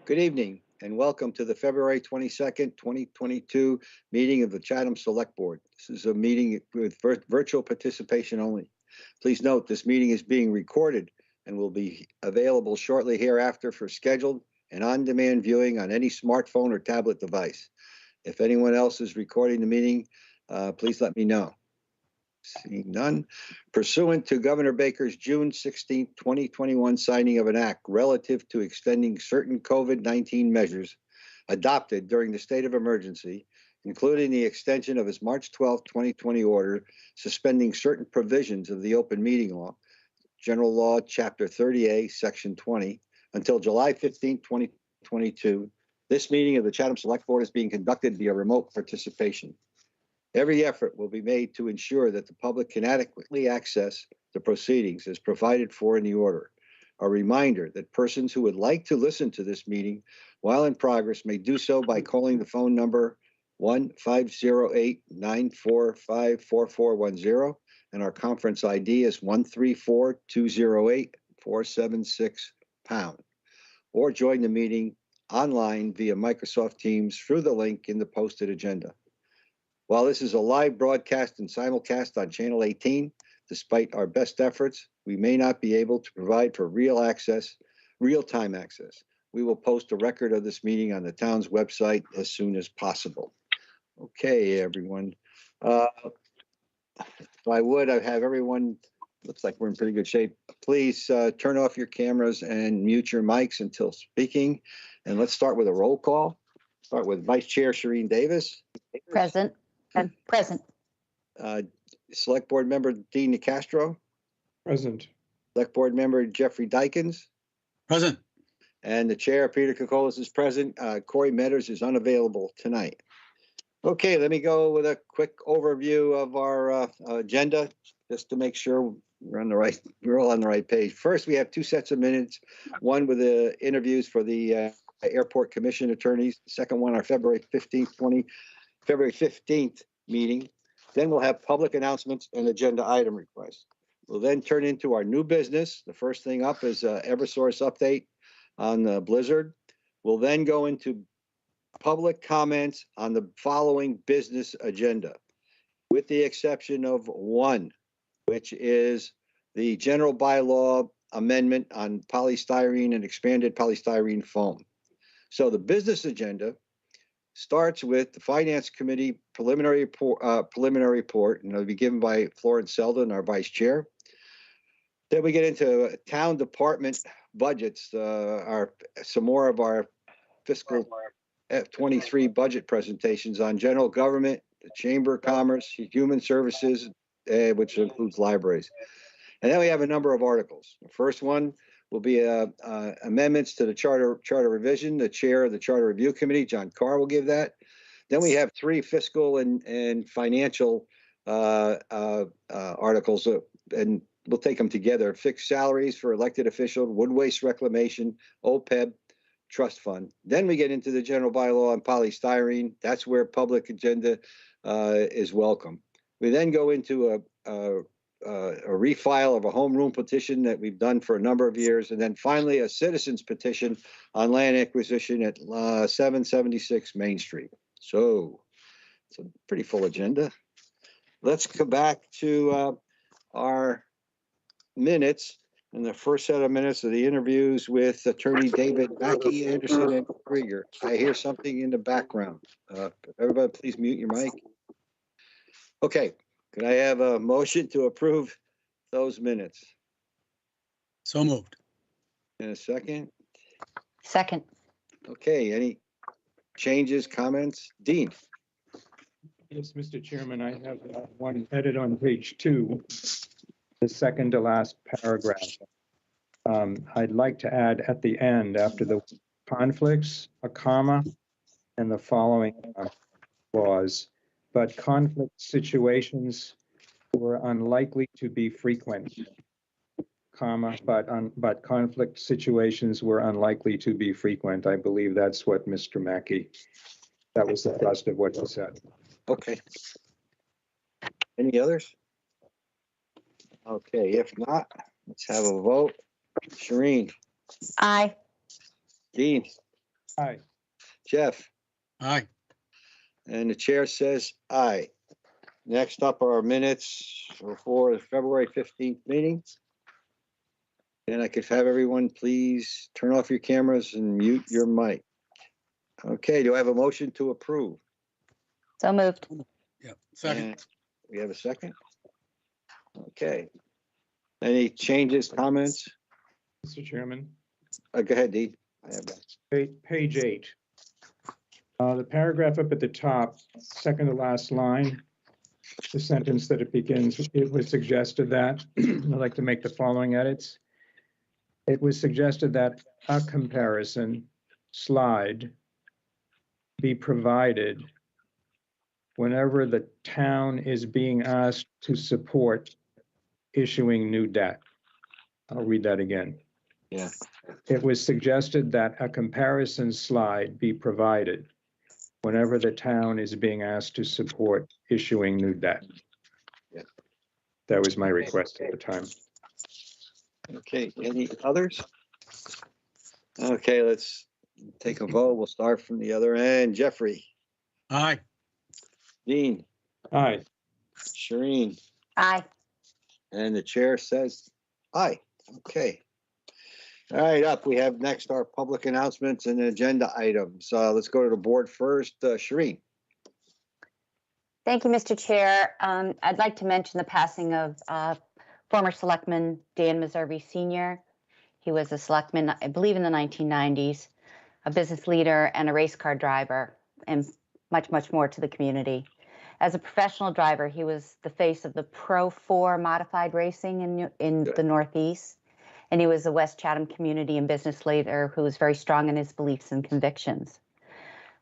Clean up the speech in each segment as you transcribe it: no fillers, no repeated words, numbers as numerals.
Good evening and welcome to the February 22nd, 2022 meeting of the Chatham Select Board. This is a meeting with virtual participation only. Please note this meeting is being recorded and will be available shortly hereafter for scheduled and on-demand viewing on any smartphone or tablet device. If anyone else is recording the meeting, please let me know. Seeing none. Pursuant to Governor Baker's June 16, 2021 signing of an act relative to extending certain COVID-19 measures adopted during the state of emergency, including the extension of his March 12, 2020 order suspending certain provisions of the open meeting law, General Law, Chapter 30A, Section 20, until July 15, 2022, this meeting of the Chatham Select Board is being conducted via remote participation. Every effort will be made to ensure that the public can adequately access the proceedings as provided for in the order. A reminder that persons who would like to listen to this meeting while in progress may do so by calling the phone number 1-508-945-4410, and our conference ID is 134-208-476#, or join the meeting online via Microsoft Teams through the link in the posted agenda. While this is a live broadcast and simulcast on Channel 18, despite our best efforts, we may not be able to provide for real-time access. We will post a record of this meeting on the town's website as soon as possible. Okay, everyone. If I would, I'd have everyone, looks like we're in pretty good shape. Please turn off your cameras and mute your mics until speaking. And let's start with a roll call. Start with Vice Chair Shireen Davis. Present. Present. Select Board Member Dean Nicastro. Present. Select Board Member Jeffrey Dykins. Present. And the Chair, Peter Kokolas, is present. Corey Metters is unavailable tonight. Okay, let me go with a quick overview of our agenda, just to make sure we're all on the right page. First, we have two sets of minutes, one with the interviews for the Airport Commission attorneys, the second one, our February 15th meeting. Then we'll have public announcements and agenda item requests. We'll then turn into our new business. The first thing up is Eversource update on the blizzard. We'll then go into public comments on the following business agenda, with the exception of one, which is the general bylaw amendment on polystyrene and expanded polystyrene foam. So the business agenda starts with the Finance Committee preliminary report, and it'll be given by Florence Selden, our Vice Chair. Then we get into town department budgets, some more of our fiscal F23 budget presentations on general government, the Chamber of Commerce, Human Services, which includes libraries. And then we have a number of articles. The first one will be amendments to the charter revision. The chair of the Charter Review Committee, John Carr, will give that. Then we have three fiscal and financial articles, and we'll take them together. Fixed salaries for elected officials, wood waste reclamation, OPEB, trust fund. Then we get into the general bylaw on polystyrene. That's where public agenda is welcome. We then go into a refile of a home rule petition that we've done for a number of years. And then finally, a citizen's petition on land acquisition at 776 Main Street. So it's a pretty full agenda. Let's go back to our minutes. And the first set of minutes of the interviews with Attorney David Mackey, Anderson, and Krieger. I hear something in the background. Everybody, please mute your mic. Okay. Could I have a motion to approve those minutes? So moved. In a second. Second. Okay, any changes, comments? Dean? Yes, Mr. Chairman, I have one edit on page 2, the second to last paragraph. I'd like to add at the end, after the conflicts, a comma, and the following clause. But conflict situations were unlikely to be frequent, comma, but conflict situations were unlikely to be frequent. I believe that's what Mr. Mackey, that was the thrust of what he said. Okay. Any others? Okay, if not, let's have a vote. Shireen? Aye. Dean? Aye. Jeff, Aye. and the chair says aye. Next up are our minutes for the February 15th meeting. And I could have everyone please turn off your cameras and mute your mic. Okay, do I have a motion to approve? So moved. Yeah. Second. And we have a second? Okay. Any changes, comments? Mr. Chairman, Go ahead, Dee. I have that. page 8. The paragraph up at the top, second to last line, the sentence that it begins, it was suggested that, I'd like to make the following edits. It was suggested that a comparison slide be provided whenever the town is being asked to support issuing new debt. I'll read that again. Yeah. It was suggested that a comparison slide be provided whenever the town is being asked to support issuing new debt. Yeah. That was my request at the time. Okay, any others? Okay, let's take a vote. We'll start from the other end. Jeffrey, Aye. Dean, Aye. Shereen, Aye. and the chair says aye. Okay. All right, up, we have next our public announcements and agenda items. Let's go to the board first. Shereen. Thank you, Mr. Chair. I'd like to mention the passing of former selectman Dan Meservey Sr. He was a selectman, I believe, in the 1990s, a business leader and a race car driver, and much, much more to the community. As a professional driver, he was the face of the Pro 4 modified racing in the Northeast. And he was a West Chatham community and business leader who was very strong in his beliefs and convictions.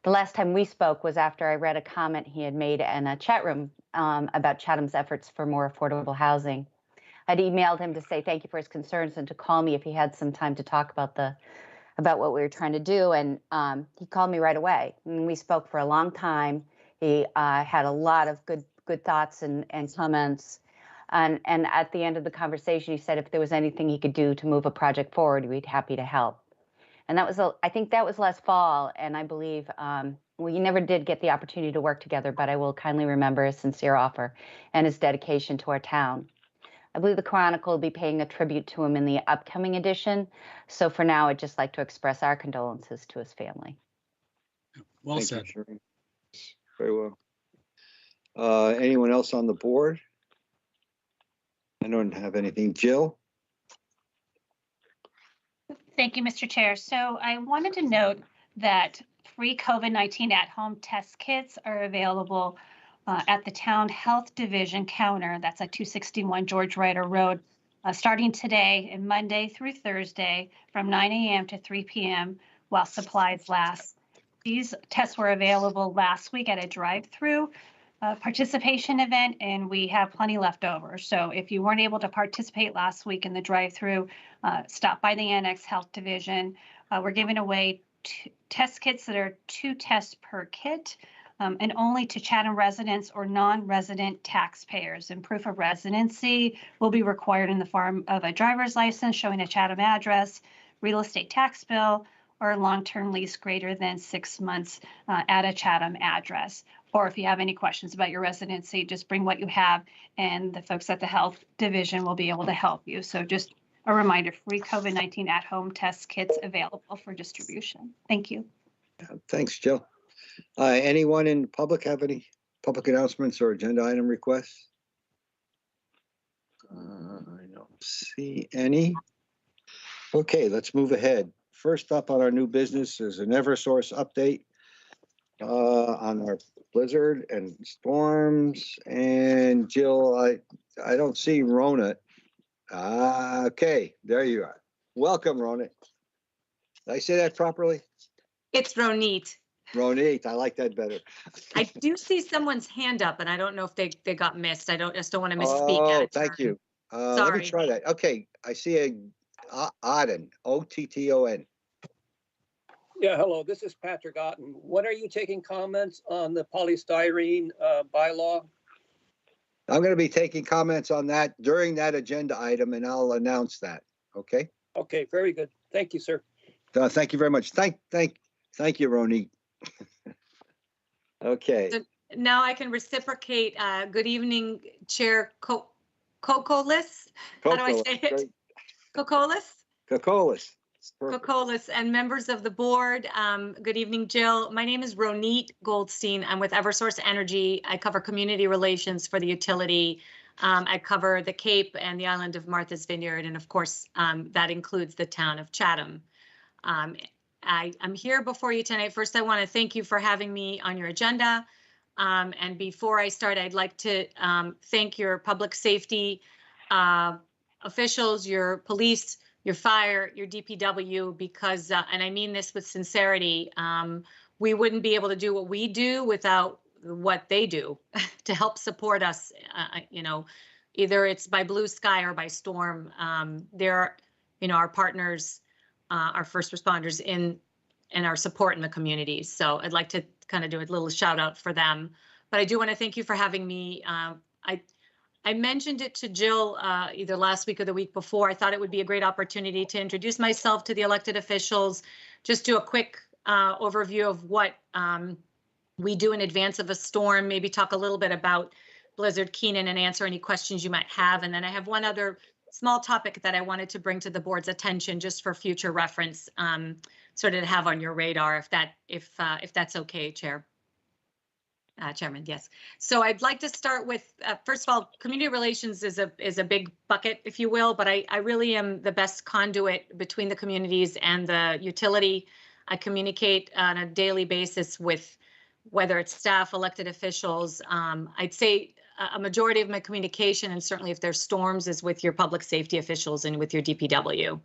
The last time we spoke was after I read a comment he had made in a chat room about Chatham's efforts for more affordable housing. I'd emailed him to say thank you for his concerns and to call me if he had some time to talk about what we were trying to do. And he called me right away. And we spoke for a long time. He had a lot of good thoughts and comments. And at the end of the conversation, he said if there was anything he could do to move a project forward, we'd be happy to help. And that was, I think that was last fall. And I believe we never did get the opportunity to work together, but I will kindly remember his sincere offer and his dedication to our town. I believe the Chronicle will be paying a tribute to him in the upcoming edition. So for now, I'd just like to express our condolences to his family. Well Thank said. you, Shereen. Very well. Anyone else on the board? I don't have anything. Jill? Thank you, Mr. Chair. So I wanted to note that free COVID-19 at-home test kits are available at the Town Health Division counter. That's at 261 George Ryder Road, starting today and Monday through Thursday from 9 a.m. to 3 p.m. while supplies last. These tests were available last week at a drive-through participation event, and we have plenty left over. So if you weren't able to participate last week in the drive-through, stop by the Annex Health Division. We're giving away test kits that are 2 tests per kit, and only to Chatham residents or non-resident taxpayers. And proof of residency will be required in the form of a driver's license showing a Chatham address, real estate tax bill, or a long-term lease greater than 6 months at a Chatham address. Or if you have any questions about your residency, just bring what you have and the folks at the health division will be able to help you. So just a reminder, free COVID-19 at-home test kits available for distribution. Thank you. Thanks, Jill. Anyone in the public have any public announcements or agenda item requests? I don't see any. Okay, let's move ahead. First up on our new business is an Eversource update on our blizzard and storms. And Jill, I don't see Rona. Okay, there you are. Welcome, Rona. Did I say that properly? It's Ronit. Ronit, I like that better. I do see someone's hand up, and I don't know if they got missed. I just don't want to misspeak. Oh, thank you. Let me Sorry. try that. Okay, I see a Otton, O-T-T-O-N. Yeah, hello, this is Patrick Otten. When are you taking comments on the polystyrene bylaw? I'm going to be taking comments on that during that agenda item, and I'll announce that. Okay. Okay, very good. Thank you, sir. Thank you very much. Thank Thank you, Ronit. Okay. So now I can reciprocate. Good evening, Chair Kokolis. How do I say it? Kokolis? Kokolis. Kokolis and members of the board. Good evening, Jill. My name is Ronit Goldstein. I'm with Eversource Energy. I cover community relations for the utility. I cover the Cape and the island of Martha's Vineyard, and of course, that includes the town of Chatham. I'm here before you tonight. First, I want to thank you for having me on your agenda. And before I start, I'd like to thank your public safety officials, your police, your fire, your DPW, because, and I mean this with sincerity, we wouldn't be able to do what we do without what they do to help support us, you know, either it's by blue sky or by storm. They're, you know, our partners, our first responders in our support in the communities. So I'd like to kind of do a little shout out for them. But I do want to thank you for having me. I mentioned it to Jill either last week or the week before. I thought it would be a great opportunity to introduce myself to the elected officials, just do a quick overview of what we do in advance of a storm, maybe talk a little bit about Blizzard Keenan and answer any questions you might have. And then I have one other small topic that I wanted to bring to the board's attention just for future reference, sort of to have on your radar if that's okay, Chairman, yes. So I'd like to start with, first of all, community relations is a big bucket, if you will, but I really am the best conduit between the communities and the utility. I communicate on a daily basis with whether it's staff, elected officials. I'd say a majority of my communication, and certainly if there's storms, is with your public safety officials and with your DPW.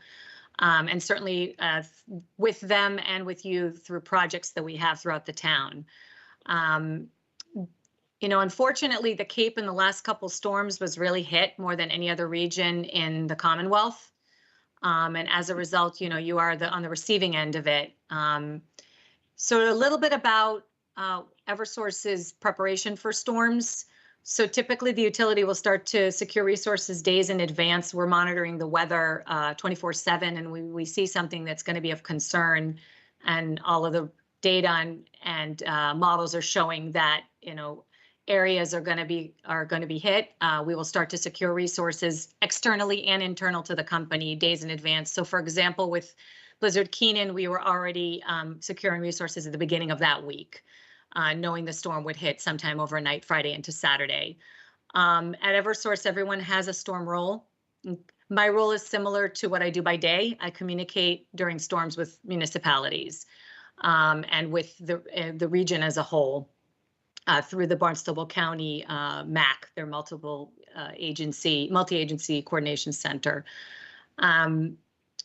And certainly with them and with you through projects that we have throughout the town. You know, unfortunately, the Cape in the last couple storms was really hit more than any other region in the Commonwealth. And as a result, you know, you are on the receiving end of it. So a little bit about Eversource's preparation for storms. So typically the utility will start to secure resources days in advance. We're monitoring the weather 24/7, and we see something that's going to be of concern, and all of the data and models are showing that, you know, areas are going to be hit. We will start to secure resources externally and internal to the company days in advance. So for example, with Blizzard Keenan, we were already securing resources at the beginning of that week, knowing the storm would hit sometime overnight, Friday into Saturday. At Eversource, everyone has a storm role. My role is similar to what I do by day. I communicate during storms with municipalities and with the region as a whole through the Barnstable County MAC, their multi-agency coordination center.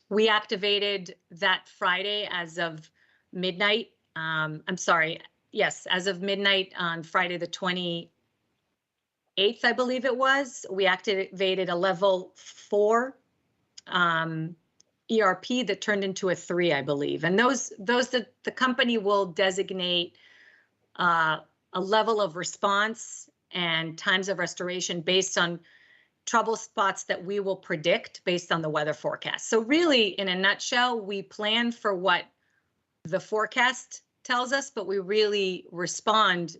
We activated that Friday as of midnight. As of midnight on Friday the 28th, I believe it was. We activated a level 4 ERP that turned into a 3, I believe. And those that the company will designate a level of response and times of restoration based on trouble spots that we will predict based on the weather forecast. So really, in a nutshell, we plan for what the forecast tells us, but we really respond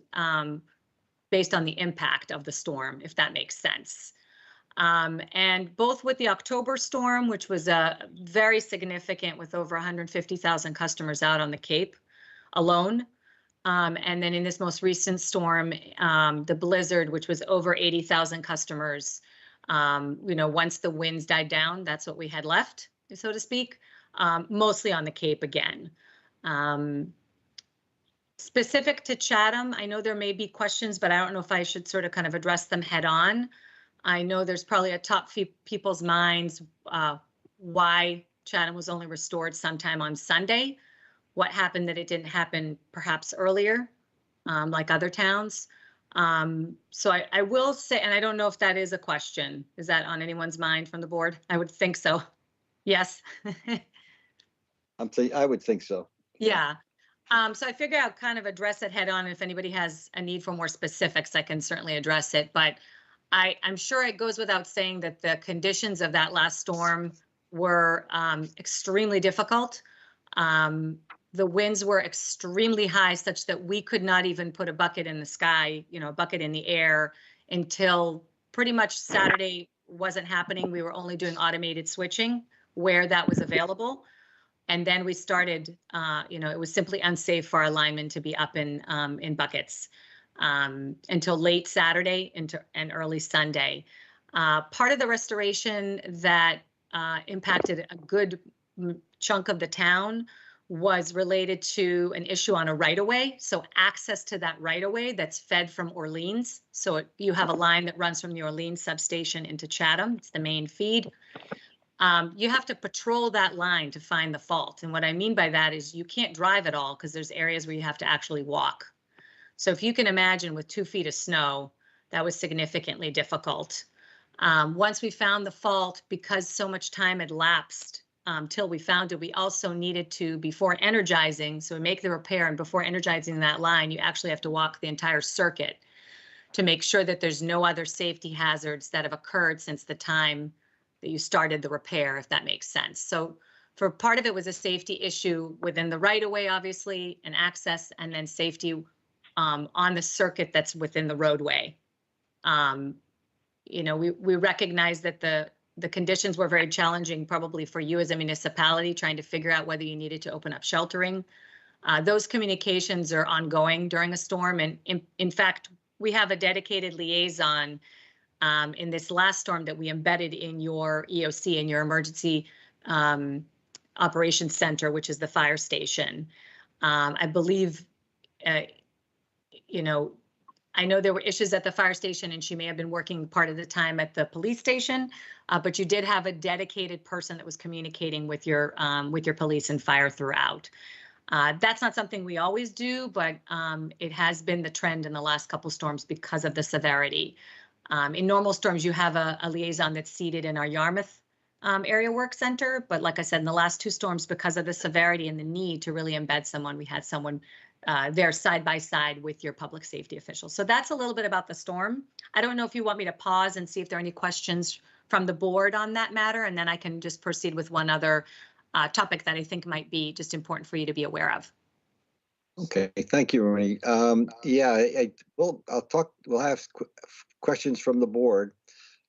based on the impact of the storm, if that makes sense. And both with the October storm, which was very significant with over 150,000 customers out on the Cape alone, and then in this most recent storm, the blizzard, which was over 80,000 customers, you know, once the winds died down, that's what we had left, so to speak, mostly on the Cape again. Specific to Chatham, I know there may be questions, but I don't know if I should sort of kind of address them head on. I know there's probably a top few people's minds why Chatham was only restored sometime on Sunday. What happened that it didn't happen perhaps earlier, like other towns. So I will say, and I don't know if that is a question. Is that on anyone's mind from the board? I would think so. Yes. I would think so. Yeah. So I figure I'll kind of address it head on. If anybody has a need for more specifics, I can certainly address it. But I'm sure it goes without saying that the conditions of that last storm were extremely difficult. the winds were extremely high such that we could not even put a bucket in the sky, a bucket in the air until pretty much Saturday wasn't happening. We were only doing automated switching where that was available. And then we started, it was simply unsafe for our linemen to be up in buckets until late Saturday and early Sunday. Part of the restoration that impacted a good chunk of the town was related to an issue on a right-of-way. So access to that right-of-way that's fed from Orleans. So you have a line that runs from the Orleans substation into Chatham. It's the main feed. You have to patrol that line to find the fault. And what I mean by that is you can't drive at all because there's areas where you have to actually walk. So if you can imagine with 2 feet of snow, that was significantly difficult. Once we found the fault, because so much time had lapsed till we found it, we also needed to, before energizing, so we make the repair, and before energizing that line, you actually have to walk the entire circuit to make sure that there's no other safety hazards that have occurred since the time that you started the repair, if that makes sense. So for part of it was a safety issue within the right-of-way, obviously, and access, and then safety on the circuit that's within the roadway. We recognize that the conditions were very challenging, probably for you as a municipality, trying to figure out whether you needed to open up sheltering. Those communications are ongoing during a storm. And in fact, we have a dedicated liaison in this last storm that we embedded in your EOC, in your emergency operations center, which is the fire station. I believe, I know there were issues at the fire station and she may have been working part of the time at the police station, but you did have a dedicated person that was communicating with your police and fire throughout. That's not something we always do, but it has been the trend in the last couple storms because of the severity. In normal storms, you have a liaison that's seated in our Yarmouth area work center. But like I said, in the last 2 storms, because of the severity and the need to really embed someone, we had someone there side by side with your public safety officials. So that's a little bit about the storm. I don't know if you want me to pause and see if there are any questions from the board on that matter, and then I can just proceed with one other topic that I think might be just important for you to be aware of. Okay, thank you, Ronnie. We'll have questions from the board.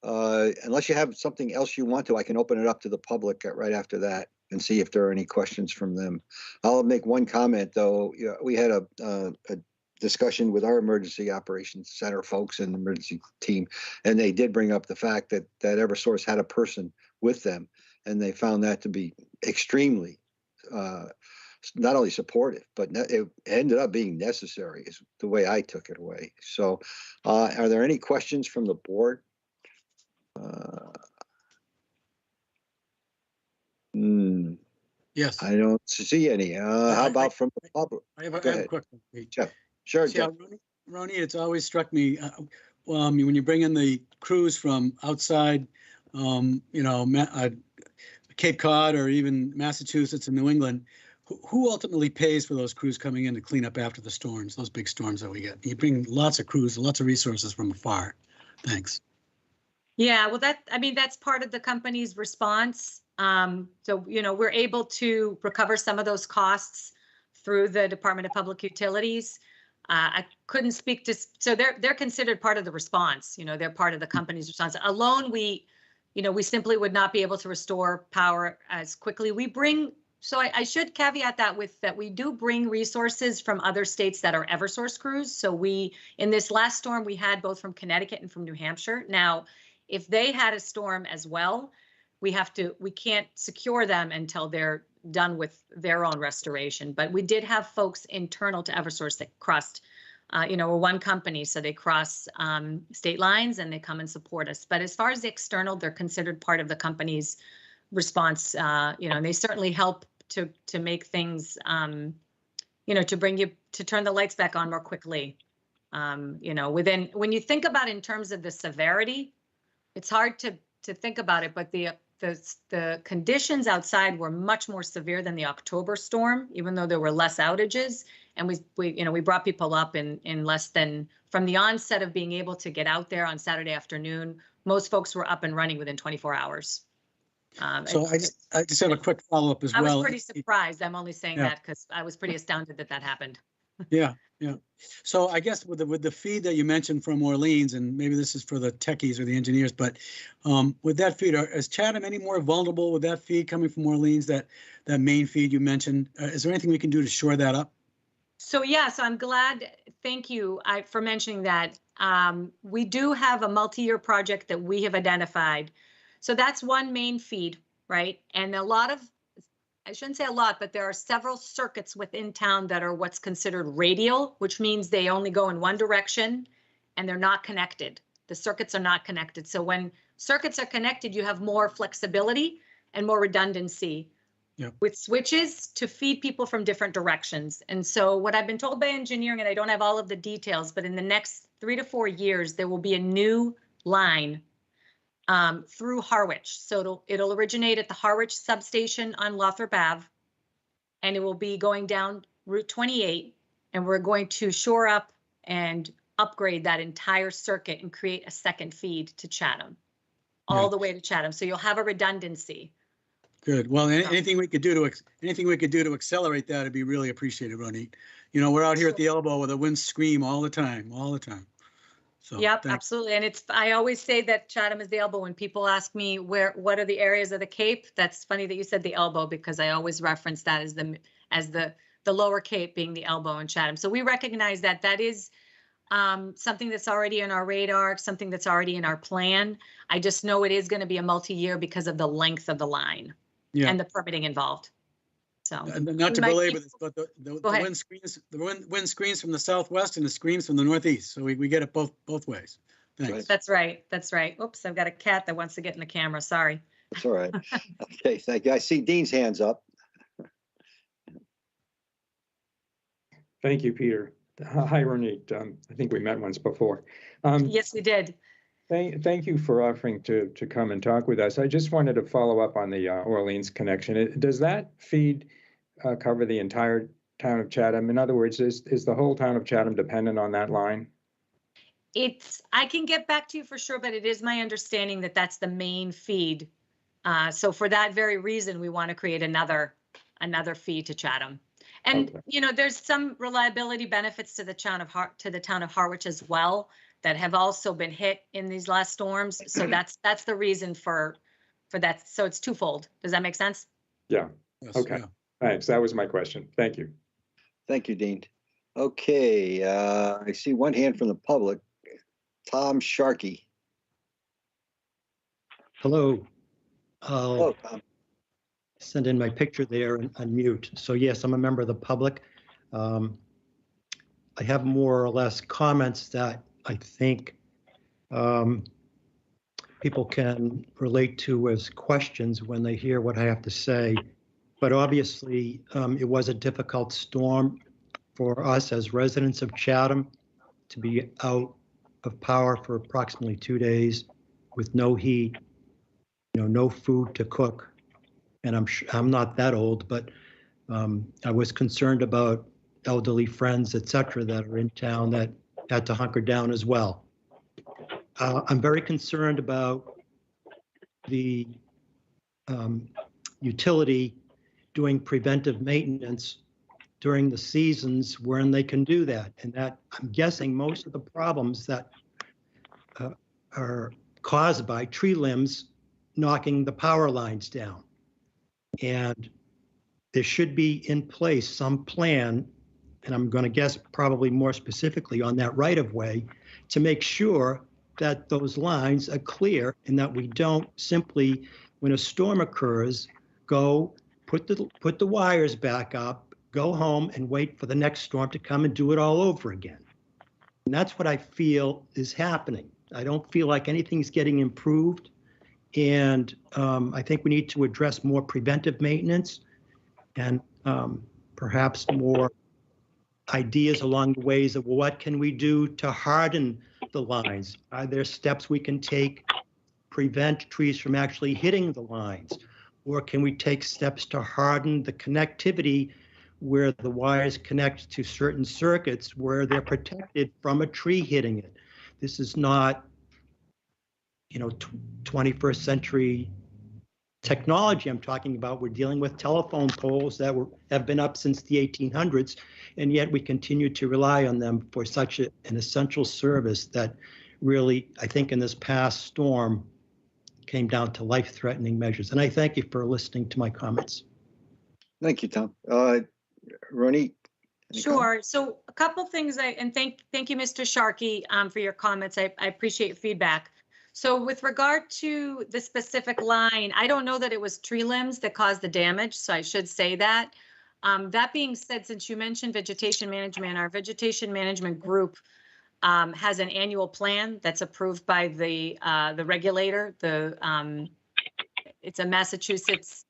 Unless you have something else you want to, I can open it up to the public right after that and see if there are any questions from them. I'll make one comment though. We had a discussion with our emergency operations center folks and emergency team, and they did bring up the fact that Eversource had a person with them, and they found that to be extremely not only supportive, but it ended up being necessary, is the way I took it away. So are there any questions from the board? Yes. I don't see any. How about from the public? I have a quick one. Jeff. Sure, See, Jeff. Ronnie, it's always struck me when you bring in the crews from outside, Cape Cod or even Massachusetts and New England, who ultimately pays for those crews coming in to clean up after the storms, those big storms that we get? You bring lots of crews, lots of resources from afar. Thanks. Yeah, well, that's part of the company's response. So, we're able to recover some of those costs through the Department of Public Utilities. I couldn't speak to, so they're considered part of the response. They're part of the company's response. Alone, we simply would not be able to restore power as quickly. So I should caveat that with that we do bring resources from other states that are Eversource crews. So in this last storm, we had both from Connecticut and from New Hampshire. Now, if they had a storm as well, we can't secure them until they're done with their own restoration. But we did have folks internal to Eversource that crossed, we're one company, so they cross state lines and they come and support us. But as far as the external, they're considered part of the company's response, and they certainly help to make things, to turn the lights back on more quickly. When you think about in terms of the severity, it's hard to think about it, but the conditions outside were much more severe than the October storm, even though there were less outages. And we brought people up in less than, from the onset of being able to get out there on Saturday afternoon, most folks were up and running within 24 hours. So I just have a quick follow-up as I was well. pretty surprised. I'm only saying Yeah. that because I was pretty astounded that that happened. Yeah, yeah. So I guess with the feed that you mentioned from Orleans, and maybe this is for the techies or the engineers, but with that feed, is Chatham any more vulnerable with that feed coming from Orleans, that main feed you mentioned? Is there anything we can do to shore that up? So yes, I'm glad. Thank you for mentioning that. We do have a multi-year project that we have identified. So that's one main feed, right? And a lot of, I shouldn't say a lot, but there are several circuits within town that are what's considered radial, which means they only go in one direction and they're not connected. The circuits are not connected. So when circuits are connected, you have more flexibility and more redundancy. Yep. With switches to feed people from different directions. And so what I've been told by engineering, and I don't have all of the details, but in the next 3 to 4 years, there will be a new line through Harwich. So it'll originate at the Harwich substation on Lothrop Ave, and it will be going down Route 28, and we're going to shore up and upgrade that entire circuit and create a second feed to Chatham, all the way to Chatham. So you'll have a redundancy. Good. Well, anything we could do to accelerate that would be really appreciated, Ronit. You know, we're out here at the elbow with a wind scream all the time. So yep, thanks. absolutely. And I always say that Chatham is the elbow. When people ask me what are the areas of the Cape, that's funny that you said the elbow, because I always reference that as the lower Cape being the elbow in Chatham. So we recognize that that is something that's already in our radar, something that's already in our plan. I just know it is going to be a multi-year because of the length of the line and the permitting involved. So Not to belabor this, but the wind screens from the southwest and the screens from the northeast. So we get it both ways. Thanks. That's right. That's right. Oops, I've got a cat that wants to get in the camera. Sorry. That's all right. Okay, thank you. I see Dean's hands up. Thank you, Peter. Hi, Ronit. I think we met once before. Yes, we did. Thank you for offering to come and talk with us. I just wanted to follow up on the Orleans connection. Does that feed cover the entire town of Chatham? In other words, is the whole town of Chatham dependent on that line? I can get back to you for sure, but it is my understanding that that's the main feed. So for that very reason, we want to create another feed to Chatham. And you know, there's some reliability benefits to the town of Harwich as well that have also been hit in these last storms. So that's the reason for that. So it's twofold. Does that make sense? Yeah. Yes, Okay. yeah. Thanks. That was my question. Thank you. Thank you, Dean. Okay, I see one hand from the public. Tom Sharkey. Hello. Hello, Tom. Send in my picture there and unmute. So yes, I'm a member of the public. I have more or less comments that I think people can relate to as questions when they hear what I have to say. But obviously, it was a difficult storm for us as residents of Chatham to be out of power for approximately 2 days with no heat, no food to cook. And I'm not that old, but I was concerned about elderly friends, et cetera, that are in town that had to hunker down as well. I'm very concerned about the utility doing preventive maintenance during the seasons when they can do that. And that, I'm guessing most of the problems that are caused by tree limbs knocking the power lines down. And there should be in place some plan, and I'm going to guess probably more specifically on that right of way, to make sure that those lines are clear and that we don't simply, when a storm occurs, go put the wires back up, go home and wait for the next storm to come and do it all over again. And that's what I feel is happening. I don't feel like anything's getting improved. And I think we need to address more preventive maintenance and perhaps more ideas along the ways of what can we do to harden the lines? Are there steps we can take to prevent trees from actually hitting the lines? Or can we take steps to harden the connectivity where the wires connect to certain circuits where they're protected from a tree hitting it? This is not 21st century technology I'm talking about. We're dealing with telephone poles that have been up since the 1800s, and yet we continue to rely on them for such an essential service that really, I think in this past storm, came down to life-threatening measures. And I thank you for listening to my comments. Thank you, Tom. Ronit? any Sure. comments? So a couple things, and thank you, Mr. Sharkey, for your comments. I appreciate your feedback. So with regard to the specific line, I don't know that it was tree limbs that caused the damage, so I should say that. That being said, since you mentioned vegetation management, our vegetation management group has an annual plan that's approved by the regulator. It's a Massachusetts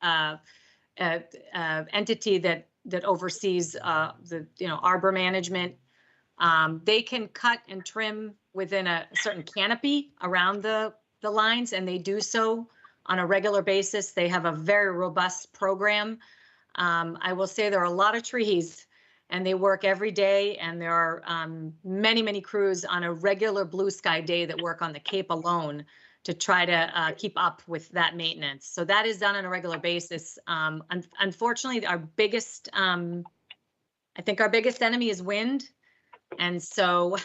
entity that oversees the arbor management. They can cut and trim within a certain canopy around the lines, and they do so on a regular basis. They have a very robust program. I will say there are a lot of trees, and they work every day, and there are many, many crews on a regular blue sky day that work on the Cape alone to try to keep up with that maintenance. So that is done on a regular basis. Unfortunately, I think our biggest enemy is wind. And so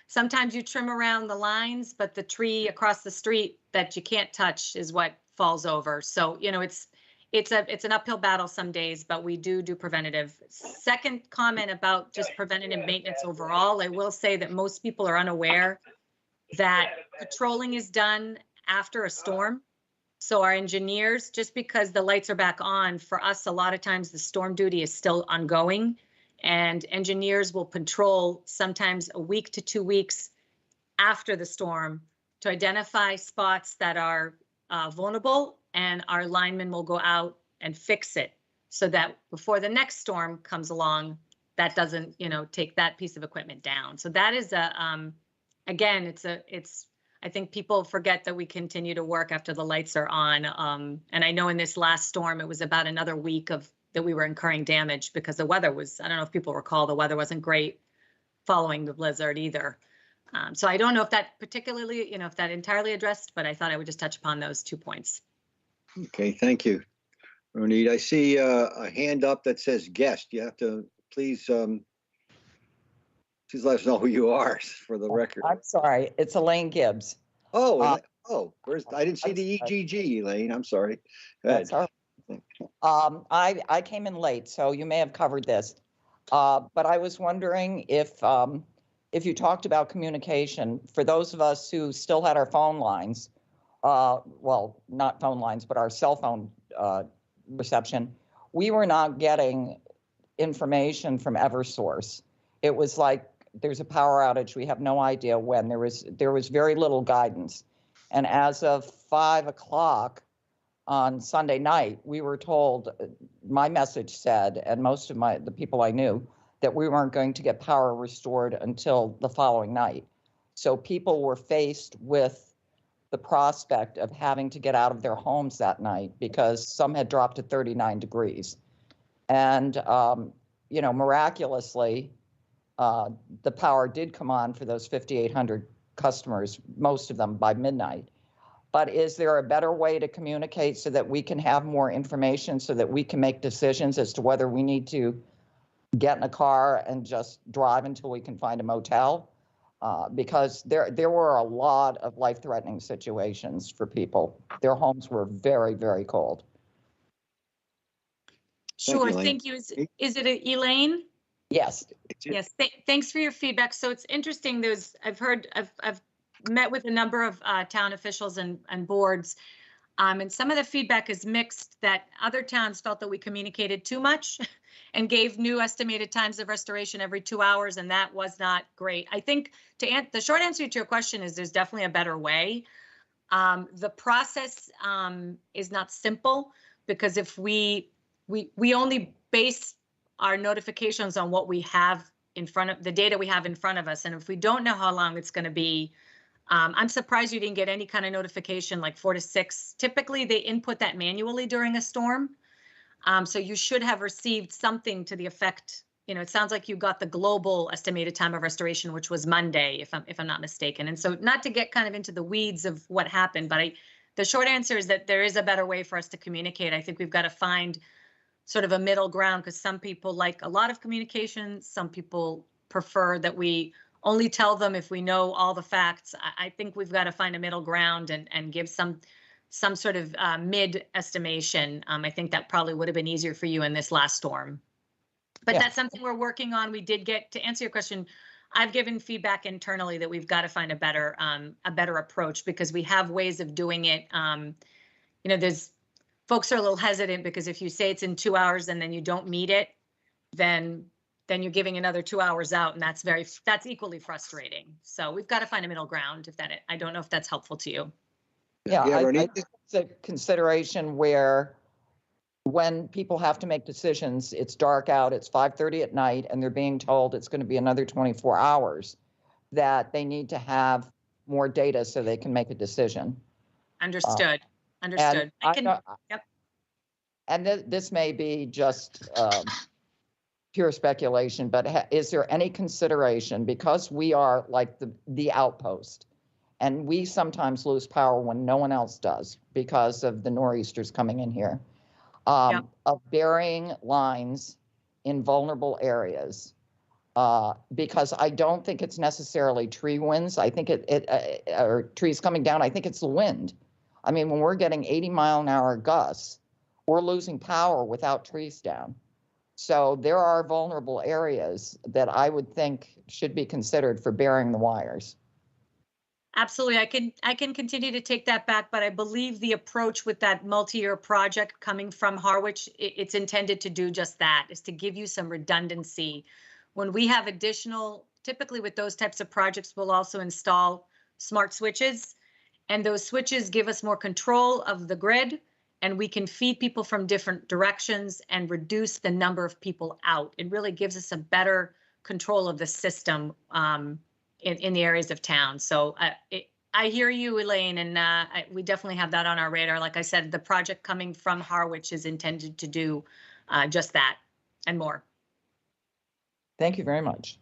sometimes you trim around the lines, but the tree across the street that you can't touch is what falls over. So, it's an uphill battle some days, but we do preventative. Second comment about just preventative maintenance overall, I will say that most people are unaware that patrolling is done after a storm. So our engineers, just because the lights are back on, for us, a lot of times the storm duty is still ongoing. And engineers will patrol sometimes a week to 2 weeks after the storm to identify spots that are vulnerable, and our linemen will go out and fix it so that before the next storm comes along, that doesn't, take that piece of equipment down. So that is again, I think people forget that we continue to work after the lights are on. And I know in this last storm, it was about another week that we were incurring damage because the weather was, I don't know if people recall, the weather wasn't great following the blizzard either. So I don't know if that particularly, if that entirely addressed, but I thought I would just touch upon those 2 points. Okay, thank you, Ronit. I see a hand up that says guest. You have to please let us know who you are for the record. I'm sorry, it's Elaine Gibbs. Oh, I didn't see the EGG, Elaine. I'm sorry. Go ahead. That's all right. I came in late, so you may have covered this. But I was wondering if you talked about communication for those of us who still had our phone lines, well, not phone lines, but our cell phone reception, we were not getting information from Eversource. It was like there's a power outage. We have no idea when. There was very little guidance. And as of 5 o'clock on Sunday night, we were told, my message said, and most of the people I knew, that we weren't going to get power restored until the following night. So people were faced with the prospect of having to get out of their homes that night because some had dropped to 39 degrees. And, miraculously, the power did come on for those 5,800 customers, most of them by midnight. But is there a better way to communicate so that we can have more information so that we can make decisions as to whether we need to get in a car and just drive until we can find a motel? Because there were a lot of life-threatening situations for people. Their homes were very, very cold. Sure, Elaine. thank you. Is it Elaine? Yes. Yes, thanks for your feedback. So it's interesting. I've met with a number of town officials and boards, and some of the feedback is mixed, that other towns felt that we communicated too much and gave new estimated times of restoration every 2 hours, and that was not great. I think the short answer to your question is there's definitely a better way. The process is not simple because if we only base our notifications on what we have in front of the data we have in front of us. And if we don't know how long it's going to be, I'm surprised you didn't get any kind of notification like 4 to 6. Typically, they input that manually during a storm. So you should have received something to the effect, it sounds like you got the global estimated time of restoration, which was Monday, if I'm not mistaken. And so not to get kind of into the weeds of what happened, but the short answer is that there is a better way for us to communicate. I think we've got to find sort of a middle ground, because some people like a lot of communication. Some people prefer that we only tell them if we know all the facts. I think we've got to find a middle ground and give some sort of mid estimation. I think that probably would have been easier for you in this last storm. But that's something we're working on. We did get, to answer your question, I've given feedback internally that we've got to find a better approach, because we have ways of doing it. There's folks are a little hesitant, because if you say it's in 2 hours and then you don't meet it, then you're giving another 2 hours out, and that's equally frustrating. So we've got to find a middle ground. I don't know if that's helpful to you. Yeah, Yeah, I Ronit? think it's a consideration where when people have to make decisions, it's dark out, it's 5:30 at night, and they're being told it's going to be another 24 hours, that they need to have more data so they can make a decision. Understood. And Yep. And this may be just pure speculation, but is there any consideration, because we are like the outpost, and we sometimes lose power when no one else does because of the nor'easters coming in here, of burying lines in vulnerable areas? Because I don't think it's necessarily tree winds. I think or trees coming down. I think it's the wind. I mean, when we're getting 80-mile-an-hour gusts, we're losing power without trees down. So there are vulnerable areas that I would think should be considered for burying the wires. Absolutely. I can continue to take that back, but I believe the approach with that multi-year project coming from Harwich, it's intended to do just that, is to give you some redundancy. When we have typically with those types of projects, we'll also install smart switches, and those switches give us more control of the grid, and we can feed people from different directions and reduce the number of people out. It really gives us a better control of the system in the areas of town. So I hear you, Elaine, and we definitely have that on our radar. Like I said, the project coming from Harwich is intended to do just that and more. Thank you very much.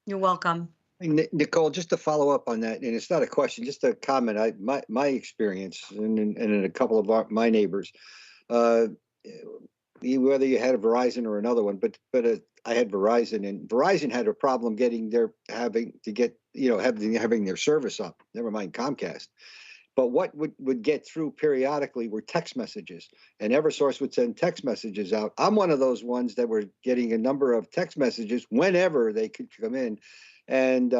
You're welcome. Nicole, just to follow up on that, and it's not a question, just a comment. My experience, and in a couple of my neighbors, whether you had a Verizon or another one, but I had Verizon, and Verizon had a problem having their service up. Never mind Comcast. But what would get through periodically were text messages, and Eversource would send text messages out. I'm one of those ones that were getting a number of text messages whenever they could come in. And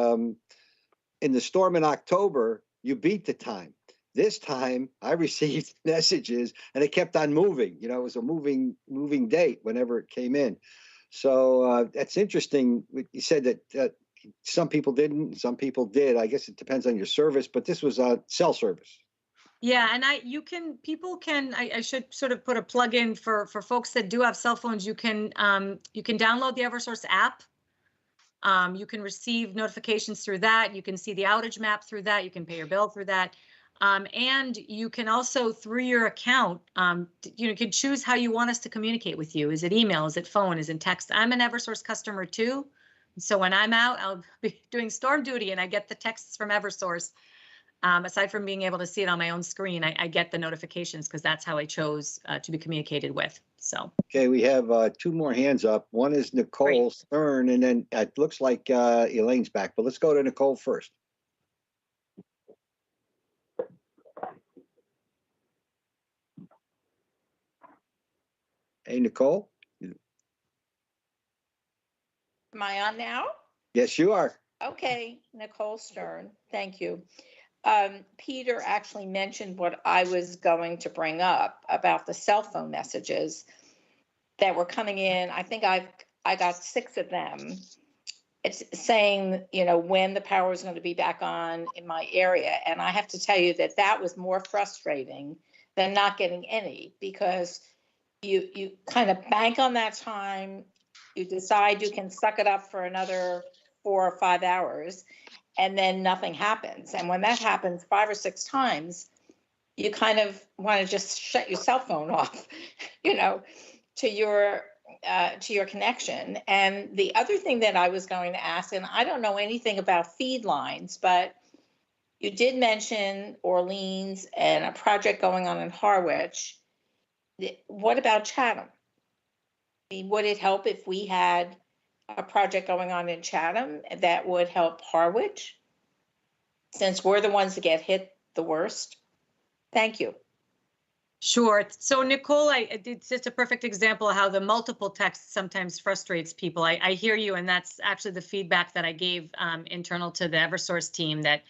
in the storm in October, you beat the time. This time I received messages and it kept on moving. It was a moving date whenever it came in. So that's interesting. You said that some people didn't, some people did. I guess it depends on your service, but this was a cell service. Yeah, and I should sort of put a plug in for folks that do have cell phones. You can download the Eversource app. You can receive notifications through that. You can see the outage map through that. You can pay your bill through that. And you can also, through your account, you can choose how you want us to communicate with you. Is it email? Is it phone? Is it text? I'm an Eversource customer too. So when I'm out, I'll be doing storm duty and I get the texts from Eversource. Aside from being able to see it on my own screen, I get the notifications because that's how I chose to be communicated with. So. Okay, we have two more hands up. One is Nicole Stern, and then it looks like Elaine's back, but let's go to Nicole first. Hey, Nicole. Am I on now? Yes, you are. Okay, Nicole Stern, thank you. Peter actually mentioned what I was going to bring up about the cell phone messages that were coming in. I think I got 6 of them. It's saying, when the power is going to be back on in my area. And I have to tell you that was more frustrating than not getting any, because you kind of bank on that time. You decide you can suck it up for another 4 or 5 hours, and then nothing happens. And when that happens 5 or 6 times, you kind of want to just shut your cell phone off, to your connection. And the other thing that I was going to ask, and I don't know anything about feed lines, but You did mention Orleans and a project going on in Harwich. What about Chatham? I mean, would it help if we had a project going on in Chatham that would help Harwich? Since we're the ones that get hit the worst? Thank you. Sure. So Nicole, it's just a perfect example of how the multiple text sometimes frustrates people. I hear you, and that's actually the feedback that I gave internal to the Eversource team, that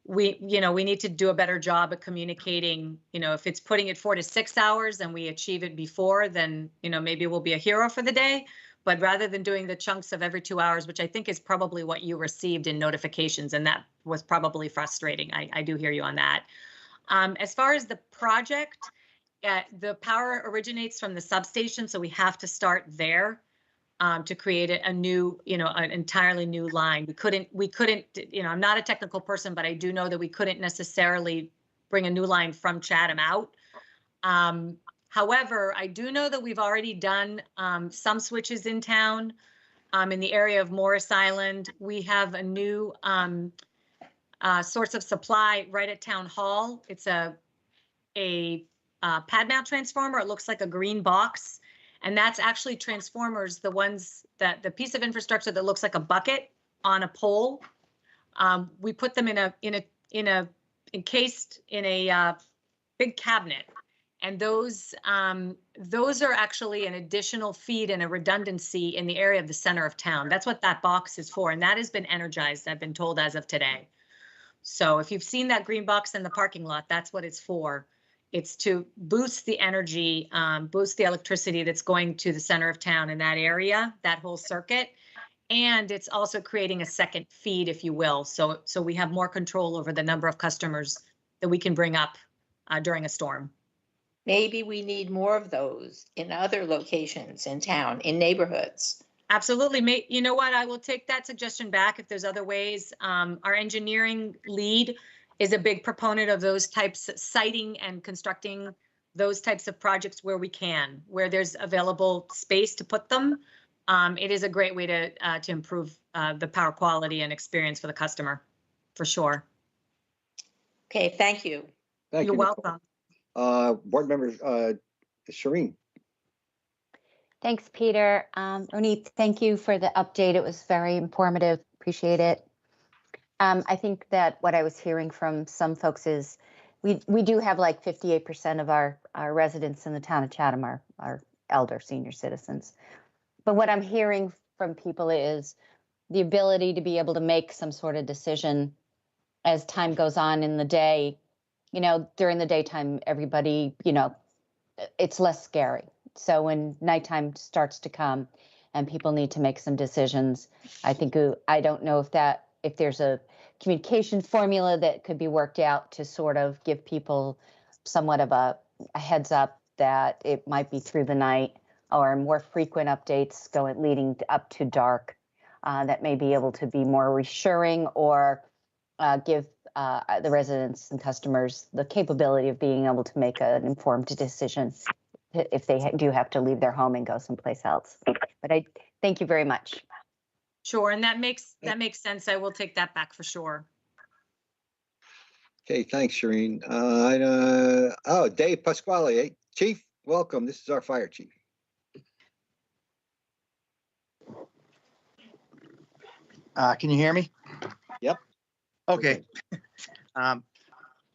we need to do a better job at communicating. If it's putting it 4 to 6 hours and we achieve it before, then, maybe we'll be a hero for the day. But rather than doing the chunks of every 2 hours, which I think is probably what you received in notifications, and that was probably frustrating. I do hear you on that. As far as the project, the power originates from the substation, so we have to start there to create a new, an entirely new line. We couldn't, I'm not a technical person, but I do know that we couldn't necessarily bring a new line from Chatham out. However, I do know that we've already done some switches in town. In the area of Morris Island, we have a new source of supply right at Town Hall. It's a pad mount transformer. It looks like a green box, and that's actually transformers, the ones that the piece of infrastructure that looks like a bucket on a pole. We put them encased in a big cabinet, and those are actually an additional feed and a redundancy in the area of the center of town. That's what that box is for, and that has been energized, I've been told, as of today. So if you've seen that green box in the parking lot, that's what it's for. It's to boost the energy, boost the electricity that's going to the center of town in that area, that whole circuit. And it's also creating a second feed, if you will. So we have more control over the number of customers that we can bring up during a storm. Maybe we need more of those in other locations in town, in neighborhoods. Absolutely. You know what? I will take that suggestion back if there's other ways. Our engineering lead is a big proponent of those types, siting and constructing those types of projects where we can, where there's available space to put them. It is a great way to improve the power quality and experience for the customer, for sure. Okay, thank you. Thank You're you, Nicole. welcome. Board member Shireen. Thanks, Peter. Ronit, thank you for the update. It was very informative. Appreciate it. I think that what I was hearing from some folks is we do have like 58% of our residents in the town of Chatham are elder senior citizens. But what I'm hearing from people is the ability to be able to make some sort of decision as time goes on in the day. During the daytime, everybody, it's less scary. So when nighttime starts to come and people need to make some decisions, I don't know if there's a communication formula that could be worked out to sort of give people somewhat of a heads up that it might be through the night, or more frequent updates leading up to dark that may be able to be more reassuring, or give the residents and customers the capability of being able to make an informed decision if they do have to leave their home and go someplace else. But I thank you very much. Sure, and that makes sense. I will take that back for sure. Okay, thanks, Shireen. Dave Pasquale, Chief, welcome. This is our fire chief. Can you hear me? Yep. Okay. I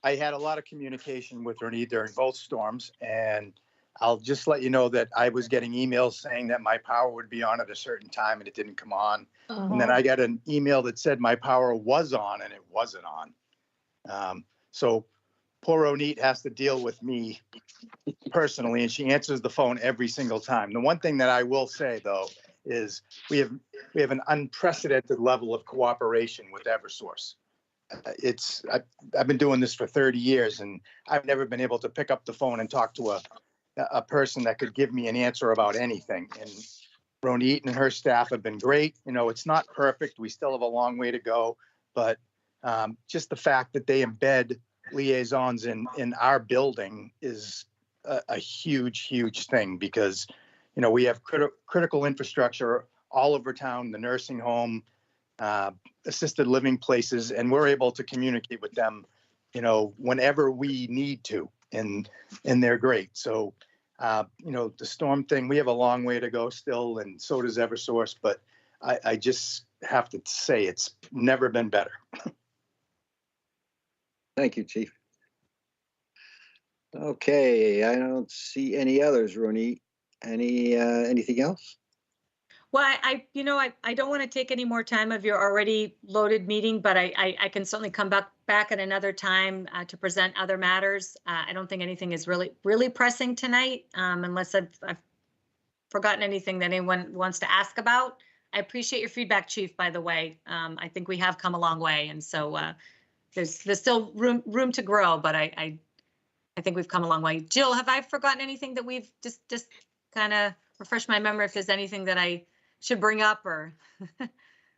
had a lot of communication with Ronit during both storms, and I'll just let you know that I was getting emails saying that my power would be on at a certain time and it didn't come on. And then I got an email that said my power was on and it wasn't on. So poor Ronit has to deal with me personally, and she answers the phone every single time. The one thing that I will say, though, is we have an unprecedented level of cooperation with Eversource. I've been doing this for 30 years, and I've never been able to pick up the phone and talk to a person that could give me an answer about anything. And Ronit and her staff have been great. It's not perfect. We still have a long way to go, but just the fact that they embed liaisons in our building is a huge, huge thing, because, we have critical infrastructure all over town, the nursing home, assisted living places, and we're able to communicate with them, whenever we need to, and they're great. So, the storm thing, we have a long way to go still, and so does Eversource, but I just have to say it's never been better. Thank you, Chief. Okay, I don't see any others, Rooney. Anything else? Well, I don't want to take any more time of your already loaded meeting, but I can certainly come back at another time to present other matters. I don't think anything is really pressing tonight, unless I've forgotten anything that anyone wants to ask about. I appreciate your feedback, Chief, by the way. I think we have come a long way, and so there's still room to grow, but I think we've come a long way. Jill, have I forgotten anything that we've just kind of refresh my memory if there's anything that I should bring up or?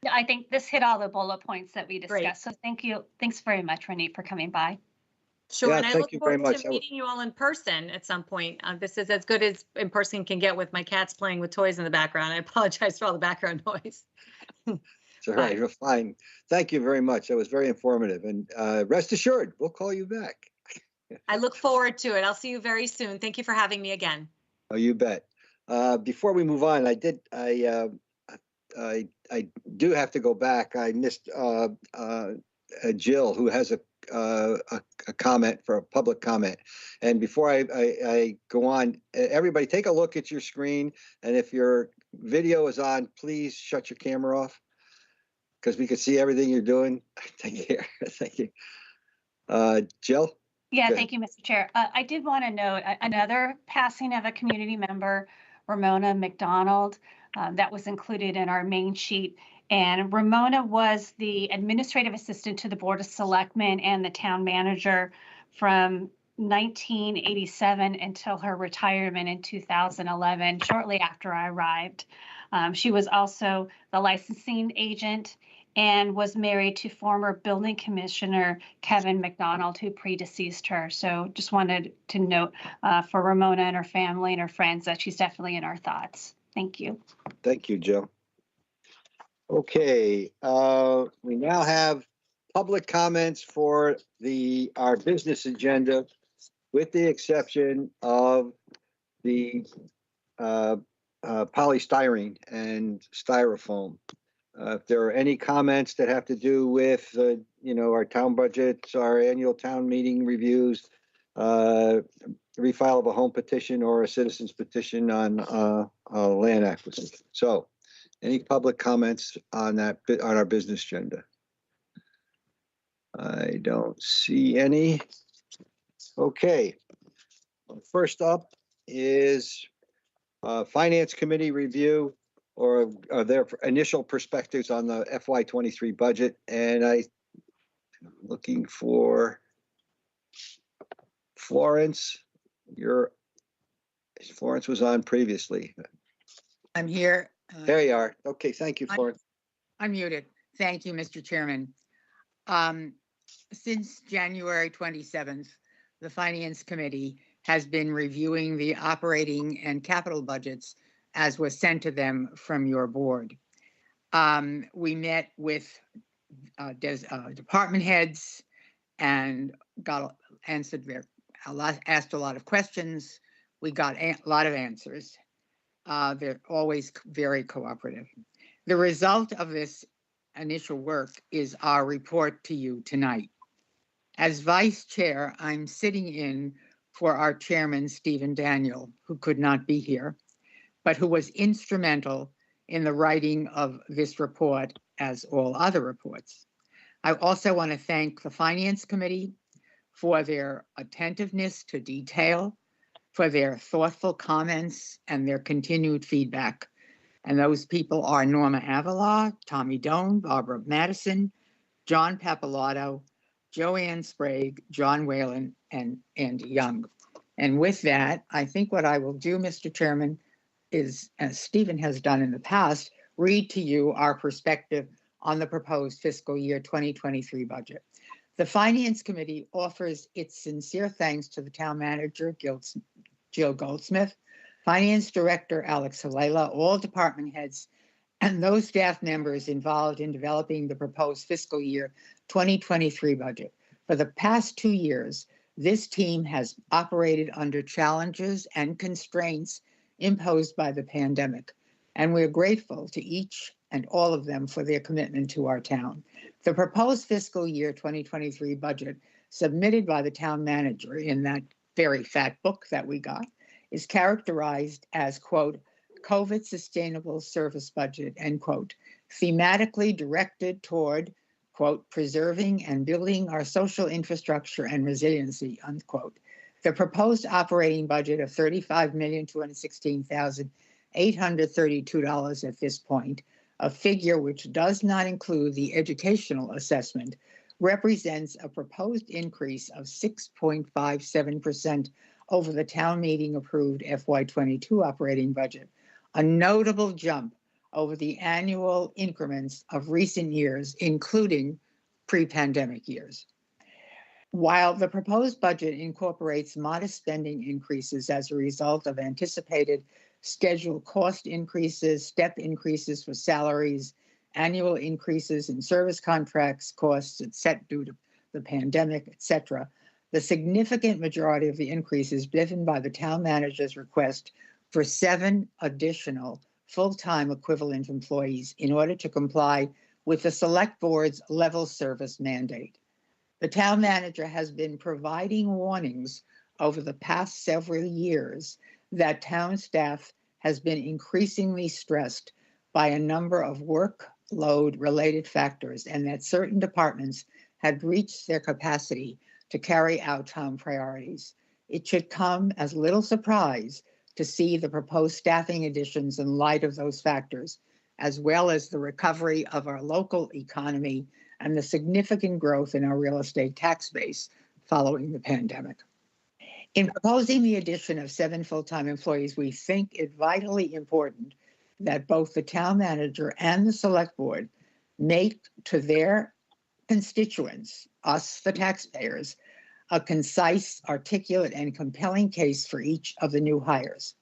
Yeah, I think this hit all the bullet points that we discussed. Great. So thank you. Thanks very much, Renee, for coming by. Sure, Yeah, and I thank look you very forward much. to meeting you all in person at some point. This is as good as in person can get with my cats playing with toys in the background. I apologize for all the background noise. It's all right, you're fine. Thank you very much. That was very informative, and rest assured, we'll call you back. I look forward to it. I'll see you very soon. Thank you for having me again. Oh, you bet. Before we move on, I do have to go back. I missed Jill, who has a comment for a public comment. And before I go on, everybody take a look at your screen. And if your video is on, please shut your camera off because we can see everything you're doing. Thank you. Thank you. Jill? Yeah, Good. thank you, Mr. Chair. I did want to note another passing of a community member, Ramona McDonald, that was included in our main sheet. And Ramona was the administrative assistant to the Board of Selectmen and the town manager from 1987 until her retirement in 2011, shortly after I arrived. She was also the licensing agent and was married to former building commissioner Kevin McDonald, who predeceased her. So just wanted to note for Ramona and her family and her friends that she's definitely in our thoughts. Thank you. Thank you, Jill. Okay, we now have public comments for our business agenda, with the exception of the polystyrene and styrofoam. If there are any comments that have to do with, our town budgets, our annual town meeting reviews, refile of a home petition or a citizen's petition on land acquisition. So, any public comments on our business agenda? I don't see any. Okay. First up is Finance Committee review or their initial perspectives on the FY23 budget. And I'm looking for Florence. Florence was on previously. I'm here. There you are. Okay, thank you, Florence. I'm muted. Thank you, Mr. Chairman. Since January 27th, the Finance Committee has been reviewing the operating and capital budgets as was sent to them from your board. We met with department heads and asked a lot of questions. We got a lot of answers. They're always very cooperative. The result of this initial work is our report to you tonight. As vice chair, I'm sitting in for our chairman, Stephen Daniel, who could not be here, but who was instrumental in the writing of this report, as all other reports. I also want to thank the Finance Committee for their attentiveness to detail, for their thoughtful comments and their continued feedback. And those people are Norma Avila, Tommy Doan, Barbara Madison, John Papalato, Joanne Sprague, John Whalen, and Andy Young. And with that, I think what I will do, Mr. Chairman, is, as Stephen has done in the past, read to you our perspective on the proposed fiscal year 2023 budget. The Finance Committee offers its sincere thanks to the town manager, Jill Goldsmith, Finance Director Alex Halala, all department heads, and those staff members involved in developing the proposed fiscal year 2023 budget. For the past 2 years, this team has operated under challenges and constraints imposed by the pandemic, and we're grateful to each and all of them for their commitment to our town. The proposed fiscal year 2023 budget submitted by the town manager in that very fat book that we got is characterized as, quote, COVID sustainable service budget, end quote, thematically directed toward, quote, preserving and building our social infrastructure and resiliency, unquote. The proposed operating budget of $35,216,832 at this point, a figure which does not include the educational assessment, represents a proposed increase of 6.57% over the town meeting approved FY22 operating budget, a notable jump over the annual increments of recent years, including pre-pandemic years. While the proposed budget incorporates modest spending increases as a result of anticipated scheduled cost increases, step increases for salaries, annual increases in service contracts, costs set due to the pandemic, etc., the significant majority of the increase is driven by the town manager's request for 7 additional full-time equivalent employees in order to comply with the select board's level service mandate. The town manager has been providing warnings over the past several years that town staff has been increasingly stressed by a number of workload-related factors and that certain departments had reached their capacity to carry out town priorities. It should come as little surprise to see the proposed staffing additions in light of those factors, as well as the recovery of our local economy and the significant growth in our real estate tax base following the pandemic. In proposing the addition of 7 full-time employees, we think it vitally important that both the town manager and the select board make to their constituents, us, the taxpayers, a concise, articulate, and compelling case for each of the new hires.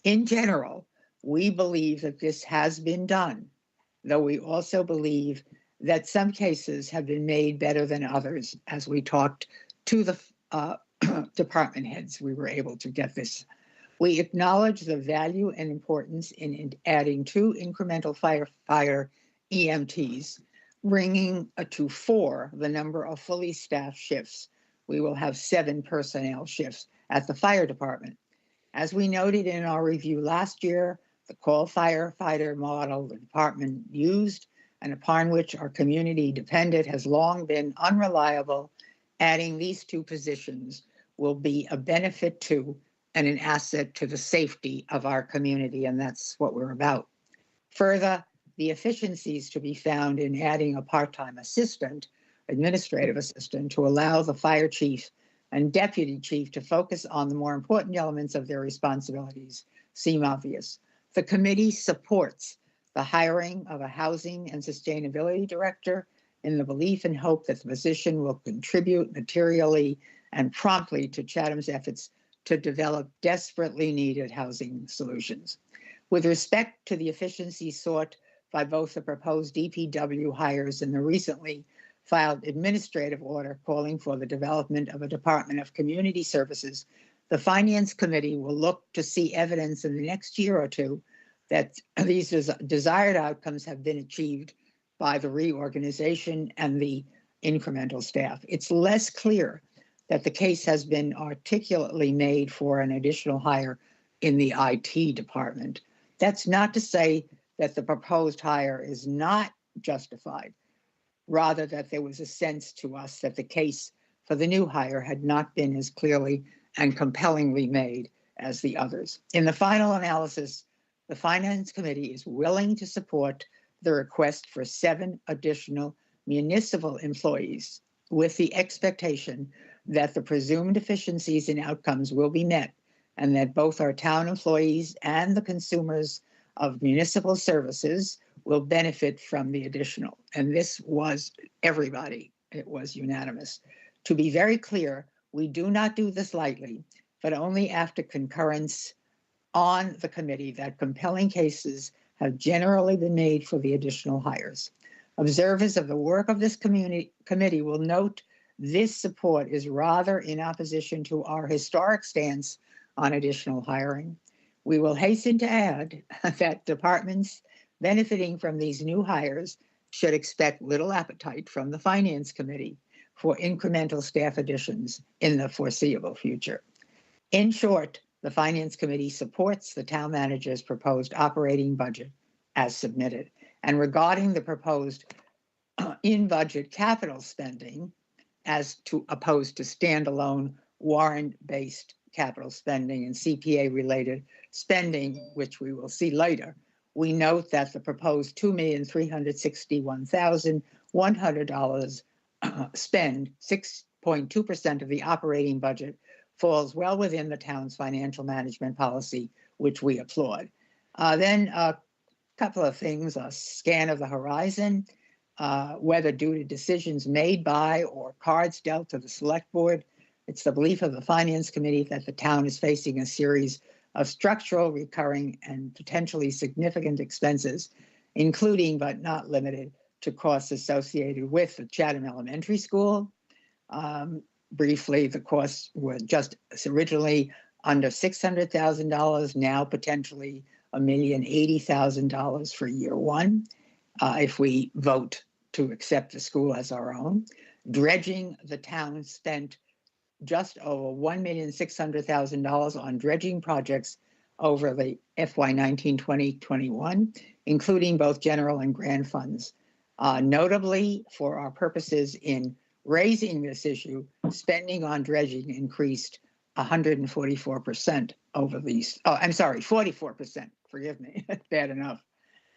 In general, we believe that this has been done, though we also believe that some cases have been made better than others. As we talked to the department heads, we were able to get this. We acknowledge the value and importance in adding 2 incremental firefighter EMTs, bringing to 4 the number of fully staffed shifts. We will have 7 personnel shifts at the fire department. As we noted in our review last year, the call firefighter model the department used and upon which our community depended has long been unreliable. Adding these 2 positions will be a benefit to and an asset to the safety of our community, and that's what we're about. Further, the efficiencies to be found in adding a part-time assistant, administrative assistant, to allow the fire chief and deputy chief to focus on the more important elements of their responsibilities seem obvious. The committee supports the hiring of a housing and sustainability director in the belief and hope that the position will contribute materially and promptly to Chatham's efforts to develop desperately needed housing solutions. With respect to the efficiency sought by both the proposed DPW hires and the recently filed administrative order calling for the development of a Department of Community Services, the Finance Committee will look to see evidence in the next year or 2 that these desired outcomes have been achieved by the reorganization and the incremental staff. It's less clear that the case has been articulately made for an additional hire in the IT department. That's not to say that the proposed hire is not justified, rather that there was a sense to us that the case for the new hire had not been as clearly and compellingly made as the others. In the final analysis, the Finance Committee is willing to support the request for 7 additional municipal employees with the expectation that the presumed efficiencies and outcomes will be met and that both our town employees and the consumers of municipal services will benefit from the additional. And this was everybody. It was unanimous. To be very clear, we do not do this lightly, but only after concurrence on the committee that compelling cases have generally been made for the additional hires. Observers of the work of this committee will note this support is rather in opposition to our historic stance on additional hiring. We will hasten to add that departments benefiting from these new hires should expect little appetite from the Finance Committee for incremental staff additions in the foreseeable future. In short, the Finance Committee supports the town manager's proposed operating budget as submitted. And regarding the proposed in-budget capital spending, as opposed to standalone warrant-based capital spending and CPA-related spending, which we will see later, we note that the proposed $2,361,100 spend, 6.2% of the operating budget, falls well within the town's financial management policy, which we applaud. Then a couple of things, a scan of the horizon, whether due to decisions made by or cards dealt to the select board. It's the belief of the Finance Committee that the town is facing a series of structural, recurring, and potentially significant expenses, including but not limited to costs associated with the Chatham Elementary School. Briefly, the costs were just originally under $600,000, now potentially $1,080,000 for year one, if we vote to accept the school as our own. Dredging, the town spent just over $1,600,000 on dredging projects over the FY 19-20-21, including both general and grant funds. Notably, for our purposes in raising this issue, spending on dredging increased 144% over these, 44%, forgive me, bad enough.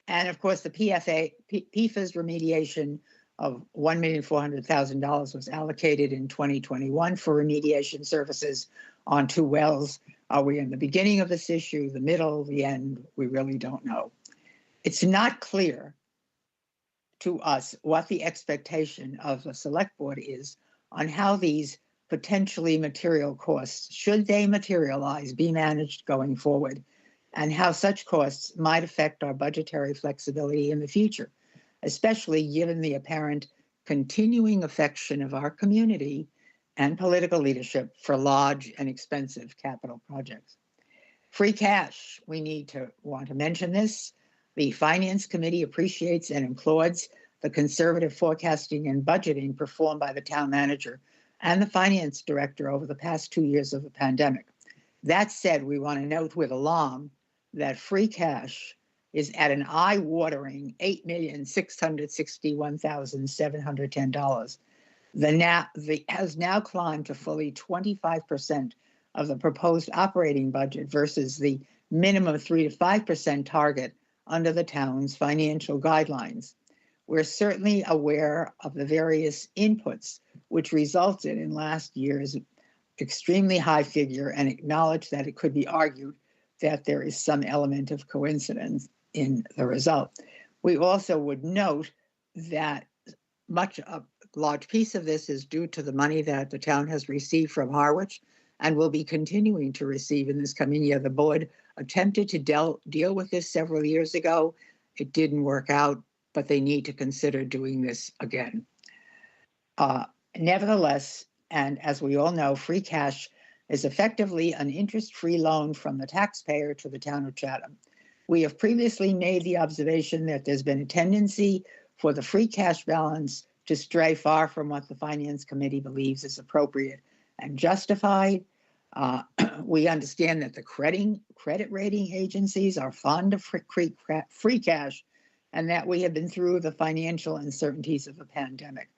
And of course, the PFAS remediation of $1,400,000 was allocated in 2021 for remediation services on 2 wells. Are we in the beginning of this issue, the middle, the end? We really don't know. It's not clear to us what the expectation of the select board is on how these potentially material costs, should they materialize, be managed going forward, and how such costs might affect our budgetary flexibility in the future, especially given the apparent continuing affection of our community and political leadership for large and expensive capital projects. Free cash, we want to mention this. The Finance Committee appreciates and applauds the conservative forecasting and budgeting performed by the town manager and the finance director over the past 2 years of the pandemic. That said, we want to note with alarm that free cash is at an eye-watering $8,661,710. Has now climbed to fully 25% of the proposed operating budget versus the minimum 3 to 5% target under the town's financial guidelines. We're certainly aware of the various inputs which resulted in last year's extremely high figure and acknowledge that it could be argued that there is some element of coincidence in the result. We also would note that a large piece of this is due to the money that the town has received from Harwich and will be continuing to receive in this coming year. The board attempted to deal with this several years ago. It didn't work out, but they need to consider doing this again. Nevertheless, and as we all know, free cash is effectively an interest-free loan from the taxpayer to the town of Chatham. We have previously made the observation that there's been a tendency for the free cash balance to stray far from what the Finance Committee believes is appropriate and justified. We understand that the credit rating agencies are fond of free cash and that we have been through the financial uncertainties of the pandemic.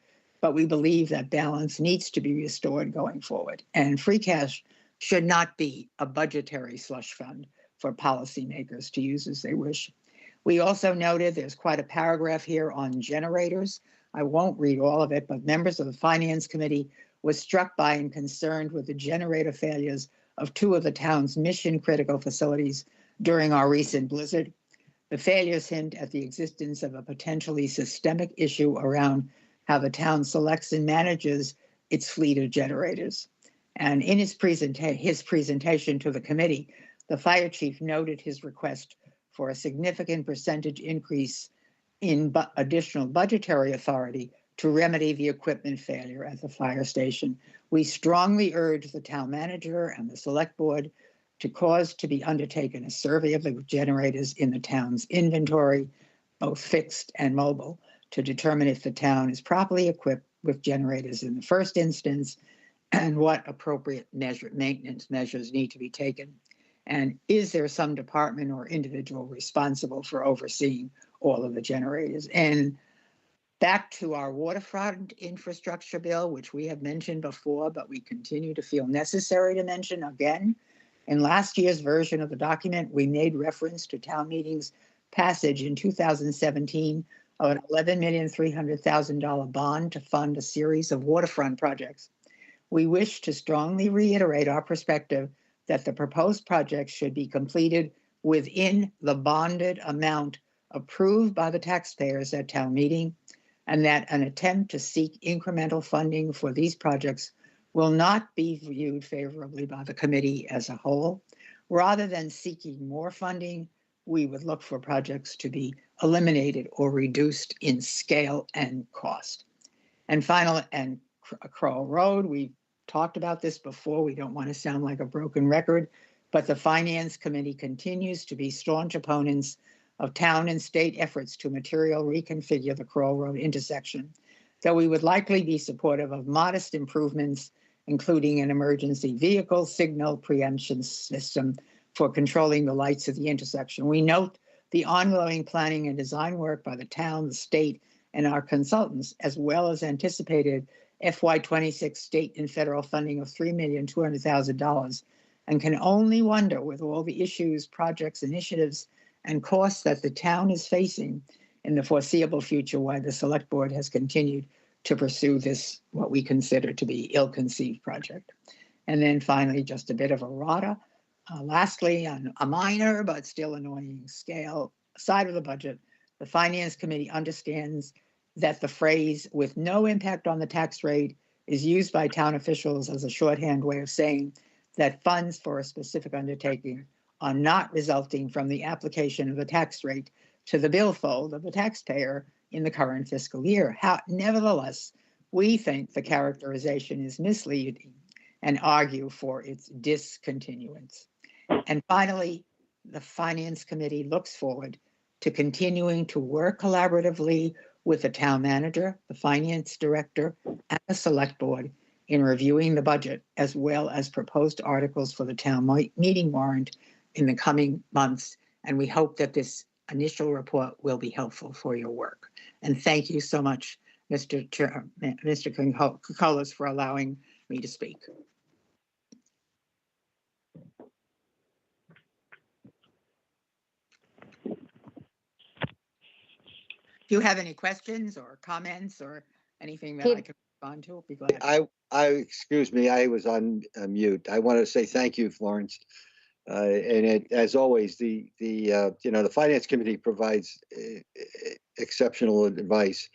But we believe that balance needs to be restored going forward. And free cash should not be a budgetary slush fund for policymakers to use as they wish. We also noted there's quite a paragraph here on generators. I won't read all of it, but members of the Finance Committee were struck by and concerned with the generator failures of 2 of the town's mission-critical facilities during our recent blizzard. The failures hint at the existence of a potentially systemic issue around how the town selects and manages its fleet of generators. And in his presentation to the committee, the fire chief noted his request for a significant percentage increase in additional budgetary authority to remedy the equipment failure at the fire station. We strongly urge the town manager and the select board to cause to be undertaken a survey of the generators in the town's inventory, both fixed and mobile, to determine if the town is properly equipped with generators in the first instance and what appropriate maintenance measures need to be taken. And is there some department or individual responsible for overseeing all of the generators? And back to our waterfront infrastructure bill, which we have mentioned before, but we continue to feel necessary to mention again. In last year's version of the document, we made reference to town meeting's passage in 2017 of an $11,300,000 bond to fund a series of waterfront projects. We wish to strongly reiterate our perspective that the proposed projects should be completed within the bonded amount approved by the taxpayers at town meeting, and that an attempt to seek incremental funding for these projects will not be viewed favorably by the committee as a whole. Rather than seeking more funding, we would look for projects to be eliminated or reduced in scale and cost. And final, and Crowell Road, we talked about this before. We don't want to sound like a broken record, but the Finance Committee continues to be staunch opponents of town and state efforts to material reconfigure the Crowell Road intersection, though we would likely be supportive of modest improvements, including an emergency vehicle signal preemption system for controlling the lights at the intersection. We note the ongoing planning and design work by the town, the state, and our consultants, as well as anticipated FY26 state and federal funding of $3,200,000, and can only wonder, with all the issues, projects, initiatives, and costs that the town is facing in the foreseeable future, why the select board has continued to pursue this, what we consider to be ill-conceived project. And then finally, just a bit of a errata. Lastly, on a minor but still annoying scale side of the budget, the Finance Committee understands that the phrase "with no impact on the tax rate" is used by town officials as a shorthand way of saying that funds for a specific undertaking are not resulting from the application of the tax rate to the billfold of the taxpayer in the current fiscal year. Nevertheless, we think the characterization is misleading and argue for its discontinuance. And finally, the Finance Committee looks forward to continuing to work collaboratively with the town manager, the finance director, and the select board in reviewing the budget, as well as proposed articles for the town meeting warrant in the coming months. And we hope that this initial report will be helpful for your work. And thank you so much, Mr. Kokolas, for allowing me to speak. Do you have any questions or comments or anything that I can respond to? I'll be glad. Excuse me, I was on mute. I want to say thank you, Florence. As always, the Finance Committee provides exceptional advice.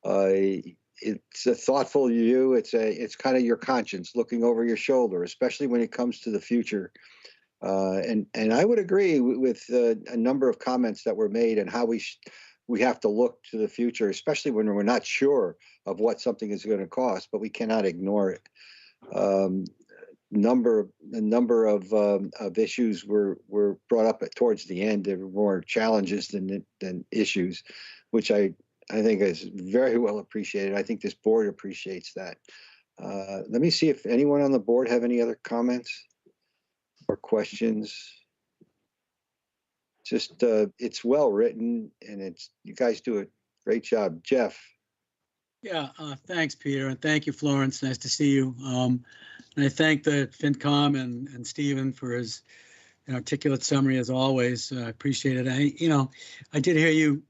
It's a thoughtful view. It's kind of your conscience looking over your shoulder, especially when it comes to the future. And I would agree with a number of comments that were made and how we have to look to the future, especially when we're not sure of what something is going to cost, but we cannot ignore it. A number of issues were brought up towards the end. There were more challenges than issues, which I think is very well appreciated. I think this board appreciates that. Let me see if anyone on the board have any other comments or questions. Just it's well written, and you guys do a great job. Jeff. Yeah, thanks, Peter, and thank you, Florence. Nice to see you. And I thank the FinCom and Stephen for his articulate summary as always. I appreciate it. I did hear you.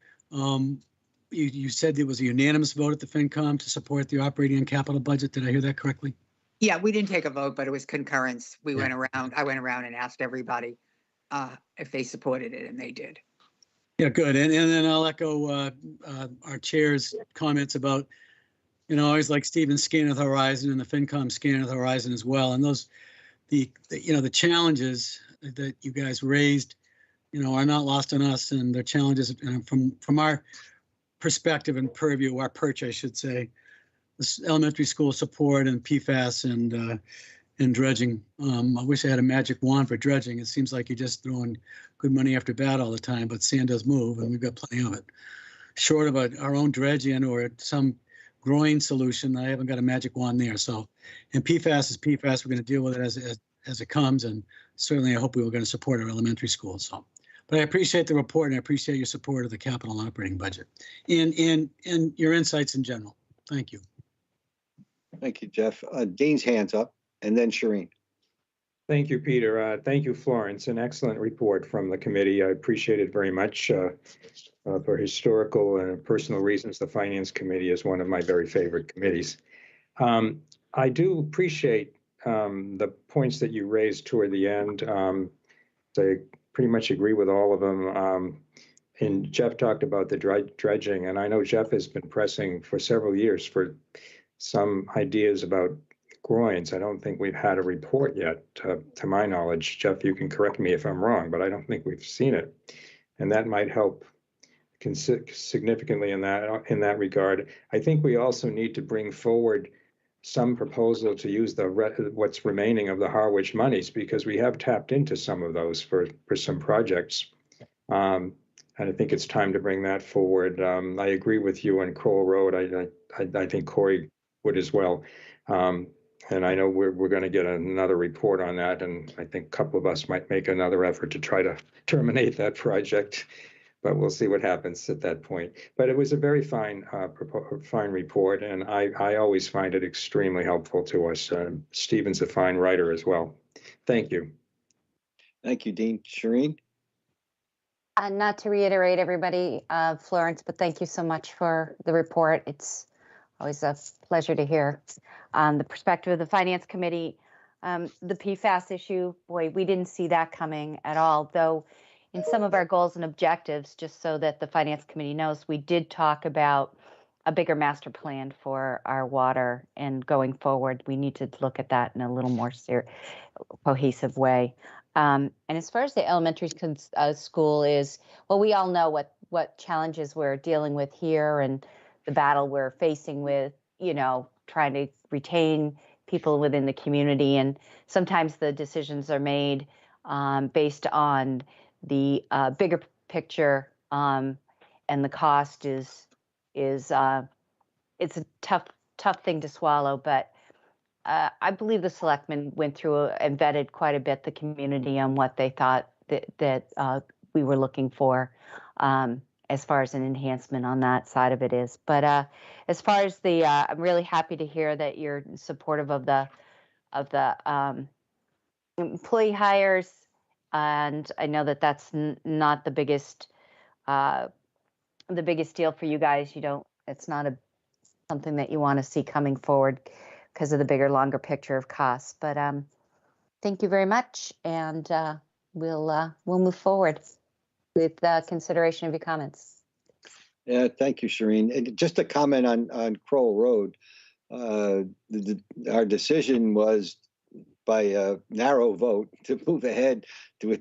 You said it was a unanimous vote at the FinCom to support the operating and capital budget. Did I hear that correctly? Yeah, we didn't take a vote, but it was concurrence. I went around and asked everybody if they supported it, and they did. Yeah, good. And then I'll echo our chair's comments about, always like Stephen scanning the horizon and the FinCom scanning the horizon as well. And the challenges that you guys raised are not lost on us, and the challenges from our perspective and purview, our perch, I should say, this elementary school support and PFAS and dredging. I wish I had a magic wand for dredging. It seems like you're just throwing good money after bad all the time, but sand does move, and we've got plenty of it. Short of our own dredging or some growing solution, I haven't got a magic wand there. So, and PFAS is PFAS. We're going to deal with it as it comes, and certainly I hope we were going to support our elementary schools. So, but I appreciate the report, and I appreciate your support of the capital operating budget and your insights in general. Thank you. Thank you, Jeff. Dean's hands up, and then Shireen. Thank you, Peter. Thank you, Florence. An excellent report from the committee. I appreciate it very much. For historical and personal reasons, the Finance Committee is one of my very favorite committees. I do appreciate the points that you raised toward the end. I pretty much agree with all of them. And Jeff talked about the dredging, and I know Jeff has been pressing for several years for some ideas about groins. I don't think we've had a report yet, to my knowledge. Jeff, you can correct me if I'm wrong, but I don't think we've seen it. And that might help significantly in that regard. I think we also need to bring forward some proposal to use what's remaining of the Harwich monies, because we have tapped into some of those for some projects. And I think it's time to bring that forward. I agree with you on Kroll Road. I think Corey would as well. And I know we're going to get another report on that, and I think a couple of us might make another effort to try to terminate that project, but we'll see what happens at that point. But it was a very fine report, and I always find it extremely helpful to us. Stephen's a fine writer as well. Thank you. Thank you, Dean. Shireen? Not to reiterate everybody, Florence, but thank you so much for the report. It's always a pleasure to hear the perspective of the Finance Committee. The PFAS issue, boy, we didn't see that coming at all, though in some of our goals and objectives, just so that the Finance Committee knows, we did talk about a bigger master plan for our water, and going forward, we need to look at that in a little more cohesive way. And as far as the elementary school is, well, we all know what challenges we're dealing with here and the battle we're facing with, trying to retain people within the community. And sometimes the decisions are made based on the bigger picture, and the cost is it's a tough thing to swallow. But I believe the selectmen went through and vetted quite a bit the community on what they thought that we were looking for, as far as an enhancement on that side of it is. But as far as the, I'm really happy to hear that you're supportive of the employee hires, and I know that that's not the biggest deal for you guys. It's not something that you want to see coming forward because of the bigger, longer picture of costs. But thank you very much, and we'll move forward with consideration of your comments. Yeah, thank you, Shireen. And just a comment on Kroll Road. Our decision was by a narrow vote to move ahead to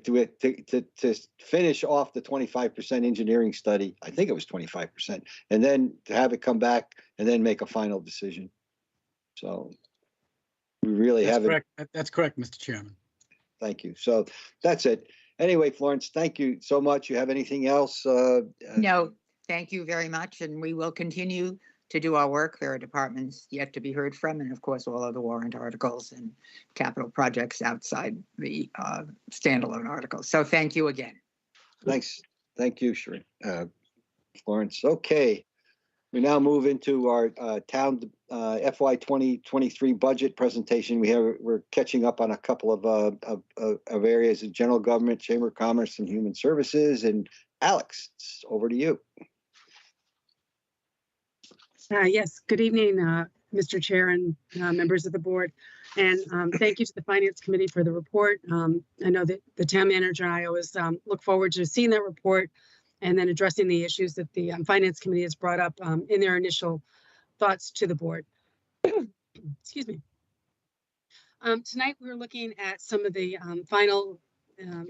finish off the 25% engineering study. I think it was 25%, and then to have it come back and then make a final decision. So we really haven't. Correct. That's correct, Mr. Chairman. Thank you. So that's it. Anyway, Florence, thank you so much. You have anything else? No, thank you very much. And we will continue to do our work. There are departments yet to be heard from, and of course, all of the warrant articles and capital projects outside the standalone articles. So thank you again. Thanks. Thank you, Shireen. Florence. Okay. We now move into our town FY 2023 budget presentation. We're catching up on a couple of areas of general government, Chamber of Commerce, and Human Services. And Alex, it's over to you. Yes, good evening, Mr. Chair and members of the board. And thank you to the Finance Committee for the report. I know that the town manager and I always look forward to seeing that report and then addressing the issues that the Finance Committee has brought up in their initial thoughts to the board. Excuse me. Tonight, we're looking at some of the final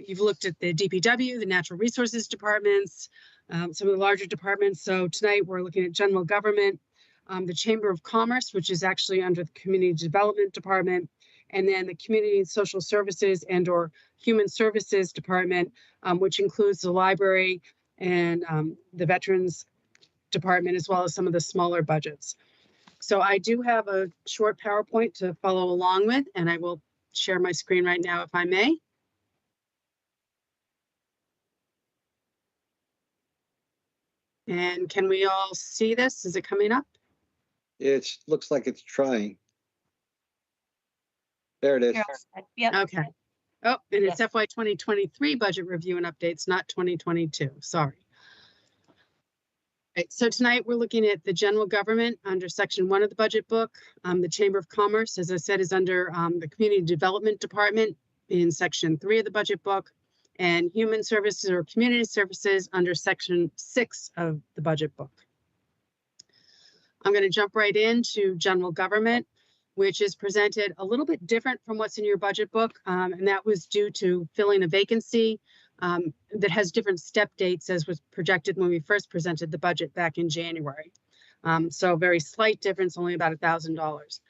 You've looked at the DPW, the Natural Resources Departments, some of the larger departments. So tonight we're looking at general government, the Chamber of Commerce, which is actually under the Community Development Department, and then the Community and Social Services and/or Human Services Department, which includes the library and the Veterans Department, as well as some of the smaller budgets. So I do have a short PowerPoint to follow along with, and I will share my screen right now if I may. And can we all see this? Is it coming up? It looks like it's trying. There it is. Yep. Okay. Oh, and it's FY 2023 budget review and updates, not 2022. Sorry. Right, so tonight we're looking at the general government under section 1 of the budget book. The Chamber of Commerce, as I said, is under the Community Development Department in section 3 of the budget book, and Human Services or Community Services under section 6 of the budget book. I'm going to jump right into general government, which is presented a little bit different from what's in your budget book, and that was due to filling a vacancy that has different step dates as was projected when we first presented the budget back in January. So very slight difference, only about $1,000.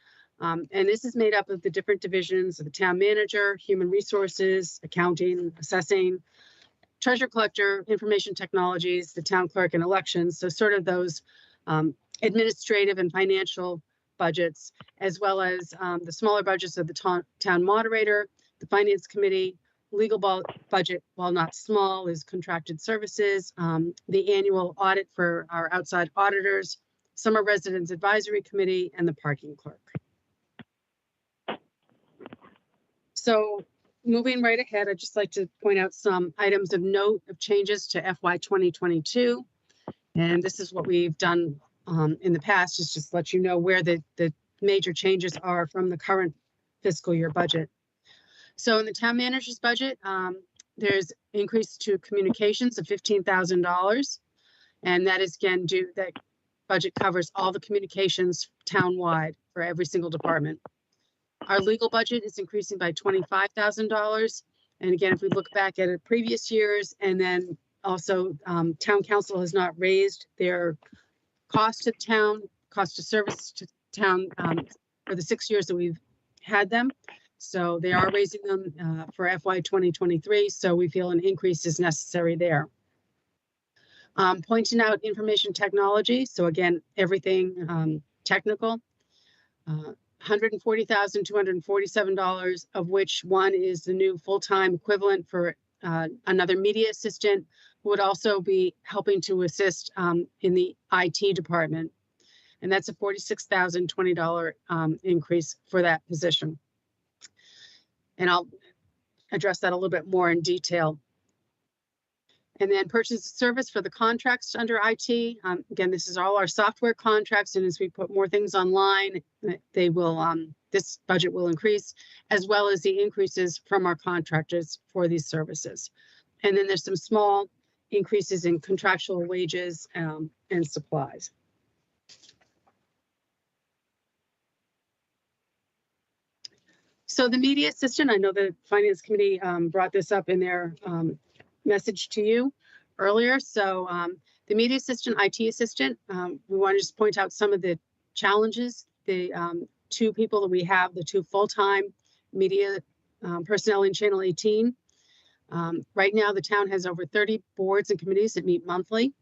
And this is made up of the different divisions of the town manager, human resources, accounting, assessing, treasurer collector, information technologies, the town clerk, and elections. So sort of those administrative and financial budgets, as well as the smaller budgets of the town moderator, the finance committee, legal budget, while not small, is contracted services, the annual audit for our outside auditors, summer residence advisory committee, and the parking clerk. So moving right ahead, I'd just like to point out some items of note of changes to FY 2022. And this is what we've done in the past, is just let you know where the major changes are from the current fiscal year budget. So in the town manager's budget, there's increase to communications of $15,000. And that is again that budget covers all the communications town-wide for every single department. Our legal budget is increasing by $25,000. And again, if we look back at previous years, and then also town council has not raised their cost of service to town for the 6 years that we've had them. So they are raising them for FY 2023. So we feel an increase is necessary there. Pointing out information technology. So again, everything technical. $140,247, of which one is the new full-time equivalent for another media assistant, who would also be helping to assist in the IT department. And that's a $46,020 increase for that position. And I'll address that a little bit more in detail. And then purchase of service for the contracts under IT. Again, this is all our software contracts, and as we put more things online, they will this budget will increase, as well as the increases from our contractors for these services. And then there's some small increases in contractual wages and supplies. So the media assistant, I know the Finance Committee brought this up in their message to you earlier. So the media assistant, IT assistant, we want to just point out some of the challenges. The two people that we have, the two full-time media personnel in Channel 18. Right now, the town has over 30 boards and committees that meet monthly.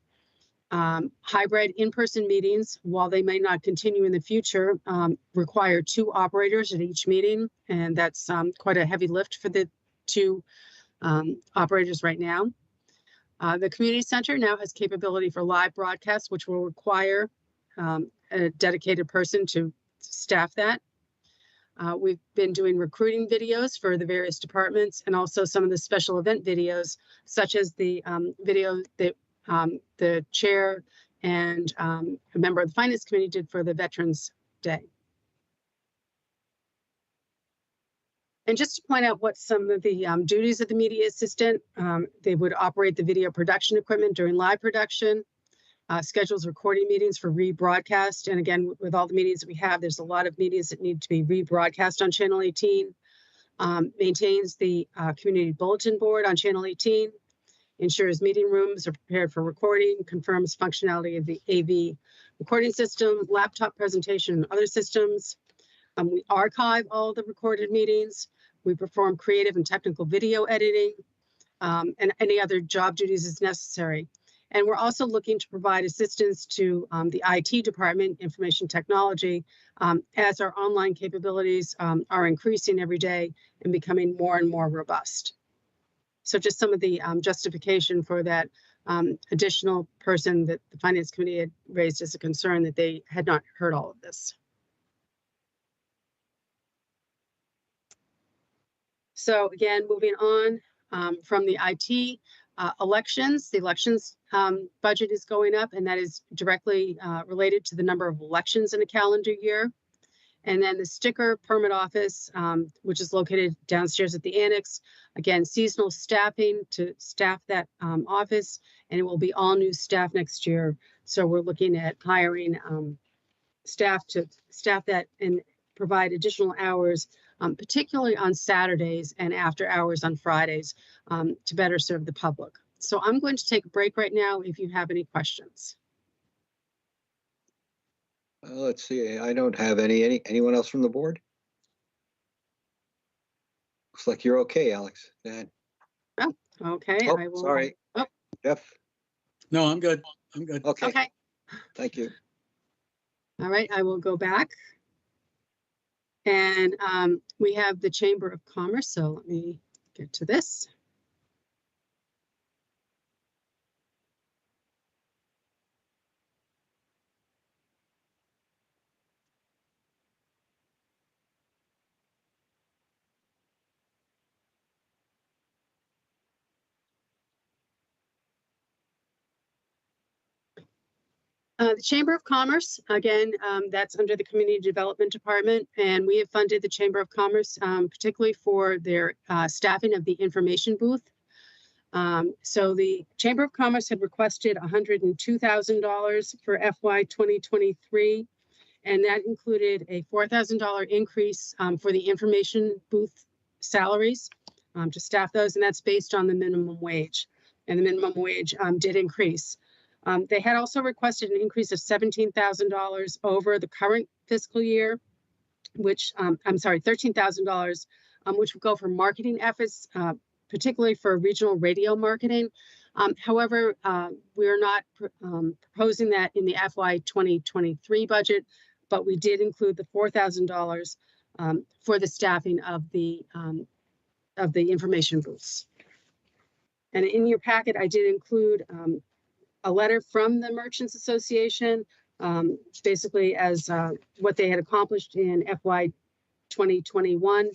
Hybrid in-person meetings, while they may not continue in the future, require 2 operators at each meeting, and that's quite a heavy lift for the 2 operators right now. The community center now has capability for live broadcasts, which will require a dedicated person to staff that. We've been doing recruiting videos for the various departments, and also some of the special event videos, such as the video that the chair and a member of the Finance Committee did for the Veterans Day. And just to point out what some of the duties of the media assistant, they would operate the video production equipment during live production, schedules recording meetings for rebroadcast. And again, with all the meetings that we have, there's a lot of meetings that need to be rebroadcast on Channel 18. maintains the community bulletin board on Channel 18, ensures meeting rooms are prepared for recording, confirms functionality of the AV recording system, laptop presentation, and other systems. We archive all the recorded meetings. We perform creative and technical video editing, and any other job duties as necessary. And we're also looking to provide assistance to the IT department, information technology, as our online capabilities are increasing every day and becoming more and more robust. So just some of the justification for that additional person that the Finance Committee had raised as a concern that they had not heard all of this. So again, moving on from the IT elections, the elections budget is going up, and that is directly related to the number of elections in a calendar year. And then the sticker permit office, which is located downstairs at the annex, again, seasonal staffing to staff that office, and it will be all new staff next year. So we're looking at hiring staff to staff that and provide additional hours, particularly on Saturdays and after hours on Fridays, to better serve the public. So I'm going to take a break right now if you have any questions. Let's see, I don't have anyone else from the board? Looks like you're okay, Alex. Go ahead. Oh, okay. Oh, I will. sorry. Oh. Jeff? No, I'm good. I'm good. Okay, Okay. thank you. All right. I will go back. And we have the Chamber of Commerce. So let me get to this. The Chamber of Commerce, again, that's under the Community Development Department, and we have funded the Chamber of Commerce, particularly for their staffing of the information booth. So the Chamber of Commerce had requested $102,000 for FY 2023, and that included a $4,000 increase for the information booth salaries to staff those, and that's based on the minimum wage. And the minimum wage did increase. They had also requested an increase of $17,000 over the current fiscal year, which, I'm sorry, $13,000, which would go for marketing efforts, particularly for regional radio marketing. However, we're not proposing that in the FY 2023 budget, but we did include the $4,000 for the staffing of the information booths. And in your packet, I did include a letter from the Merchants Association, basically as what they had accomplished in FY 2021.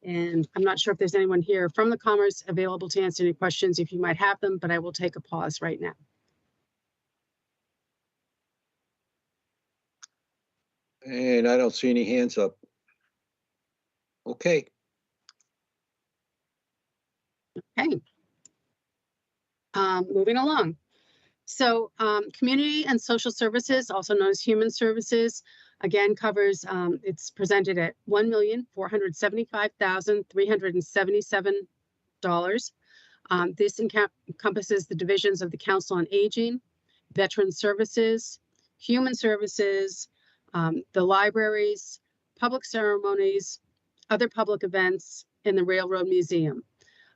And I'm not sure if there's anyone here from the Commerce available to answer any questions if you might have them, but I will take a pause right now. And I don't see any hands up. Okay. Okay. Moving along. So community and social services, also known as human services, again covers, it's presented at $1,475,377. This encompasses the divisions of the Council on Aging, Veteran Services, Human Services, the libraries, public ceremonies, other public events, and the Railroad Museum.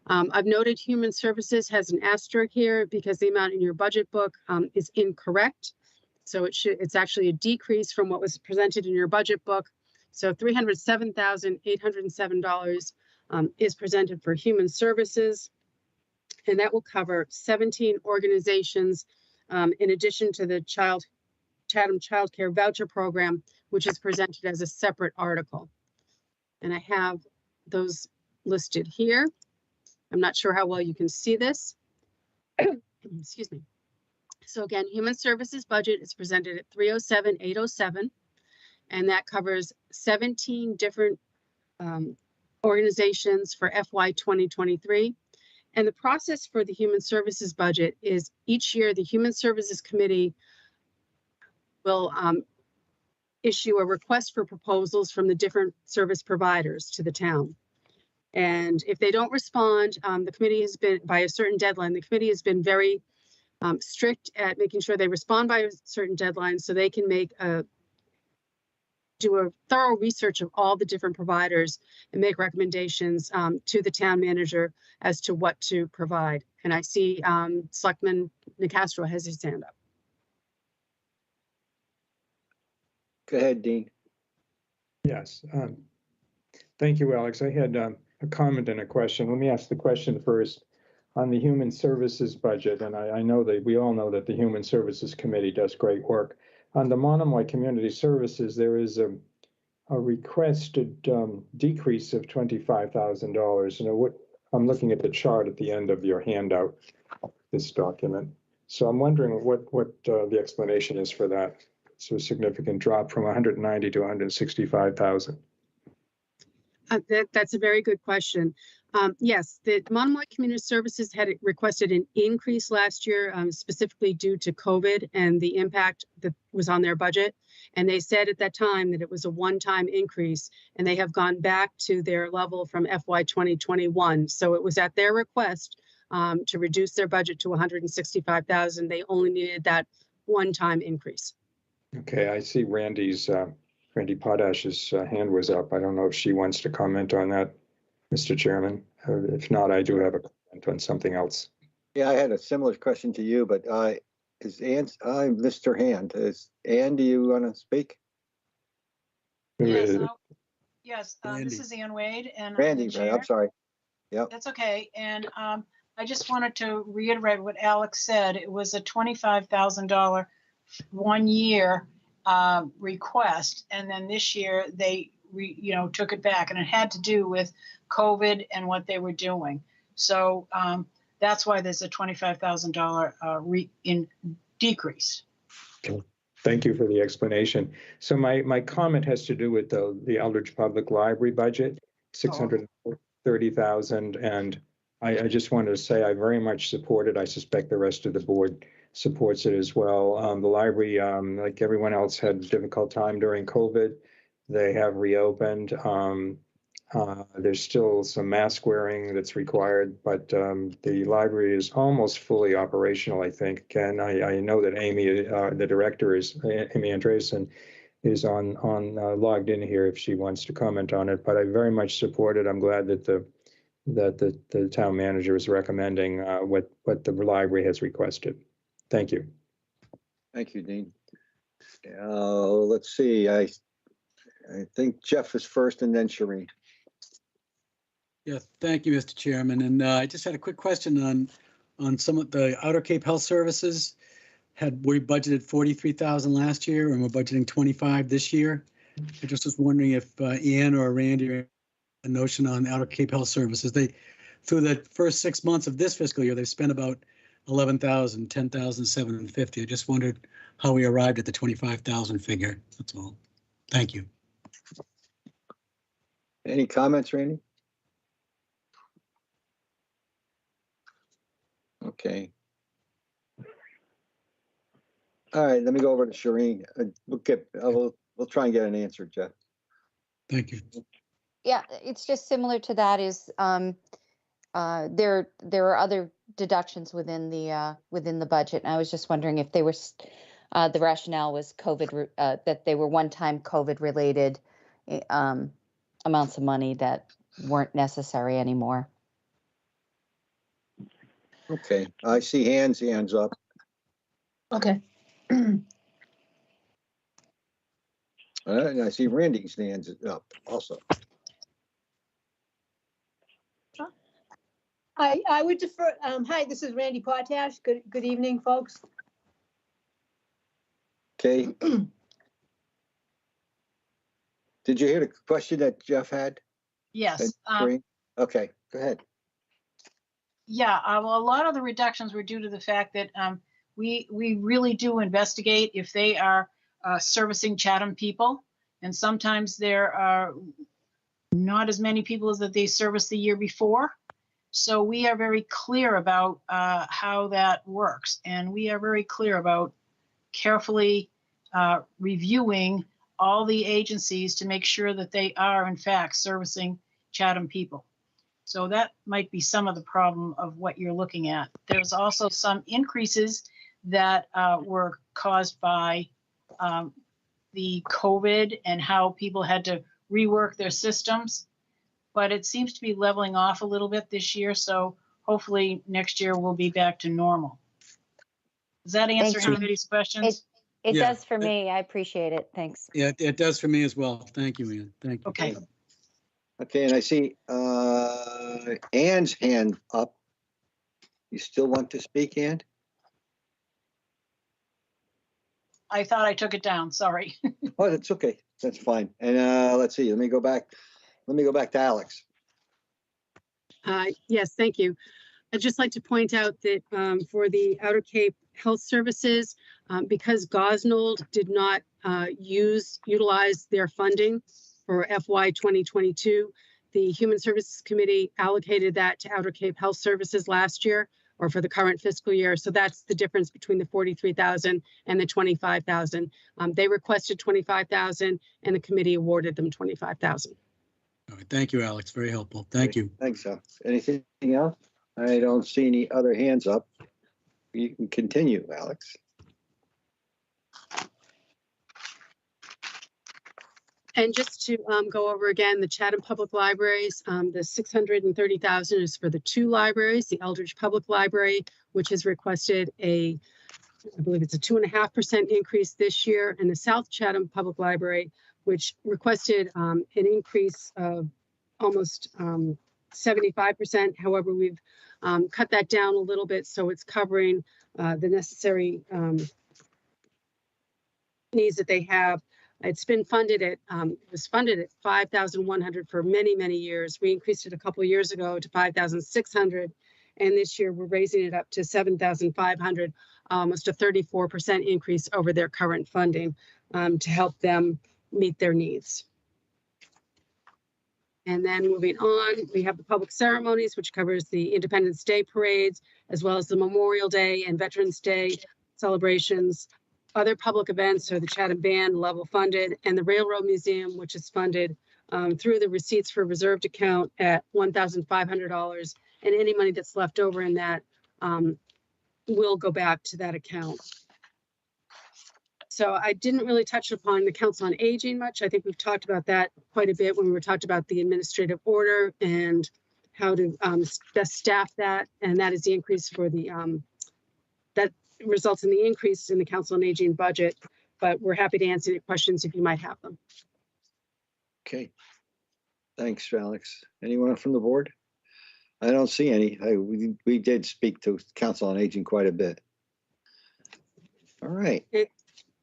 I've noted Human Services has an asterisk here because the amount in your budget book is incorrect. So it's actually a decrease from what was presented in your budget book. So $307,807 is presented for Human Services, and that will cover 17 organizations in addition to the Chatham Child Care Voucher Program, which is presented as a separate article. And I have those listed here. I'm not sure how well you can see this. Excuse me. So again, Human Services budget is presented at $307,807, and that covers 17 different organizations for FY 2023. And the process for the Human Services budget is each year the Human Services Committee will issue a request for proposals from the different service providers to the town. And if they don't respond, the committee has been, by a certain deadline, the committee has been very strict at making sure they respond by a certain deadline so they can do a thorough research of all the different providers and make recommendations to the town manager as to what to provide. And I see Selectman Nicastro has his hand up. Go ahead, Dean. Yes. Thank you, Alex. I had a comment and a question. Let me ask the question first. On the Human Services budget, and I know that we all know that the Human Services Committee does great work. On the Monomoy Community Services, there is a requested decrease of $25,000. You know what? I'm looking at the chart at the end of your handout, this document. So I'm wondering what the explanation is for that. So a significant drop from 190 to 165,000. That's a very good question. Yes, the Monomoy Community Services had requested an increase last year, specifically due to COVID and the impact that was on their budget. And they said at that time that it was a one-time increase, and they have gone back to their level from FY 2021. So it was at their request to reduce their budget to 165,000. They only needed that one-time increase. Okay, I see Randy Potash's hand was up. I don't know if she wants to comment on that, Mr. Chairman. If not, I do have a comment on something else. Yeah, I had a similar question to you, but is Ann, I missed her hand. Ann, do you want to speak? Yes, yes. Randy. This is Ann Wade, and Randy, I'm the right, chair. I'm sorry. Yep. That's okay. And I just wanted to reiterate what Alex said. It was a $25,000 one-year request, and then this year they took it back, and it had to do with COVID and what they were doing. So that's why there's a $25,000 decrease. Okay. Thank you for the explanation. So my comment has to do with the Eldritch Public Library budget, 630,000, and I just wanted to say I very much support it. I suspect the rest of the board supports it as well. The library, like everyone else, had a difficult time during COVID. They have reopened. There's still some mask wearing that's required, but the library is almost fully operational, I think. And I know that Amy, the director, is Amy Andreessen, is on logged in here if she wants to comment on it. But I very much support it. I'm glad that the town manager is recommending what the library has requested. Thank you. Thank you, Dean. Let's see. I think Jeff is first, and then Shireen. Yeah, thank you, Mr. Chairman. And I just had a quick question on some of the Outer Cape Health Services. We budgeted 43,000 last year, and we're budgeting 25 this year. I just was wondering if Ian or Randy are a notion on Outer Cape Health Services. Through the first 6 months of this fiscal year, they've spent about 11,000, 10,750. I just wondered how we arrived at the 25,000 figure. That's all. Thank you. Any comments, Randy? Okay. All right, let me go over to Shireen. We'll try and get an answer, Jeff. Thank you. Yeah, it's just similar to that. Is there are other deductions within the budget, and I was just wondering if they were the rationale was COVID, that they were one-time COVID related amounts of money that weren't necessary anymore. Okay, I see hands up. Okay. And I see Randy's hands up also. I would defer. Hi, this is Randy Potash. Good evening, folks. Okay. Did you hear the question that Jeff had? Yes. Okay, go ahead. Yeah, well, a lot of the reductions were due to the fact that we really do investigate if they are servicing Chatham people, and sometimes there are not as many people as that they serviced the year before. So we are very clear about how that works, and we are very clear about carefully reviewing all the agencies to make sure that they are in fact servicing Chatham people. So that might be some of the problem of what you're looking at. There's also some increases that were caused by the COVID and how people had to rework their systems. But it seems to be leveling off a little bit this year. So hopefully next year we'll be back to normal. Does that answer Thank you. anybody's questions? It Yeah, does for me. I appreciate it. Thanks. Yeah, it does for me as well. Thank you, Ian. Thank you. Okay. Okay, and I see Ann's hand up. You still want to speak, Ann? I thought I took it down. Sorry. Oh, that's okay. That's fine. And let's see. Let me go back to Alex. Yes, thank you. I'd just like to point out that for the Outer Cape Health Services, because Gosnold did not utilize their funding for FY 2022, the Human Services Committee allocated that to Outer Cape Health Services last year, or for the current fiscal year. So that's the difference between the 43,000 and the 25,000. They requested 25,000 and the committee awarded them 25,000. All right, thank you, Alex. Very helpful. Thank you. Thanks, Alex. Anything else? I don't see any other hands up. You can continue, Alex. And just to go over again, the Chatham Public Libraries, the 630,000 is for the 2 libraries, the Eldritch Public Library, which has requested I believe it's a 2.5% increase this year, and the South Chatham Public Library, which requested an increase of almost 75%. However, we've cut that down a little bit, so it's covering the necessary needs that they have. It's been funded at, it was funded at 5,100 for many, many years. We increased it a couple of years ago to 5,600. And this year we're raising it up to 7,500, almost a 34% increase over their current funding to help them meet their needs. And then moving on, we have the public ceremonies, which covers the Independence Day parades, as well as the Memorial Day and Veterans Day celebrations. Other public events are the Chatham Band, level funded, and the Railroad Museum, which is funded through the receipts for reserved account at $1,500. And any money that's left over in that will go back to that account. So I didn't really touch upon the Council on Aging much. I think we've talked about that quite a bit when we were talking about the administrative order and how to best staff that. And that is the increase for the, that results in the increase in the Council on Aging budget. But we're happy to answer any questions if you might have them. Okay. Thanks, Alex. Anyone from the board? I don't see any. We did speak to Council on Aging quite a bit. All right.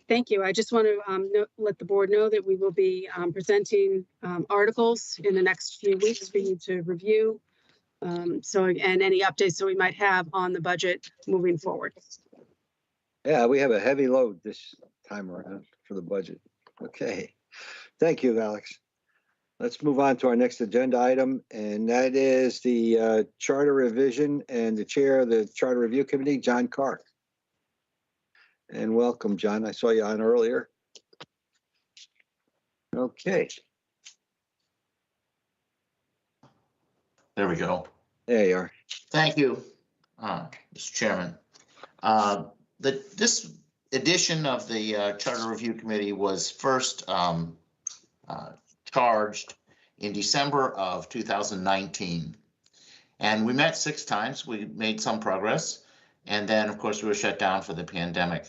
Thank you. I just want to let the board know that we will be presenting articles in the next few weeks for you to review. And any updates that we might have on the budget moving forward. Yeah, we have a heavy load this time around for the budget. Okay. Thank you, Alex. Let's move on to our next agenda item, and that is the charter revision and the chair of the Charter Review Committee, John Carr. And welcome, John. I saw you on earlier. Okay. There we go. There you are. Thank you, Mr. Chairman. This edition of the Charter Review Committee was first charged in December of 2019. And we met 6 times. We made some progress. And then, of course, we were shut down for the pandemic.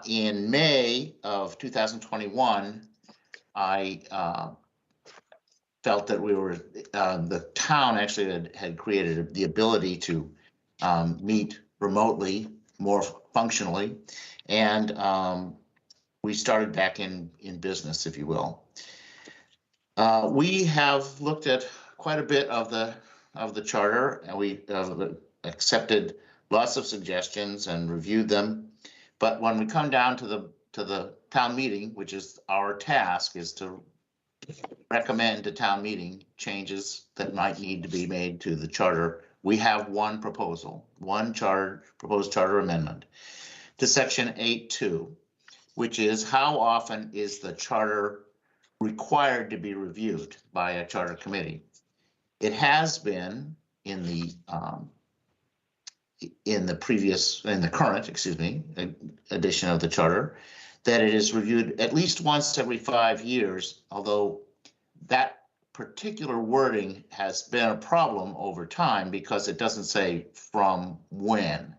In May of 2021, I felt that we were, the town actually had created the ability to meet remotely, more functionally, and we started back in business, if you will. We have looked at quite a bit of the charter, and we accepted lots of suggestions and reviewed them. But when we come down to the town meeting, which is our task, is to recommend to town meeting changes that might need to be made to the charter, we have one proposal, proposed charter amendment to section 8.2, which is how often is the charter required to be reviewed by a charter committee. It has been in the current, edition of the charter, that it is reviewed at least once every 5 years, although that particular wording has been a problem over time because it doesn't say from when.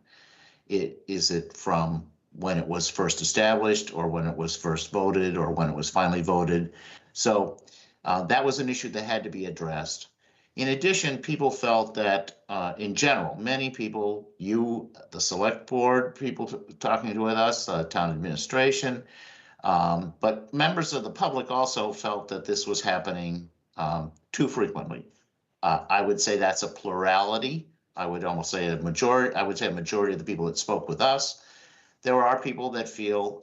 Is it from when it was first established, or when it was first voted, or when it was finally voted? So that was an issue that had to be addressed. In addition, people felt that in general, many people, you, the select board, people talking with us, town administration, but members of the public also felt that this was happening too frequently. I would say that's a plurality. I would almost say a majority. I would say a majority of the people that spoke with us. There are people that feel,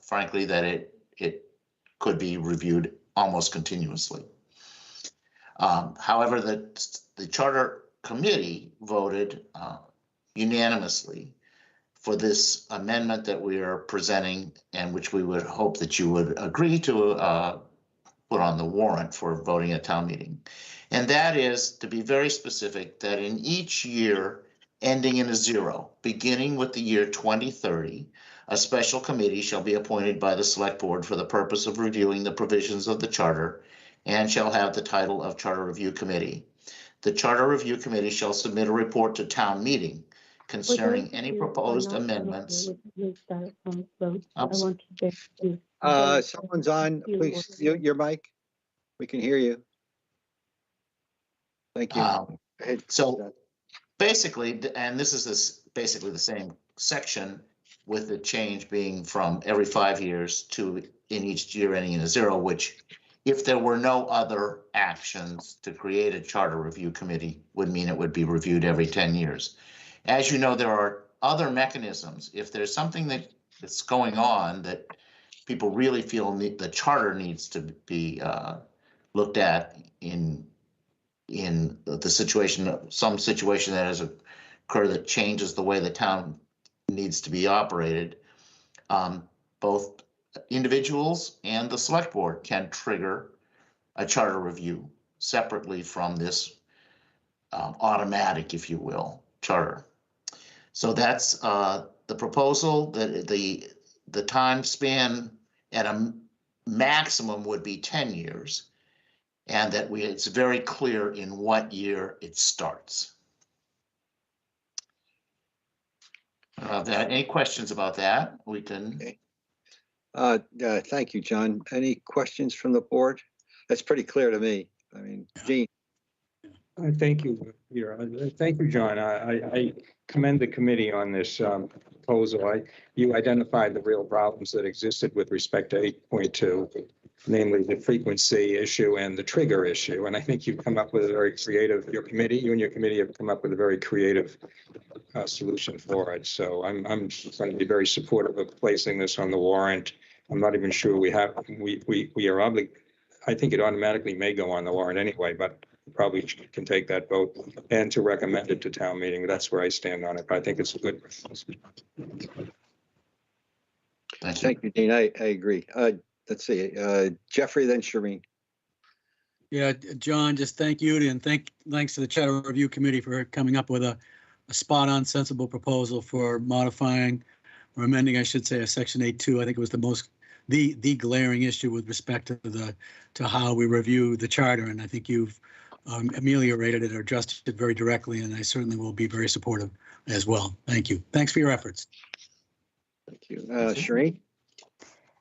frankly, that it could be reviewed almost continuously. However, the charter committee voted unanimously for this amendment that we are presenting, and which we would hope that you would agree to put on the warrant for voting at town meeting. And that is, to be very specific, that in each year ending in a 0, beginning with the year 2030, a special committee shall be appointed by the select board for the purpose of reviewing the provisions of the charter and shall have the title of Charter Review Committee. The Charter Review Committee shall submit a report to town meeting concerning any proposed amendments. Someone's on, please, your mic. We can hear you. Thank you. So basically, and this is basically the same section, with the change being from every 5 years to in each year ending in a 0, which, if there were no other actions to create a charter review committee, would mean it would be reviewed every 10 years. As you know, there are other mechanisms. If there's something that's going on that people really feel the charter needs to be looked at in the situation, some situation that has occurred that changes the way the town needs to be operated, both individuals and the select board can trigger a charter review separately from this automatic, if you will, charter. So that's the proposal. That the time span at a maximum would be 10 years, and that it's very clear in what year it starts. Any questions about that? We can. Thank you, John. Any questions from the board? That's pretty clear to me. I mean, Gene. Thank you, Peter. Thank you, John. I commend the committee on this proposal. You identified the real problems that existed with respect to 8.2, namely the frequency issue and the trigger issue. And I think you've come up with a very creative, you and your committee have come up with a very creative solution for it. So I'm going to be very supportive of placing this on the warrant. I'm not even sure we are obligated. I think it automatically may go on the warrant anyway, but probably can take that vote and to recommend it to town meeting. That's where I stand on it. But I think it's a good. Thank you, Dean. I agree. Let's see, Jeffrey, then Shireen. Yeah, John, just thank you, and thanks to the Charter Review Committee for coming up with a spot-on, sensible proposal for modifying or amending, I should say, a section 8.2. I think it was the glaring issue with respect to how we review the charter, and I think you've ameliorated it or addressed it very directly, and I certainly will be very supportive as well. Thank you. Thanks for your efforts. Thank you, Shireen.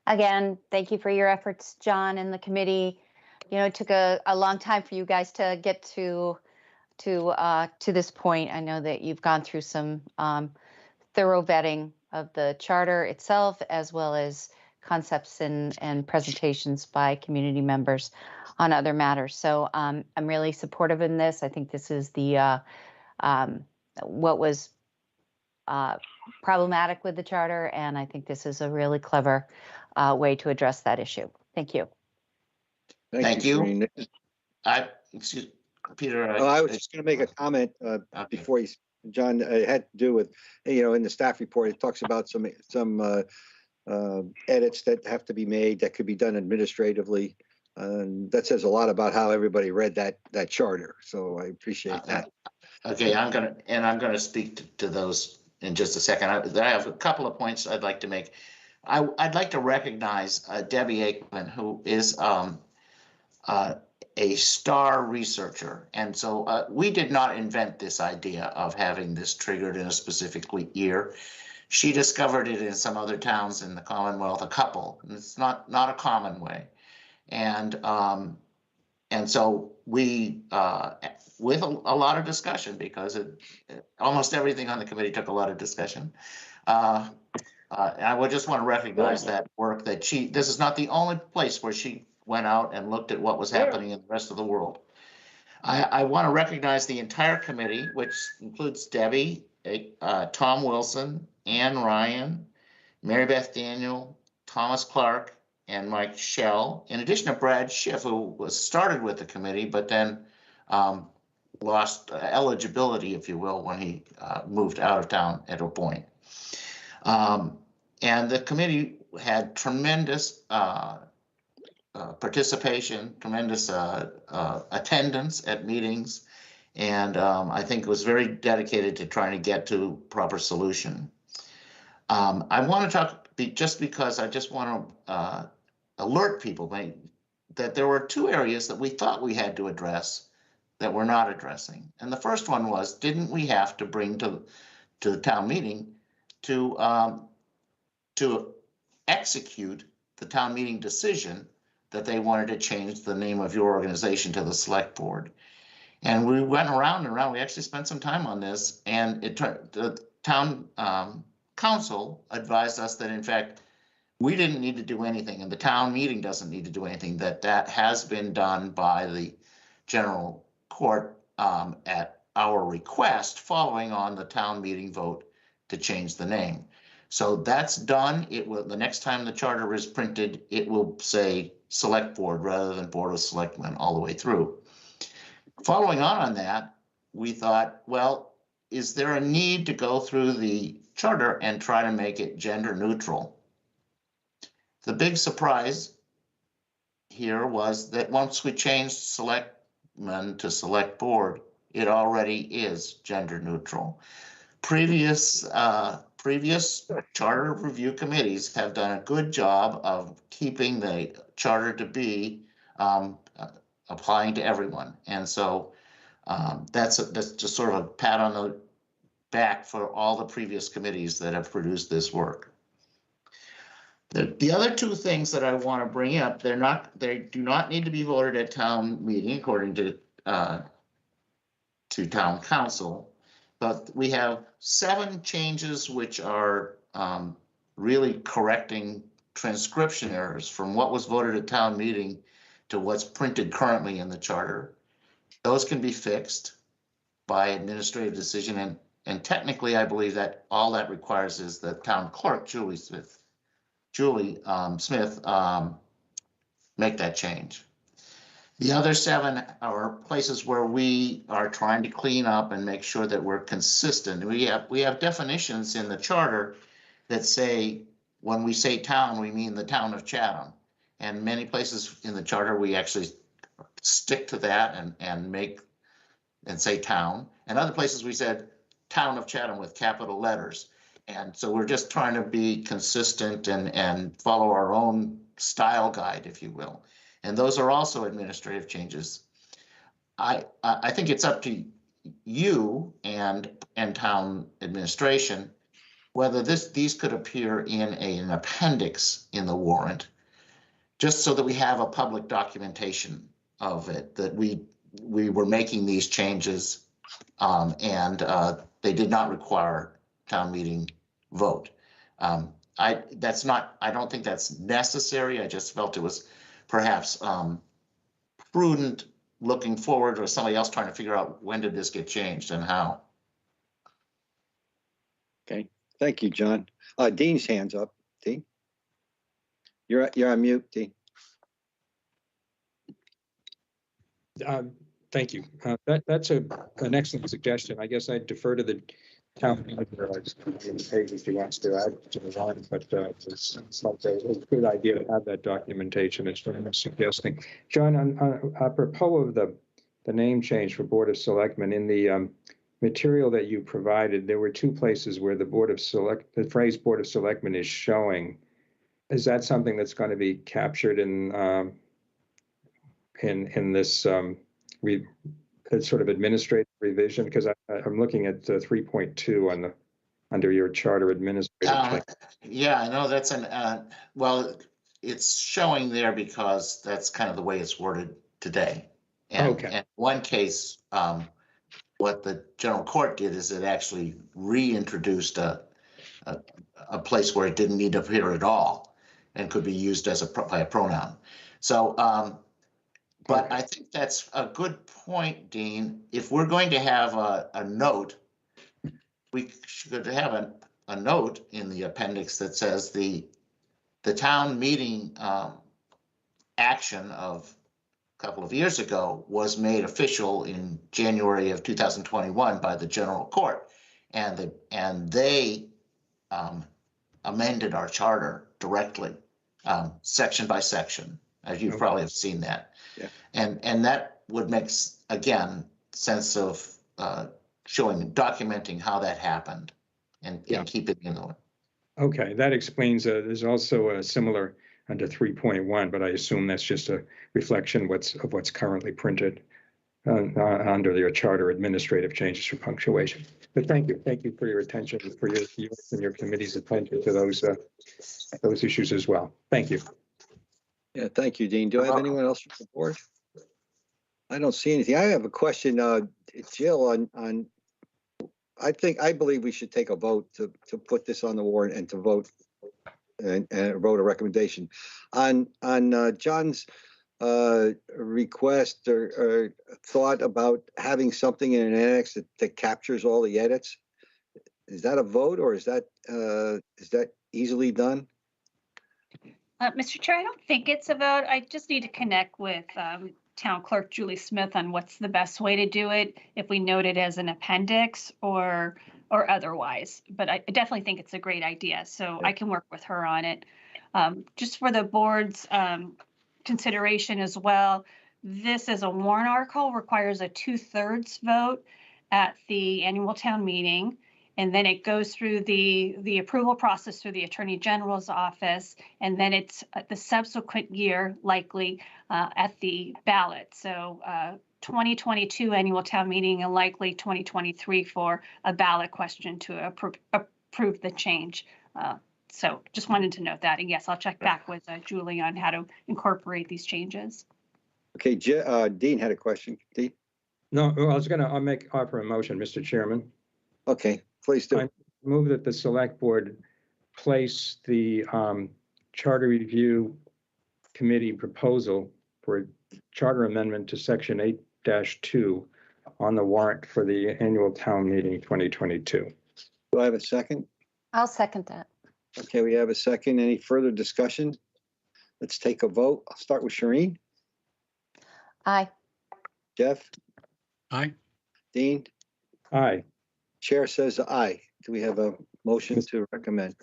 Again, thank you for your efforts, John, and the committee. You know, it took a long time for you guys to get to this point. I know that you've gone through some thorough vetting of the charter itself, as well as concepts and presentations by community members on other matters. So I'm really supportive in this. I think this is the what was problematic with the charter, and I think this is a really clever way to address that issue. Thank you. Thank you. Excuse Peter. I was just going to make a comment before John. It had to do with, in the staff report, it talks about some edits that have to be made that could be done administratively. That says a lot about how everybody read that charter. So I appreciate that. Okay, I'm gonna speak to those in just a second. I have a couple of points I'd like to make. I'd like to recognize Debbie Aikman, who is a star researcher. And so we did not invent this idea of having this triggered in a specific year. She discovered it in some other towns in the Commonwealth, a couple. It's not a common way. And so we, with a lot of discussion, because almost everything on the committee took a lot of discussion. I would just want to recognize that work that this is not the only place where she went out and looked at what was happening in the rest of the world. I want to recognize the entire committee, which includes Debbie, Tom Wilson, Ann Ryan, Mary Beth Daniel, Thomas Clark, and Mike Schell, in addition to Brad Schiff, who was started with the committee, but then lost eligibility, if you will, when he moved out of town at a point. And the committee had tremendous participation, tremendous attendance at meetings, and I think it was very dedicated to trying to get to proper solution. I want to talk just because I just want to alert people that there were two areas that we thought we had to address that we're not addressing. And the first one was, didn't we have to bring to the town meeting to execute the town meeting decision that they wanted to change the name of your organization to the select board? And we went around and around. We actually spent some time on this, and the town council advised us that, in fact, we didn't need to do anything, and the town meeting doesn't need to do anything, that has been done by the general court at our request, following on the town meeting vote to change the name. So that's done. It will, the next time the charter is printed, it will say select board rather than board of selectmen all the way through. Following on that, we thought, well, is there a need to go through the charter and try to make it gender neutral? The big surprise here was that once we changed selectmen to select board, it already is gender neutral. Previous charter review committees have done a good job of keeping the charter to be applying to everyone. And so that's just sort of a pat on the back for all the previous committees that have produced this work. The other two things that I want to bring up, they do not need to be voted at town meeting according to town council, but we have 7 changes which are really correcting transcription errors from what was voted at town meeting to what's printed currently in the charter. Those can be fixed by administrative decision, and technically I believe that all that requires is the town clerk, Julie Smith, make that change. The other 7 are places where we are trying to clean up and make sure that we're consistent. We have definitions in the charter that say, when we say town, we mean the town of Chatham. And many places in the charter, we actually stick to that and say town. And other places we said town of Chatham with capital letters. And so we're just trying to be consistent and follow our own style guide, if you will. And those are also administrative changes. I think it's up to you and town administration whether these could appear in an appendix in the warrant, just so that we have a public documentation of it, that we were making these changes and they did not require town meeting vote. I don't think that's necessary. I just felt it was perhaps prudent looking forward, or somebody else trying to figure out when did this get changed and how. Okay, thank you, John. Dean's hands up. Dean, you're on mute, Dean. Thank you. That's an excellent suggestion. I guess I'd defer to the town manager in the page if he wants to add to the line, but it's like a good idea to have that documentation. It's what I'm suggesting. John, apropos of the name change for Board of Selectmen, in the material that you provided, there were two places where the phrase Board of Selectmen is showing. Is that something that's going to be captured in this sort of administrative revision? Because I'm looking at 3.2 under your charter administrative change. Yeah, I know that's well, it's showing there because that's kind of the way it's worded today. And, Okay. and one case, what the general court did is it actually reintroduced a place where it didn't need to appear at all and could be used as by a pronoun. So, but I think that's a good point, Dean. If we're going to have a note, we should have a note in the appendix that says the town meeting action of a couple of years ago was made official in January of 2021 by the general court, and they amended our charter directly, section by section, as you probably have seen that. Yeah. And that would make, again, sense of documenting how that happened and keeping it in the. Okay, that explains, there's also a similar under 3.1, but I assume that's just a reflection of what's currently printed under your charter administrative changes for punctuation. But thank you for your attention, for your committee's attention to those issues as well. Thank you. Yeah, thank you, Dean. Do I have anyone else from the board? I don't see anything. I have a question, Jill, on I believe we should take a vote to put this on the warrant and to vote and vote a recommendation on John's request or thought about having something in an annex that captures all the edits. Is that a vote, or is that easily done? Mr. Chair, I don't think it's a vote. I just need to connect with Town Clerk Julie Smith on what's the best way to do it, if we note it as an appendix or otherwise. But I definitely think it's a great idea, so I can work with her on it. Just for the board's consideration as well, this is a warrant article, requires a 2/3 vote at the annual town meeting. And then it goes through the approval process through the Attorney General's office, and then it's the subsequent year likely at the ballot. So 2022 annual town meeting and likely 2023 for a ballot question to approve the change. So just wanted to note that. And yes, I'll check back with Julie on how to incorporate these changes. Okay, Dean had a question. Dean? No, I'll offer a motion, Mr. Chairman. Okay, please do. I move that the select board place the charter review committee proposal for a charter amendment to section 8-2 on the warrant for the annual town meeting 2022. Do I have a second? I'll second that. Okay, we have a second. Any further discussion? Let's take a vote. I'll start with Shireen. Aye. Jeff? Aye. Dean? Aye. Chair says aye. Do we have a motion to recommend?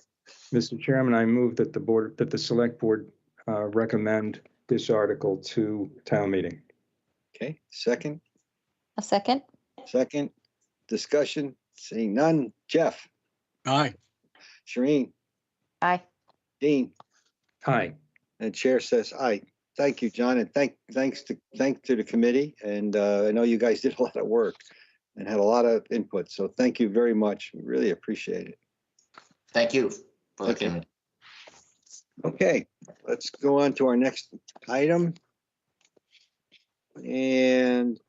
Mr. Chairman, I move that the select board recommend this article to town meeting. Okay, second? A second. Second. Discussion? Seeing none. Jeff? Aye. Shireen? Aye. Dean? Aye. And chair says aye. Thank you, John, and thanks to the committee. And I know you guys did a lot of work and had a lot of input. So thank you very much. We really appreciate it. Thank you for the committee. Okay, let's go on to our next item. And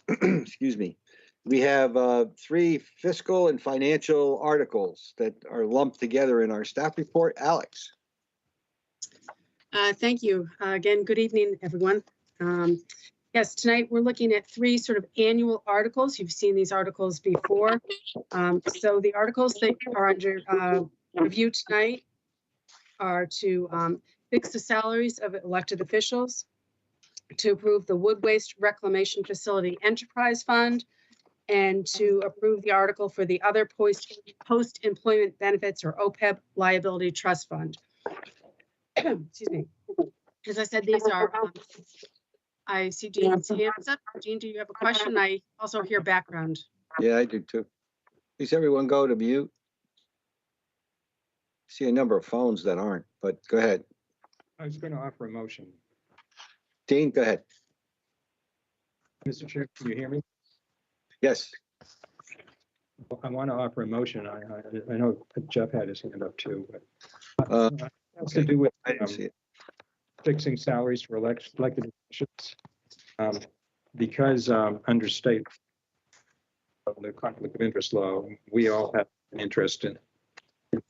excuse me. We have 3 fiscal and financial articles that are lumped together in our staff report. Alex. Thank you. Again, good evening, everyone. Yes, tonight we're looking at 3 sort of annual articles. You've seen these articles before. So the articles that are under review tonight are to fix the salaries of elected officials, to approve the Wood Waste Reclamation Facility Enterprise Fund, and to approve the article for the other post-employment benefits or OPEB liability trust fund. Excuse me. As I said, these are, I see Dean's hands up. Dean, do you have a question? I also hear background. Yeah, I do too. Please everyone go to mute. See a number of phones that aren't, but go ahead. I was going to offer a motion. Dean, go ahead. Mr. Chair, can you hear me? Yes. I want to offer a motion. I know Jeff had his hand up too, but it has to do with I didn't see it. fixing salaries for elected officials. Because under state the conflict of interest law, we all have an interest in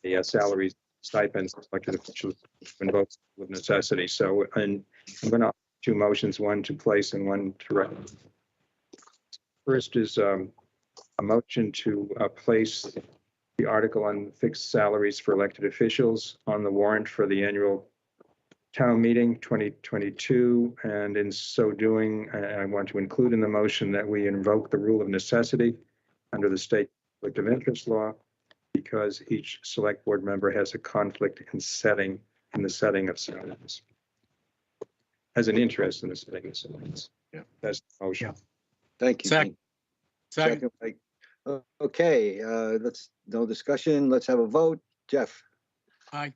the salaries, stipends, elected officials and votes with necessity. So, and I'm going to offer two motions, one to place and one to recommend. First is a motion to place the article on fixed salaries for elected officials on the warrant for the annual town meeting 2022. And in so doing, I want to include in the motion that we invoke the rule of necessity under the state conflict of interest law, because each select board member has a conflict in the setting of salaries, has an interest in the setting of salaries. Yeah. That's the motion. Yeah. Thank you. Second. Dean. Second. Okay, no discussion. Let's have a vote. Jeff, Aye.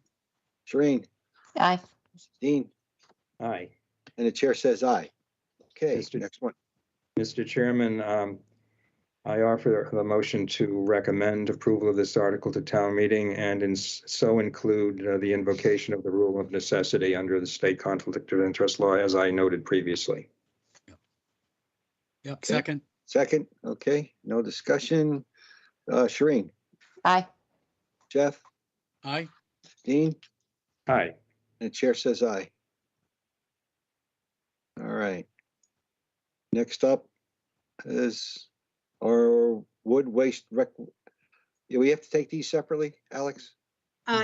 Shereen, Aye. Dean, Aye. and the chair says aye. Okay, Mr. next one. Mr. Chairman, I offer the motion to recommend approval of this article to town meeting and so include the invocation of the rule of necessity under the state conflict of interest law, as I noted previously. Yep. Okay. Second. Second, okay, no discussion. Shereen, Aye. Jeff, Aye. Dean, Aye. and the chair says aye. All right. Next up is our wood waste Do we have to take these separately, Alex?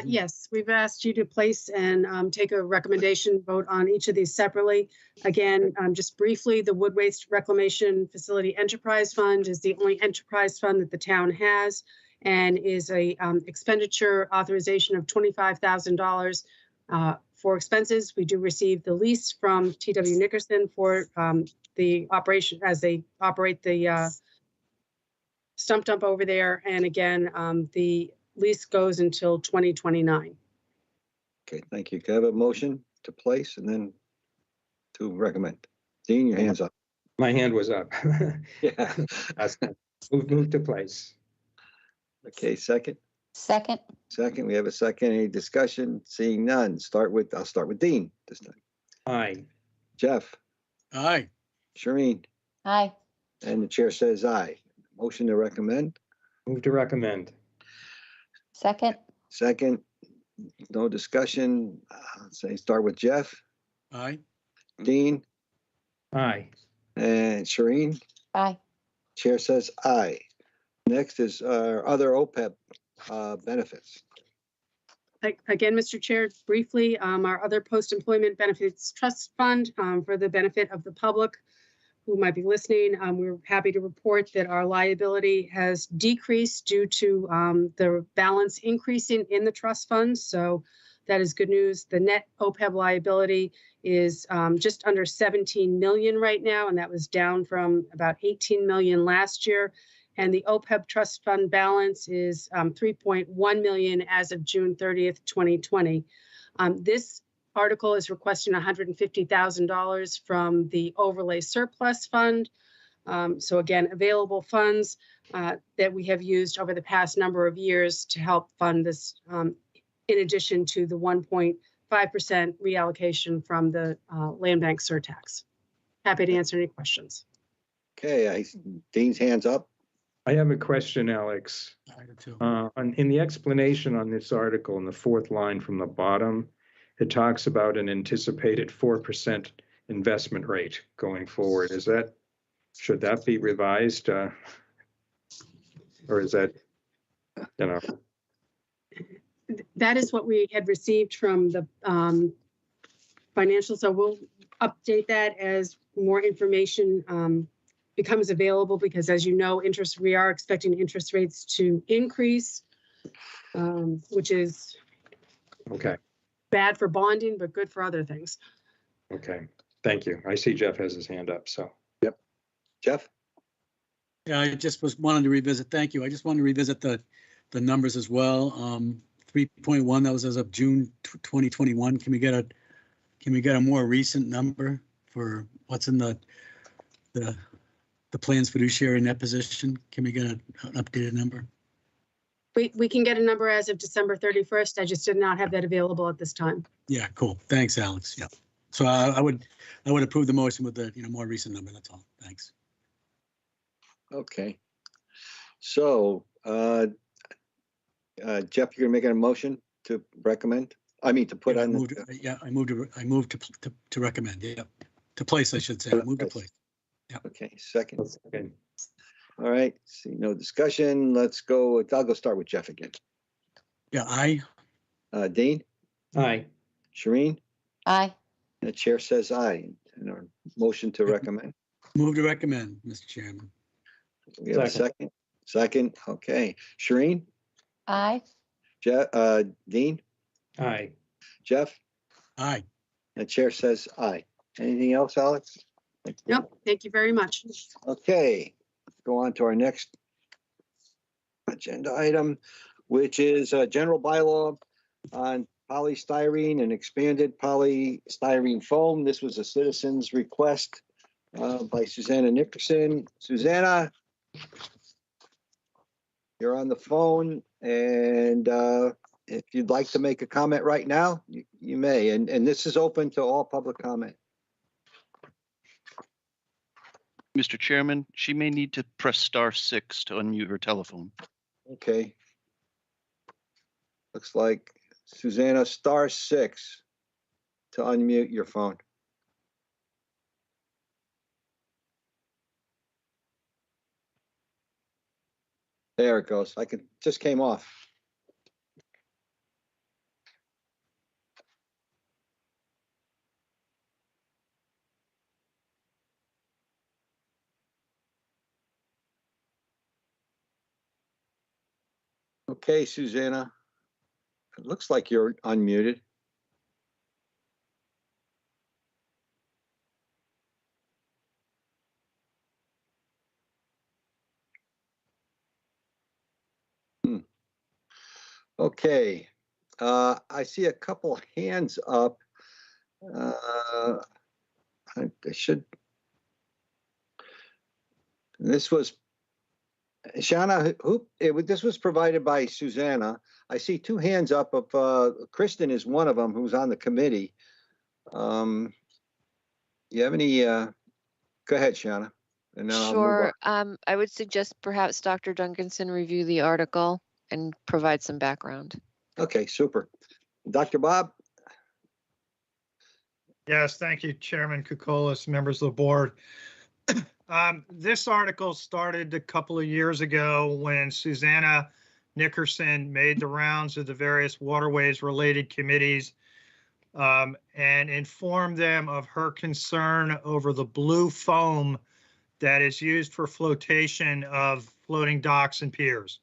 Yes, we've asked you to place and take a recommendation vote on each of these separately. Again, just briefly, the Wood Waste Reclamation Facility Enterprise Fund is the only enterprise fund that the town has, and is a expenditure authorization of $25,000 for expenses. We do receive the lease from TW Nickerson for the operation as they operate the stump dump over there. And again, the lease goes until 2029. Okay, thank you. Can I have a motion to place and then to recommend? Dean, your hand's up. My hand was up. Yeah. Move to place. Okay, second. Second. Second, we have a second. Any discussion? Seeing none. I'll start with Dean this time. Aye. Jeff, Aye. Shereen, Aye. and the chair says aye. Motion to recommend. Move to recommend. Second. Second, no discussion. Say start with Jeff, Aye. Dean, Aye. and Shereen. Aye. Chair says aye. Next is our other OPEB benefits. Again, Mr. Chair, briefly, our other post-employment benefits trust fund for the benefit of the public who might be listening. We're happy to report that our liability has decreased due to the balance increasing in the trust fund. So that is good news. The net OPEB liability is just under 17 million right now, and that was down from about 18 million last year. And the OPEB trust fund balance is 3.1 million as of June 30th, 2020. This article is requesting $150,000 from the overlay surplus fund. So again, available funds that we have used over the past number of years to help fund this, in addition to the 1.5% reallocation from the land bank surtax. Happy to answer any questions. Okay, Dean's hands up. I have a question, Alex. I do too. In the explanation on this article, in the fourth line from the bottom, it talks about an anticipated 4% investment rate going forward. Should that be revised? Or is that, you know? That is what we had received from the financial. So we'll update that as more information becomes available, because as you know, we are expecting interest rates to increase, which is Okay, bad for bonding, but good for other things. okay. Thank you. I see Jeff has his hand up, so. Jeff? Yeah, I just wanted to revisit, thank you. I just wanted to revisit the numbers as well. 3.1, that was as of June 2021. Can we get a more recent number for what's in the plan's fiduciary net position? Can we get an updated number? We can get a number as of December 31st. I just did not have that available at this time. Yeah, cool. Thanks, Alex. Yeah. So I would approve the motion with the more recent number. That's all. Thanks. Okay. So, Jeff, you're gonna make a motion to recommend? I mean, to put Yeah, on I moved to recommend. Yeah, to place, I should say. I moved to place. Okay, second. Okay. All right, see, no discussion. Let's go. I'll go start with Jeff again. Yeah, aye. Dean, Aye. Shereen, Aye. the chair says aye. And our motion to recommend. Move to recommend, Mr. Chairman. We have a second. Second, okay. Shereen, Aye. Jeff, Dean, Aye. Jeff, Aye. the chair says aye. Anything else, Alex? Nope. Thank you very much. Okay, let's go on to our next agenda item, which is a general bylaw on polystyrene and expanded polystyrene foam. This was a citizen's request by Susanna Nickerson. Susanna, you're on the phone, and if you'd like to make a comment right now, you may. And this is open to all public comment. Mr. Chairman, she may need to press *6 to unmute her telephone. Okay. Looks like Susanna, *6 to unmute your phone. There it goes. Just came off. Okay, Susanna. It looks like you're unmuted. Okay, I see a couple hands up. I should. This was Shauna. This was provided by Susanna. I see two hands up. Of Kristin is one of them, who's on the committee. You have any? Go ahead, Shauna. And then Sure. I would suggest perhaps Dr. Duncanson review the article and provide some background. Okay, super. Dr. Bob? Yes, thank you, Chairman Kukolis, members of the board. This article started a couple of years ago when Susanna Nickerson made the rounds of the various waterways-related committees and informed them of her concern over the blue foam that is used for flotation of floating docks and piers.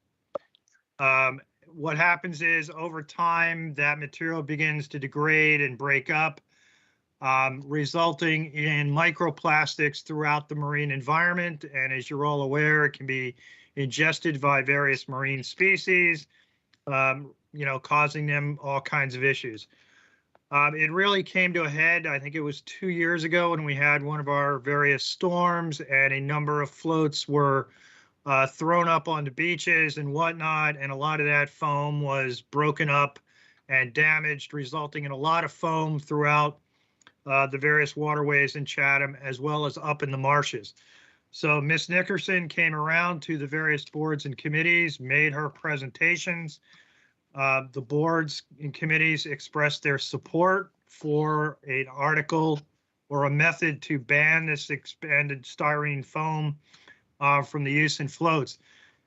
What happens is over time, that material begins to degrade and break up, resulting in microplastics throughout the marine environment. And as you're all aware, it can be ingested by various marine species, causing them all kinds of issues. It really came to a head, I think it was 2 years ago when we had one of our various storms and a number of floats were thrown up on the beaches and whatnot, and a lot of that foam was broken up and damaged, resulting in a lot of foam throughout the various waterways in Chatham, as well as up in the marshes. So Ms. Nickerson came around to the various boards and committees, made her presentations. The boards and committees expressed their support for an article or a method to ban this expanded styrene foam from the use in floats.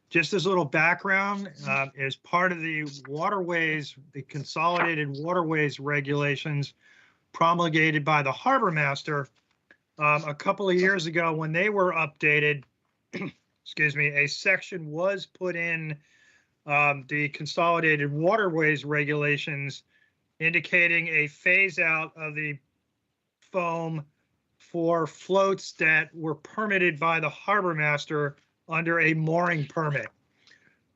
Just as a little background, as part of the waterways, the consolidated waterways regulations, promulgated by the harbor master a couple of years ago when they were updated. Excuse me, a section was put in the consolidated waterways regulations indicating a phase out of the foam for floats that were permitted by the harbor master under a mooring permit.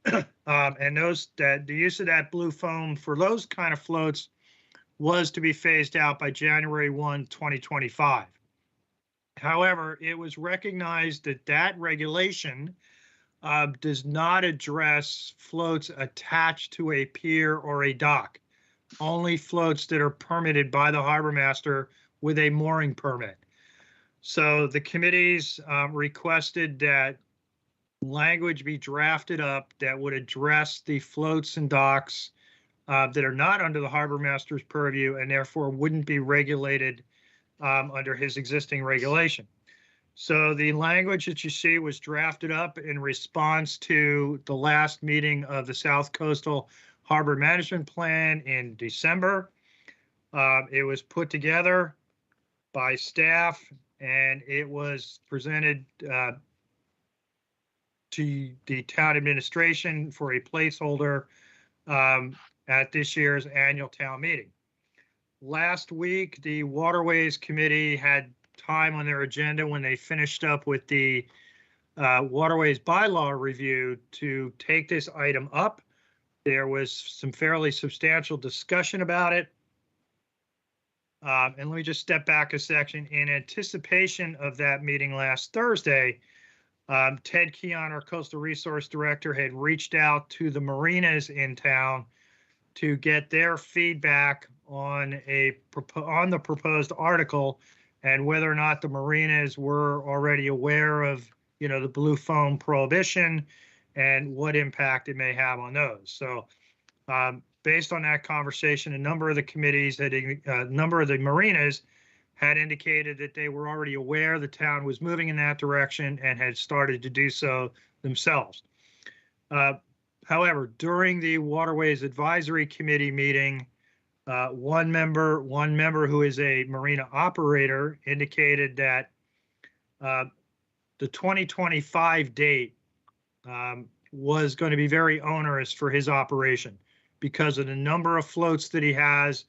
And the use of that blue foam for those kind of floats was to be phased out by January 1, 2025. However, it was recognized that that regulation does not address floats attached to a pier or a dock, only floats that are permitted by the harbor master with a mooring permit. So the committees requested that language be drafted up that would address the floats and docks that are not under the harbor master's purview and therefore wouldn't be regulated under his existing regulation. So the language that you see was drafted up in response to the last meeting of the South Coastal Harbor Management Plan in December. It was put together by staff and it was presented to the town administration for a placeholder at this year's annual town meeting. Last week, the Waterways Committee had time on their agenda when they finished up with the Waterways bylaw review to take this item up. There was some fairly substantial discussion about it. And let me just step back a section. In anticipation of that meeting last Thursday, Ted Keon, our Coastal Resource Director, had reached out to the marinas in town to get their feedback on the proposed article and whether or not the marinas were already aware of, the blue foam prohibition and what impact it may have on those. So based on that conversation, a number of the marinas had indicated that they were already aware the town was moving in that direction and had started to do so themselves. However, during the Waterways Advisory Committee meeting, one member who is a marina operator indicated that the 2025 date was going to be very onerous for his operation because of the number of floats that he has,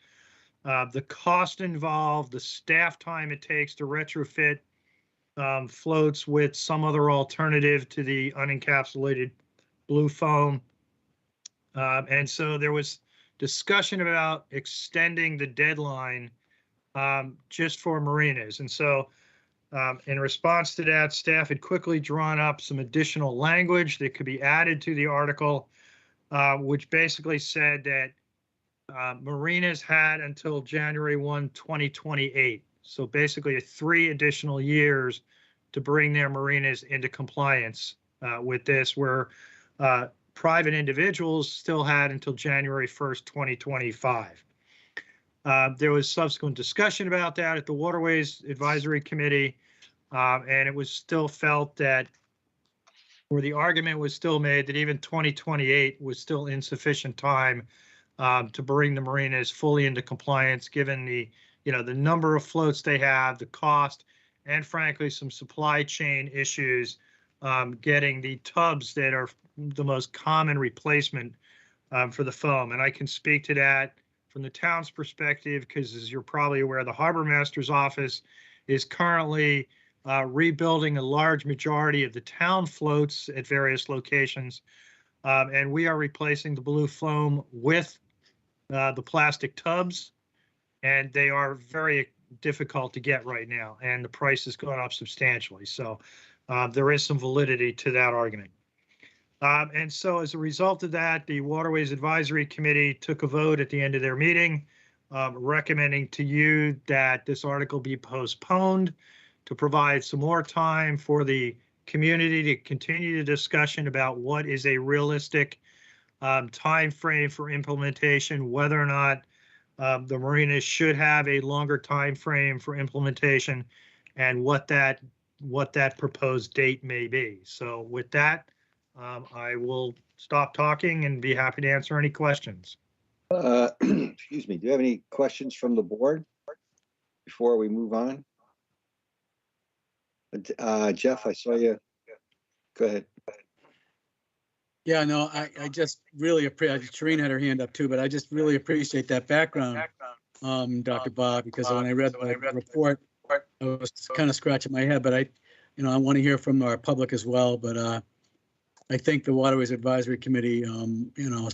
the cost involved, the staff time it takes to retrofit floats with some other alternative to the unencapsulated blue foam. And so there was discussion about extending the deadline just for marinas. And so in response to that, staff had quickly drawn up some additional language that could be added to the article, which basically said that marinas had until January 1, 2028. So basically 3 additional years to bring their marinas into compliance with this, where private individuals still had until January 1st, 2025. There was subsequent discussion about that at the Waterways Advisory Committee, and it was still felt that, or the argument was still made that even 2028 was still insufficient time to bring the marinas fully into compliance, given the number of floats they have, the cost, and frankly, some supply chain issues getting the tubs that are the most common replacement for the foam. And I can speak to that from the town's perspective, because as you're probably aware, the Harbor Master's office is currently rebuilding a large majority of the town floats at various locations. And we are replacing the blue foam with the plastic tubs, and they are very difficult to get right now, and the price has gone up substantially. So there is some validity to that argument. And so as a result of that, the Waterways Advisory Committee took a vote at the end of their meeting, recommending to you that this article be postponed to provide some more time for the community to continue the discussion about what is a realistic time frame for implementation, whether or not the marinas should have a longer time frame for implementation, and what that proposed date may be. So with that, I will stop talking and be happy to answer any questions. Excuse me, do you have any questions from the board? before we move on? Jeff, I saw you. Go ahead. Yeah, no, I just really appreciate, Shireen had her hand up too, but I just really appreciate that background, Dr. Bob, because when I read the report, I was kind of scratching my head, but I want to hear from our public as well, but I think the Waterways Advisory Committee,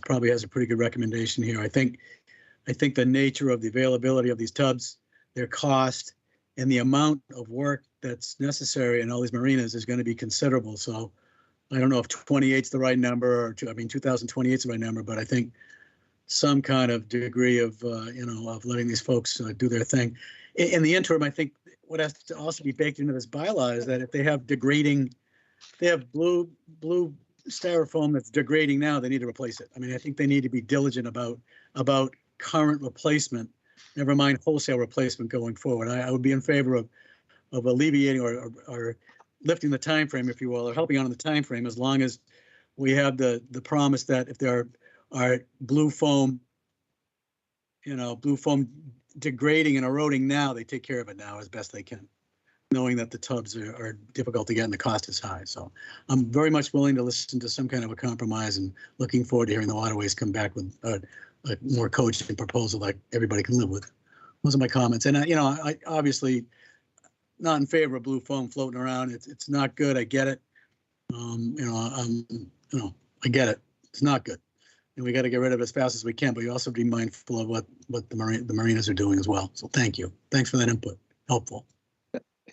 probably has a pretty good recommendation here. I think the nature of the availability of these tubs, their cost, and the amount of work that's necessary in all these marinas is going to be considerable. So I don't know if 28 is the right number, or 2028 is the right number, but I think some kind of degree of, of letting these folks do their thing. In the interim, I think what has to also be baked into this bylaw is that if they have blue styrofoam that's degrading now, they need to replace it. I mean, I think they need to be diligent about current replacement, never mind wholesale replacement going forward. I would be in favor of alleviating or lifting the time frame, if you will, or helping out on the time frame, as long as we have the promise that if there are blue foam degrading and eroding now, they take care of it now as best they can, knowing that the tubs are difficult to get and the cost is high. So I'm very much willing to listen to some kind of a compromise, and looking forward to hearing the Waterways come back with a more cogent proposal that everybody can live with. Those are my comments. And I obviously not in favor of blue foam floating around. It's not good. I get it. I get it. It's not good, and we got to get rid of it as fast as we can. But you also be mindful of what the marinas are doing as well. So thank you. Thanks for that input. Helpful.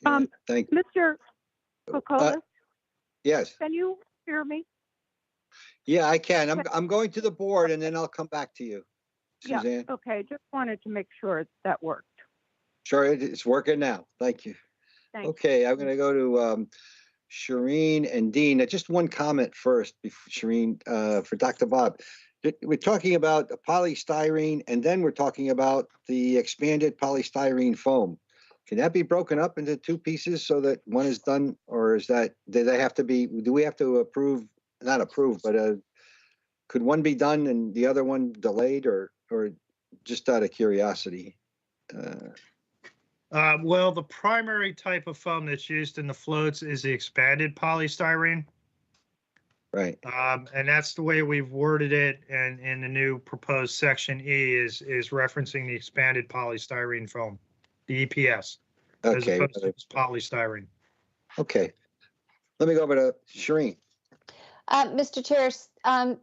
Thank Mr. Kokolas, yes. can you hear me? Yeah, I can. I'm going to the board, and then I'll come back to you, Suzanne. Yeah, okay. Just wanted to make sure that worked. Sure, it's working now. Thank you. Thanks. Okay, I'm going to go to Shireen and Dean. Just one comment first, before Shireen, for Dr. Bob. We're talking about polystyrene, and then we're talking about the expanded polystyrene foam. Can that be broken up into two pieces so that one is done, or do we have to approve, not approve, but could one be done and the other one delayed, or just out of curiosity? Well, the primary type of foam that's used in the floats is the expanded polystyrene. Right. And that's the way we've worded it, and in the new proposed section E is referencing the expanded polystyrene foam, the EPS, as Okay. opposed to polystyrene. Okay. Let me go over to Shireen. Mr. Chair,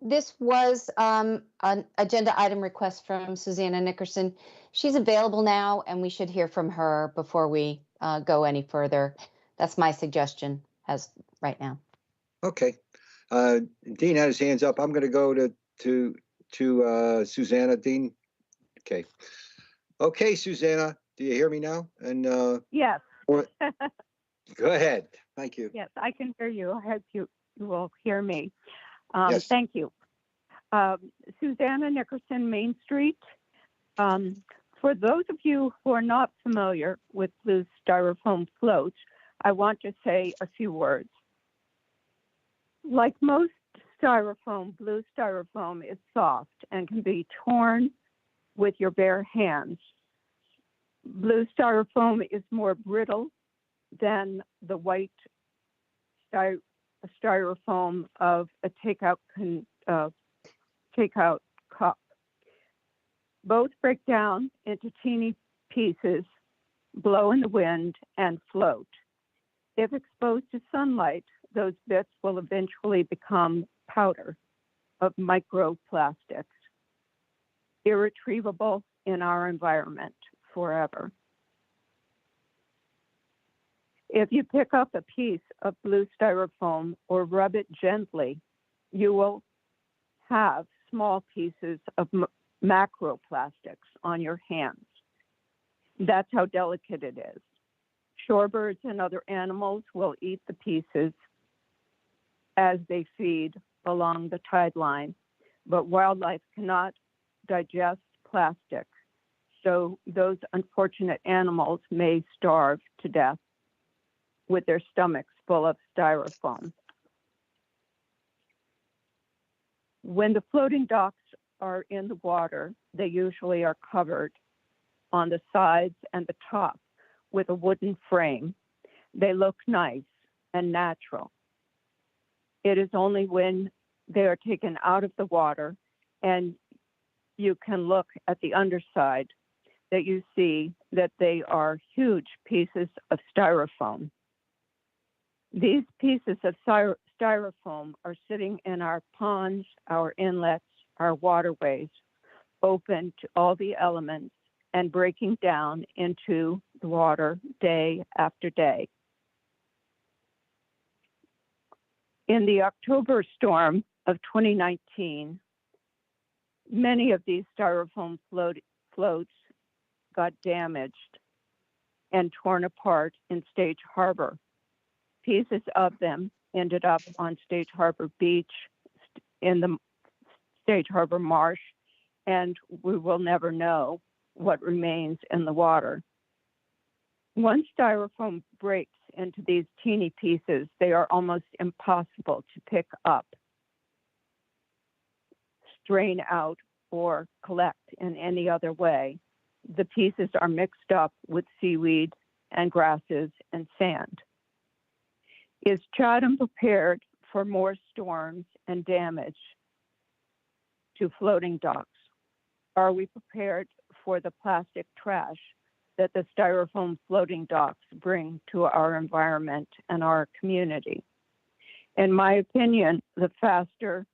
this was an agenda item request from Susanna Nickerson. She's available now, and we should hear from her before we go any further. That's my suggestion as right now. Okay. Dean had his hands up. I'm going to go to Susanna. Dean. Okay. Okay, Susanna, do you hear me now? And Yes. go ahead. Thank you. Yes, I can hear you. I hope you will hear me. Yes. Thank you. Susanna Nickerson, Main Street. For those of you who are not familiar with blue styrofoam floats, I want to say a few words. Like most styrofoam, blue styrofoam is soft and can be torn with your bare hands. Blue styrofoam is more brittle than the white styrofoam of a takeout cup. Both break down into teeny pieces, blow in the wind, and float. If exposed to sunlight, those bits will eventually become powder of microplastics, irretrievable in our environment forever. If you pick up a piece of blue styrofoam or rub it gently, you will have small pieces of macroplastics on your hands. That's how delicate it is. Shorebirds and other animals will eat the pieces as they feed along the tide line, but wildlife cannot digest plastic, so those unfortunate animals may starve to death with their stomachs full of styrofoam. When the floating docks are in the water, they usually are covered on the sides and the top with a wooden frame. They look nice and natural. It is only when they are taken out of the water and you can look at the underside that you see that they are huge pieces of styrofoam. These pieces of styrofoam are sitting in our ponds, our inlets, our waterways, open to all the elements and breaking down into the water day after day. In the October storm of 2019, many of these styrofoam floats got damaged and torn apart in Stage Harbor. Pieces of them ended up on Stage Harbor Beach, in the Stage Harbor Marsh, and we will never know what remains in the water. Once styrofoam breaks into these teeny pieces, they are almost impossible to pick up, strain out, or collect in any other way. The pieces are mixed up with seaweed and grasses and sand. Is Chatham prepared for more storms and damage to floating docks? Are we prepared for the plastic trash that the styrofoam floating docks bring to our environment and our community? In my opinion, the faster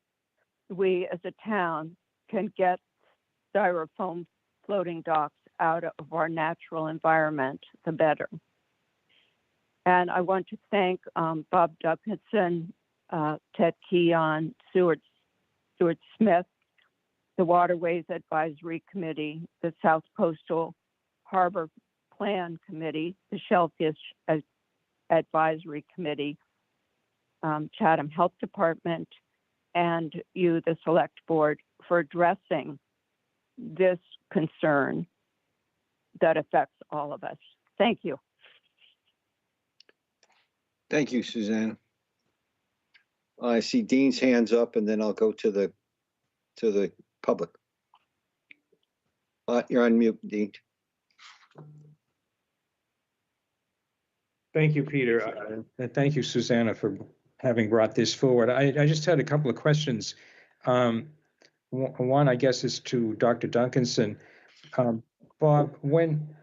we as a town can get styrofoam floating docks out of our natural environment, the better. And I want to thank Bob Duncanson, Ted Keon, Stuart Smith, the Waterways Advisory Committee, the South Coastal Harbor Plan Committee, the Shellfish Advisory Committee, Chatham Health Department, and you, the Select Board, for addressing this concern that affects all of us. Thank you. Thank you, Susanna. I see Dean's hands up, and then I'll go to the public. You're on mute, Dean. Thank you, Peter. And thank you, Susanna, for having brought this forward. I just had a couple of questions. One, I guess, is to Dr. Duncanson. Bob,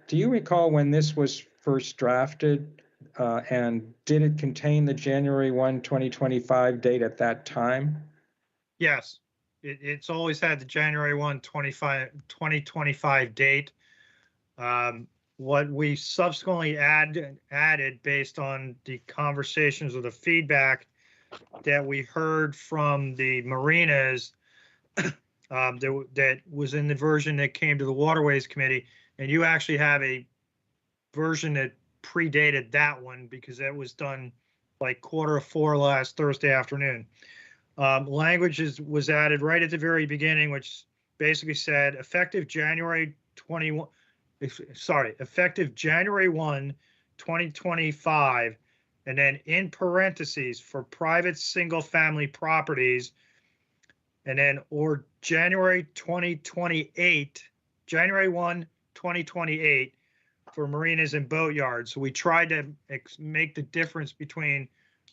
do you recall when this was first drafted? And did it contain the January 1, 2025 date at that time? Yes, it's always had the January 1, 2025 date. What we subsequently added based on the conversations or the feedback that we heard from the Marinas that was in the version that came to the Waterways Committee, and you actually have a version that predated that one because that was done like 4:15 last Thursday afternoon. Language was added right at the very beginning, which basically said effective January 1, 2025, and then in parentheses for private single family properties, and then or January 1, 2028 for marinas and boatyards. So we tried to make the difference between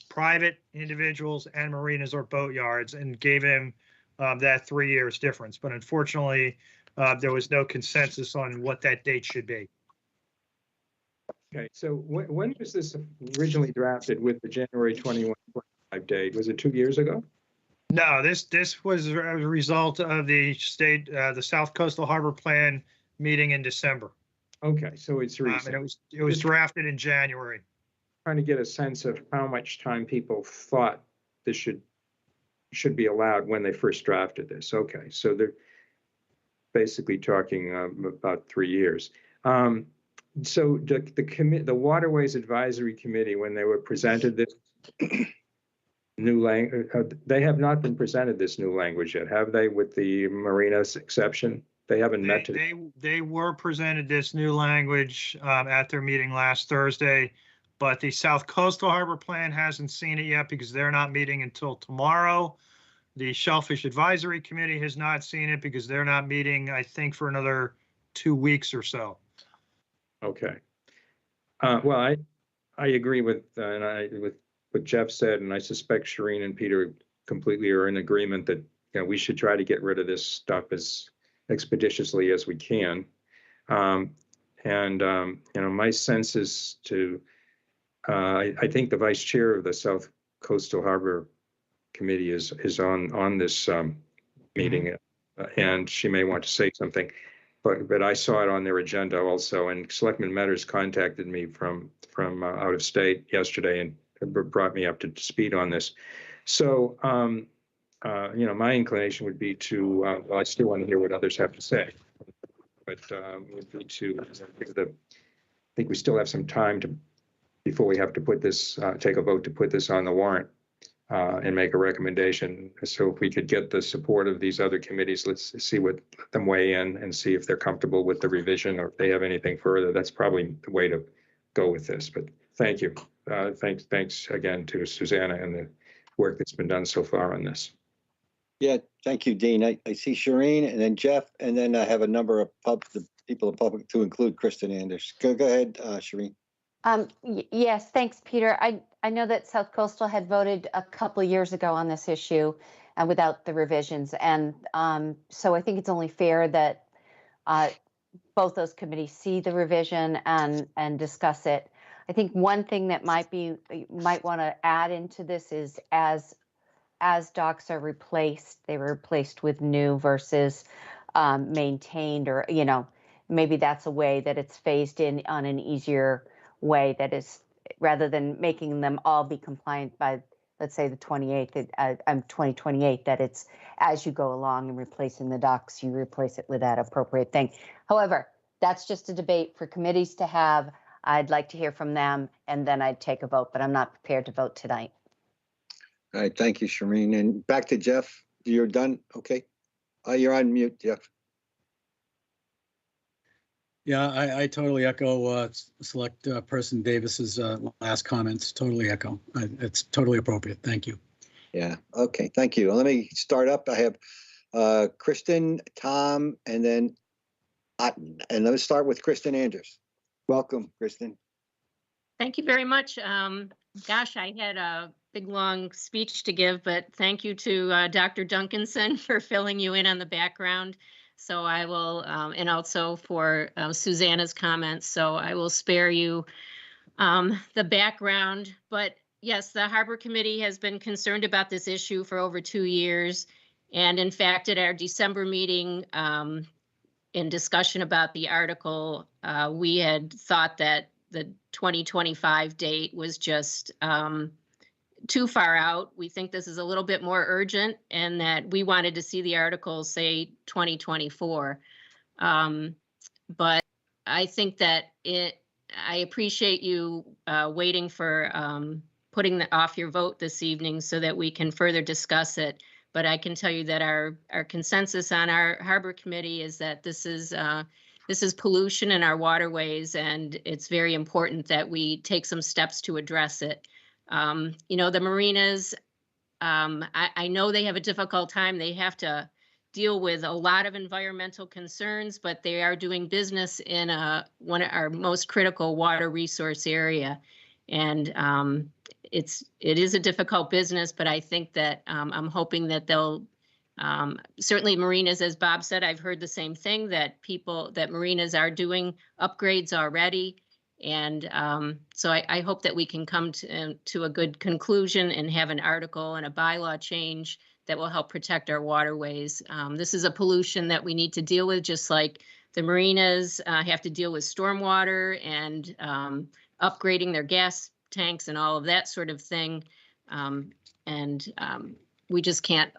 private individuals and marinas or boatyards and gave him that 3 years difference. But unfortunately, there was no consensus on what that date should be. Okay, so when was this originally drafted with the January 21, 25 date? Was it 2 years ago? No, this was a result of the South Coastal Harbor Plan meeting in December. Okay, so it's recent. And it was drafted in January. Trying to get a sense of how much time people thought this should be allowed when they first drafted this. Okay, so they're basically talking about 3 years. So the Waterways Advisory Committee, when they were presented this new language, they have not been presented this new language yet, have they? With the Marinas exception, they haven't met today. They were presented this new language at their meeting last Thursday, but the South Coastal Harbor Plan hasn't seen it yet because they're not meeting until tomorrow. The Shellfish Advisory Committee has not seen it because they're not meeting, I think, for another 2 weeks or so. Okay. Well, I agree with with what Jeff said, and I suspect Shireen and Peter completely are in agreement that we should try to get rid of this stuff as expeditiously as we can. My sense is to I think the vice chair of the South Coastal Harbor Committee is on this meeting, and she may want to say something. But I saw it on their agenda also, and Selectman Metters contacted me from out of state yesterday and brought me up to speed on this. So, my inclination would be to, well, I still want to hear what others have to say, but would be to, I think we still have some time before we have to put this, take a vote to put this on the warrant. And make a recommendation. So if we could get the support of these other committees, let's see what them weigh in and see if they're comfortable with the revision or if they have anything further. That's probably the way to go with this. But thank you. Thanks again to Susanna and the work that's been done so far on this. Yeah, thank you, Dean. I see Shireen and then Jeff, and then I have a number of people in public to include Kristin Anders. Go ahead, Shireen. Yes, thanks, Peter. I know that South Coastal had voted a couple of years ago on this issue and without the revisions. And so I think it's only fair that both those committees see the revision and discuss it. I think one thing that you might want to add into this is as docks are replaced, they were replaced with new versus maintained, or, maybe that's a way that it's phased in on an easier way, that is, rather than making them all be compliant by, let's say, the 2028, that it's as you go along and replacing the docks, you replace it with that appropriate thing. However, that's just a debate for committees to have. I'd like to hear from them, and then I'd take a vote, but I'm not prepared to vote tonight. All right, thank you, Shireen. And back to Jeff. You're done? Okay. You're on mute, Jeff. Yeah, I totally echo Select Person Davis's last comments. Totally echo. It's totally appropriate. Thank you. Yeah. Okay. Thank you. Let me start up. I have Kristin, Tom, and then Otten. And let's start with Kristin Anders. Welcome, Kristin. Thank you very much. Gosh, I had a big, long speech to give, but thank you to Dr. Duncanson for filling you in on the background. So I will, and also for Susanna's comments. So I will spare you the background. But yes, the Harbor Committee has been concerned about this issue for over 2 years. And in fact, at our December meeting, in discussion about the article, we had thought that the 2025 date was just too far out. We think this is a little bit more urgent, and that we wanted to see the article say 2024. But I think that I appreciate you waiting for putting off your vote this evening so that we can further discuss it. But I can tell you that our consensus on our Harbor Committee is that this is pollution in our waterways, and it's very important that we take some steps to address it. The marinas, I know they have a difficult time. They have to deal with a lot of environmental concerns, but they are doing business in one of our most critical water resource area. And it is a difficult business, but I think that I'm hoping that they'll, certainly marinas, as Bob said, I've heard the same thing, that marinas are doing upgrades already. And so I hope that we can come to a good conclusion and have an article and a bylaw change that will help protect our waterways. This is a pollution that we need to deal with, just like the marinas have to deal with stormwater and upgrading their gas tanks and all of that sort of thing. We just can't.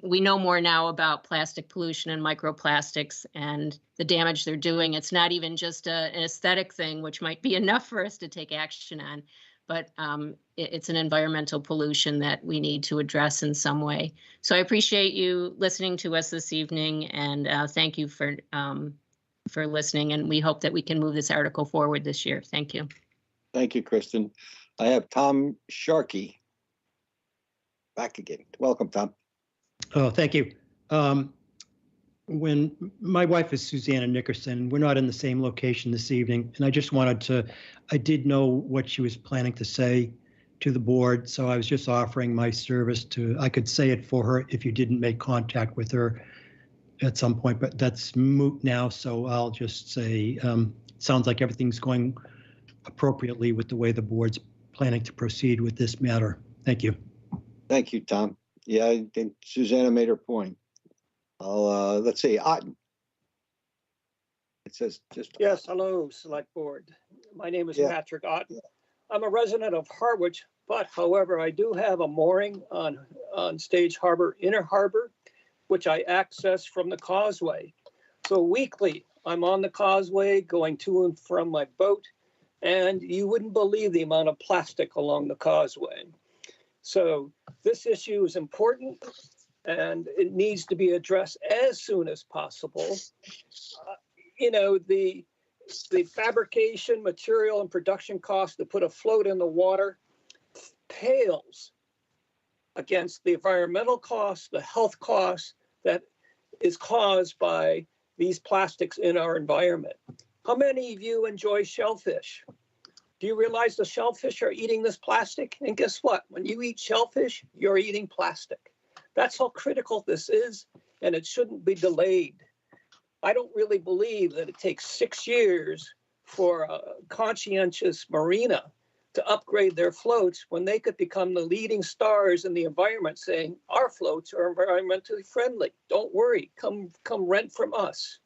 We know more now about plastic pollution and microplastics and the damage they're doing. It's not even just an aesthetic thing, which might be enough for us to take action on, but it's an environmental pollution that we need to address in some way. So I appreciate you listening to us this evening, and thank you for listening. And we hope that we can move this article forward this year. Thank you. Thank you, Kristin. I have Tom Sharkey back again. Welcome, Tom. Oh, thank you. when my wife is Susanna Nickerson, we're not in the same location this evening, and I just wanted to, I did know what she was planning to say to the board, so I was just offering my service to, I could say it for her if you didn't make contact with her at some point, but that's moot now, so I'll just say, sounds like everything's going appropriately with the way the board's planning to proceed with this matter. Thank you. Thank you, Tom. Yeah, I think Susanna made her point. I'll, let's see, Otten. It says just. Yes, hello, Select Board. My name is Yeah. Patrick Otten. I'm a resident of Harwich, but however, I do have a mooring on Stage Harbor, Inner Harbor, which I access from the causeway. So weekly, I'm on the causeway going to and from my boat, and you wouldn't believe the amount of plastic along the causeway. So this issue is important, and it needs to be addressed as soon as possible. You know, the fabrication, material, and production costs to put a float in the water pales against the environmental costs, the health costs that is caused by these plastics in our environment. How many of you enjoy shellfish? Do you realize the shellfish are eating this plastic? And guess what? When you eat shellfish, you're eating plastic. That's how critical this is, and it shouldn't be delayed. I don't really believe that it takes 6 years for a conscientious marina to upgrade their floats when they could become the leading stars in the environment, saying our floats are environmentally friendly. Don't worry, come rent from us.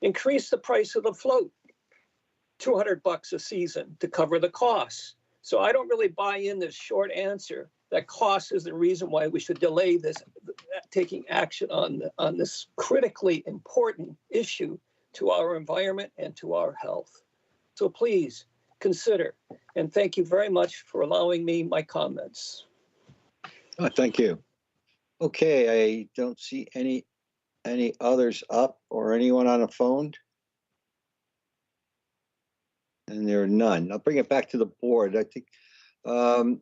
Increase the price of the float, $200 a season to cover the costs. So I don't really buy in this short answer that cost is the reason why we should delay this, taking action on this critically important issue to our environment and to our health. So please consider, and thank you very much for allowing me my comments. Oh, thank you. Okay, I don't see any others up or anyone on the phone. And there are none. I'll bring it back to the board. I think I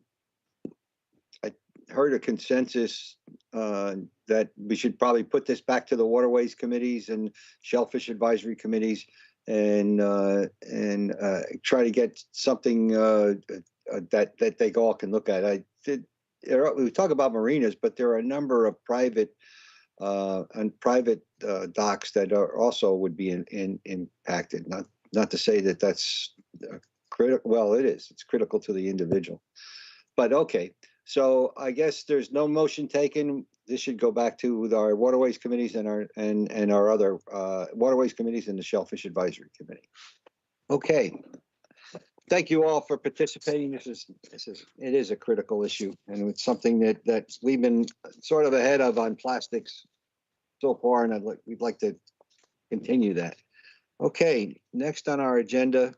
heard a consensus that we should probably put this back to the waterways committees and shellfish advisory committees and try to get something that they all can look at. We talk about marinas, but there are a number of private docks that are also would be impacted. Not to say that that's critical. Well, it is. It's critical to the individual. But okay, so I guess there's no motion taken. This should go back to our waterways committees and our other waterways committees and the Shellfish Advisory Committee. Okay. Thank you all for participating. It is a critical issue, and it's something that we've been sort of ahead of on plastics so far, and we'd like to continue that. Okay, next on our agenda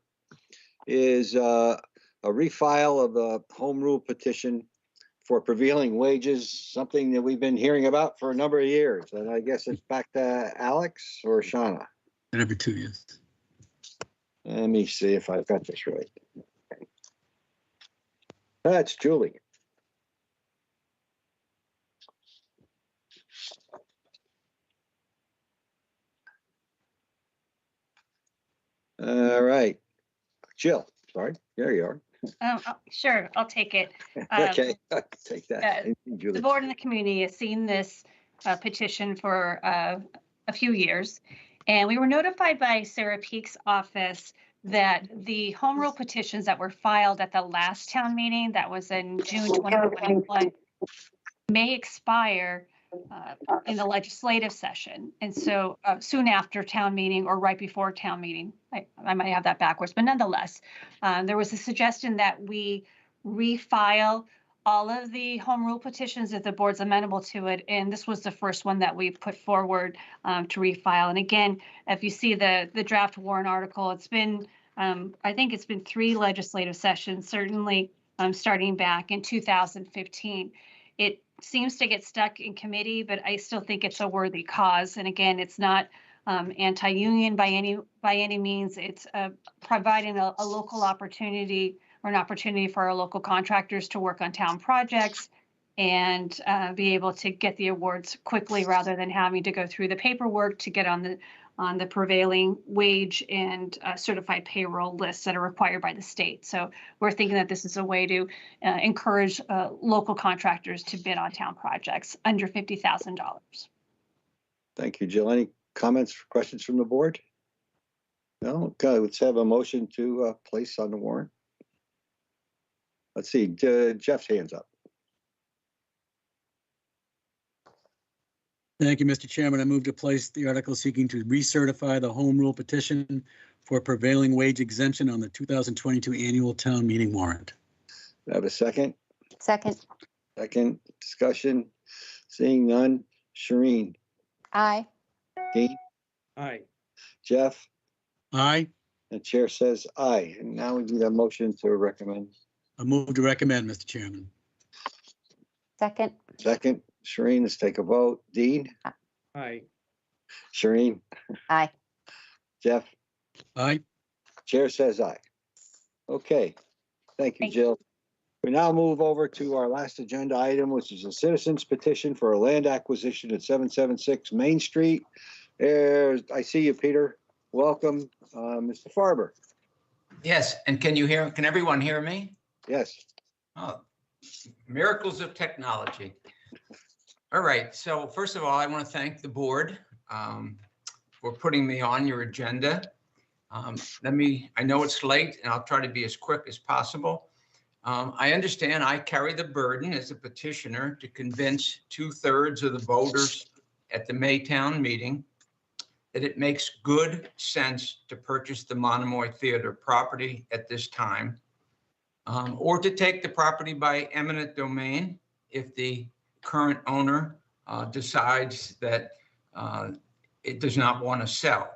is a refile of a home rule petition for prevailing wages, something that we've been hearing about for a number of years. And I guess it's back to Alex or Shauna. Every 2 years. Let me see if I've got this right. That's Julie. All right. Jill, sorry. There you are. Sure, I'll take it. Okay, I can take that. The board and the community has seen this petition for a few years, and we were notified by Sarah Peak's office that the home rule petitions that were filed at the last town meeting, that was in June 2021, may expire in the legislative session. And so soon after town meeting or right before town meeting, I might have that backwards, but nonetheless, there was a suggestion that we refile all of the home rule petitions if the board's amenable to it. And this was the first one that we put forward to refile. And again, if you see the draft warrant article, it's been, I think it's been 3 legislative sessions, certainly starting back in 2015. It seems to get stuck in committee, but I still think it's a worthy cause. And again, it's not anti-union by any means. It's providing a local opportunity or an opportunity for our local contractors to work on town projects and be able to get the awards quickly rather than having to go through the paperwork to get on the prevailing wage and certified payroll lists that are required by the state. So we're thinking that this is a way to encourage local contractors to bid on town projects under $50,000. Thank you, Jill. Any comments, questions from the board? No? Okay, let's have a motion to place on the warrant. Let's see, Jeff's hands up. Thank you, Mr. Chairman. I move to place the article seeking to recertify the home rule petition for prevailing wage exemption on the 2022 annual town meeting warrant. Do I have a second? Second. Second, discussion. Seeing none. Shereen? Aye. Dean? Aye. Jeff? Aye. The chair says aye. And now we need a motion to recommend. I move to recommend, Mr. Chairman. Second. Second, Shereen, let's take a vote. Dean? Aye. Shereen? Aye. Jeff? Aye. Chair says aye. Okay, thank you, Jill. We now move over to our last agenda item, which is a citizen's petition for a land acquisition at 776 Main Street. I see you, Peter. Welcome, Mr. Farber. Yes, and can everyone hear me? Yes. Oh, miracles of technology. All right, so first of all, I want to thank the board for putting me on your agenda. I know it's late and I'll try to be as quick as possible. I understand I carry the burden as a petitioner to convince 2/3 of the voters at the Maytown meeting that it makes good sense to purchase the Monomoy Theater property at this time, or to take the property by eminent domain if the current owner decides that it does not want to sell.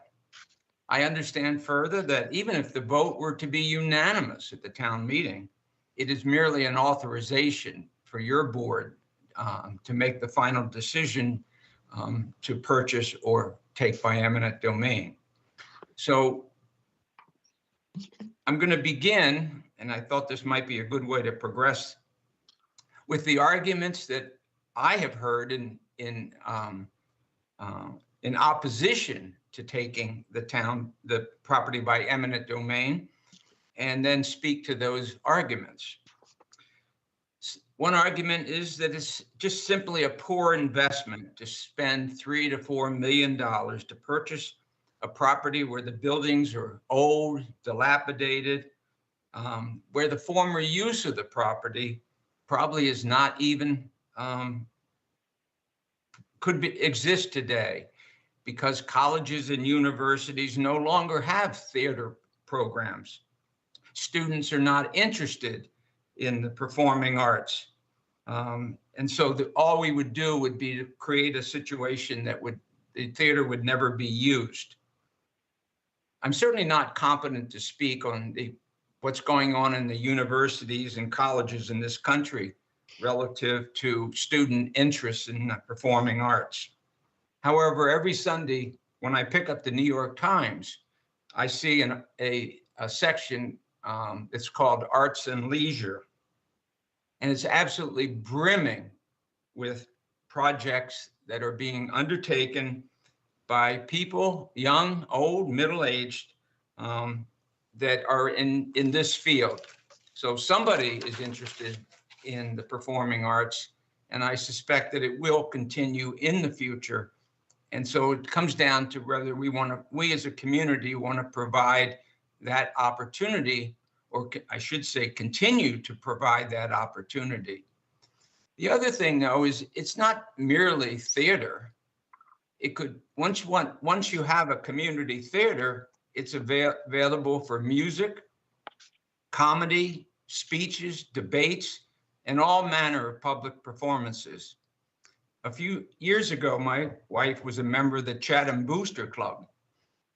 I understand further that even if the vote were to be unanimous at the town meeting, it is merely an authorization for your board to make the final decision to purchase or take by eminent domain. So I'm going to begin, and I thought this might be a good way to progress, with the arguments that I have heard in opposition to taking the property by eminent domain, and then speak to those arguments. One argument is that it's just simply a poor investment to spend $3 to $4 million to purchase a property where the buildings are old, dilapidated, where the former use of the property probably is not even exist today, because colleges and universities no longer have theater programs. Students are not interested in the performing arts. And so all we would do would be to create a situation that the theater would never be used. I'm certainly not competent to speak on what's going on in the universities and colleges in this country relative to student interest in the performing arts. However, every Sunday when I pick up the New York Times, I see a section it's called Arts and Leisure. And it's absolutely brimming with projects that are being undertaken by people, young, old, middle-aged, that are in this field. So somebody is interested in the performing arts, and I suspect that it will continue in the future. And so it comes down to whether we as a community want to provide that opportunity, or I should say, continue to provide that opportunity. The other thing, though, is it's not merely theater. It could, once you have a community theater, it's available for music, comedy, speeches, debates, and all manner of public performances. A few years ago, my wife was a member of the Chatham Booster Club,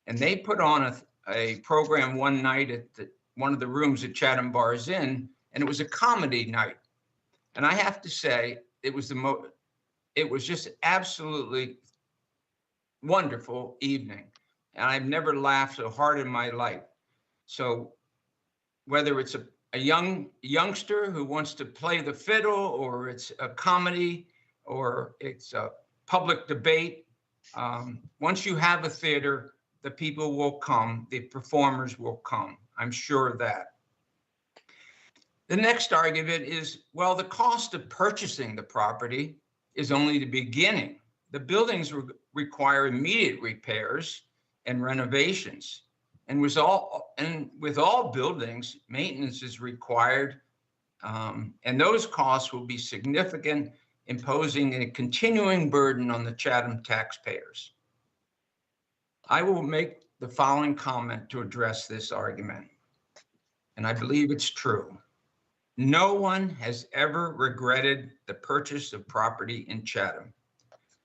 and they put on a program one night at one of the rooms at Chatham Bars Inn, and it was a comedy night. And I have to say, it was just absolutely wonderful evening. And I've never laughed so hard in my life. So whether it's a youngster who wants to play the fiddle, or it's a comedy, or it's a public debate. Once you have a theater, the people will come, the performers will come. I'm sure of that. The next argument is, well, the cost of purchasing the property is only the beginning. The buildings require immediate repairs and renovations. And with all buildings, maintenance is required, and those costs will be significant, imposing a continuing burden on the Chatham taxpayers. I will make the following comment to address this argument, and I believe it's true. No one has ever regretted the purchase of property in Chatham,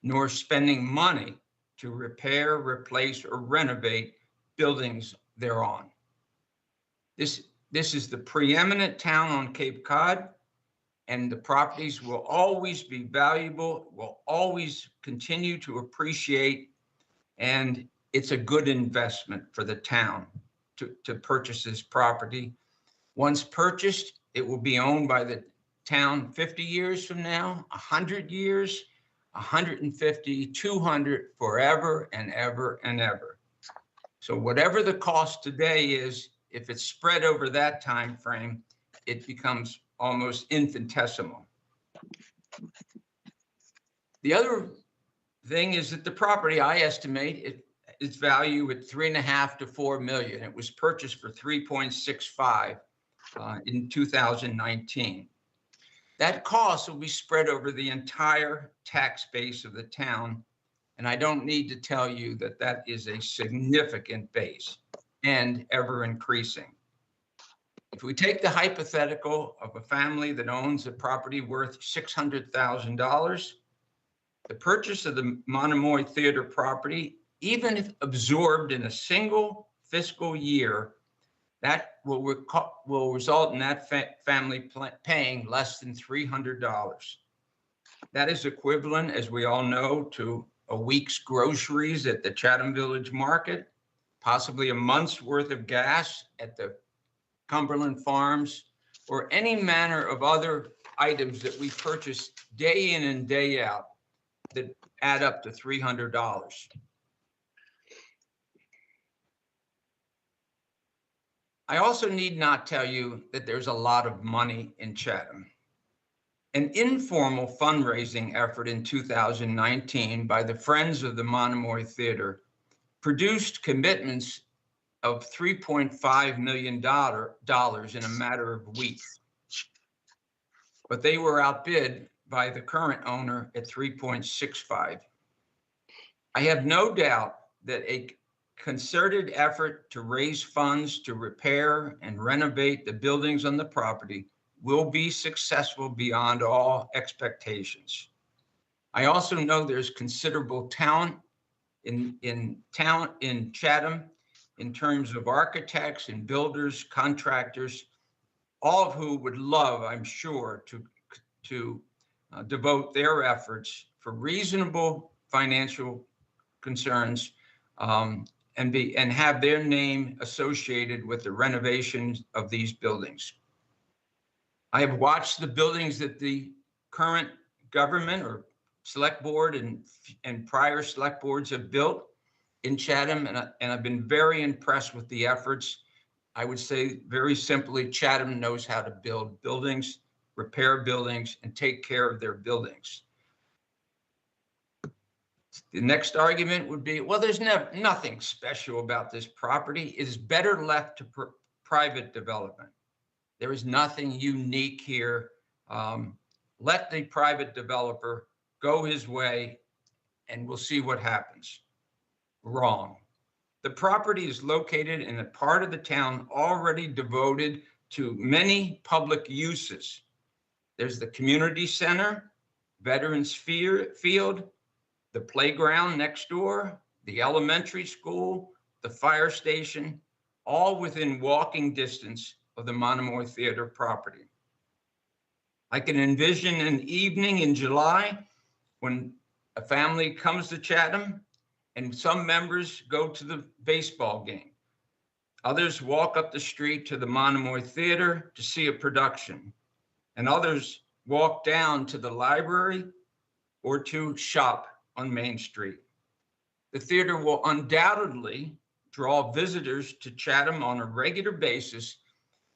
nor spending money to repair, replace, or renovate buildings thereon. This is the preeminent town on Cape Cod, and the properties will always be valuable, will always continue to appreciate, and it's a good investment for the town to purchase this property. Once purchased, it will be owned by the town 50 years from now, 100 years, 150, 200, forever and ever and ever. So whatever the cost today is, if it's spread over that time frame, it becomes almost infinitesimal. The other thing is that the property, I estimate its value at $3.5 to $4 million. It was purchased for $3.65 in 2019. That cost will be spread over the entire tax base of the town. And I don't need to tell you that that is a significant base and ever increasing. If we take the hypothetical of a family that owns a property worth $600,000, the purchase of the Monomoy Theater property, even if absorbed in a single fiscal year, that will result in that family paying less than $300. That is equivalent, as we all know, to a week's groceries at the Chatham Village Market, possibly a month's worth of gas at the Cumberland Farms, or any manner of other items that we purchase day in and day out that add up to $300. I also need not tell you that there's a lot of money in Chatham. An informal fundraising effort in 2019 by the Friends of the Monomoy Theater produced commitments of $3.5 million in a matter of weeks. But they were outbid by the current owner at $3.65. I have no doubt that a concerted effort to raise funds to repair and renovate the buildings on the property will be successful beyond all expectations. I also know there's considerable talent in Chatham in terms of architects and builders, contractors, all of who would love, I'm sure, to devote their efforts for reasonable financial concerns and have their name associated with the renovations of these buildings. I have watched the buildings that the current government or select board and prior select boards have built in Chatham, and I've been very impressed with the efforts. I would say very simply, Chatham knows how to build buildings, repair buildings, and take care of their buildings. The next argument would be, well, there's nothing special about this property. It is better left to private development. There is nothing unique here. Let the private developer go his way and we'll see what happens. Wrong. The property is located in a part of the town already devoted to many public uses. There's the community center, Veterans Field, the playground next door, the elementary school, the fire station, all within walking distance of the Monomoy Theater property. I can envision an evening in July when a family comes to Chatham and some members go to the baseball game. Others walk up the street to the Monomoy Theater to see a production, and others walk down to the library or to shop on Main Street. The theater will undoubtedly draw visitors to Chatham on a regular basis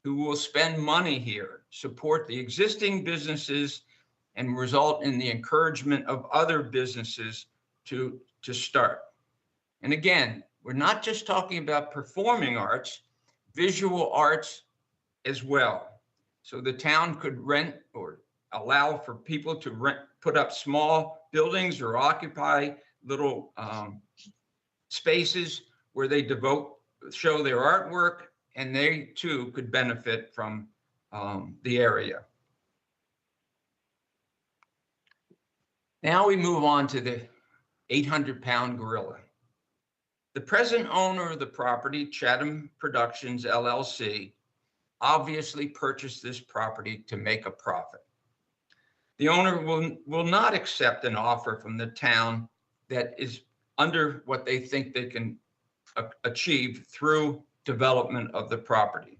who will spend money here, support the existing businesses, and result in the encouragement of other businesses to start. And again, we're not just talking about performing arts, visual arts as well. So the town could rent or allow for people to put up small buildings or occupy little spaces where they show their artwork, and they too could benefit from the area. Now we move on to the 800-pound gorilla. The present owner of the property, Chatham Productions LLC, obviously purchased this property to make a profit. The owner will not accept an offer from the town that is under what they think they can achieve through development of the property.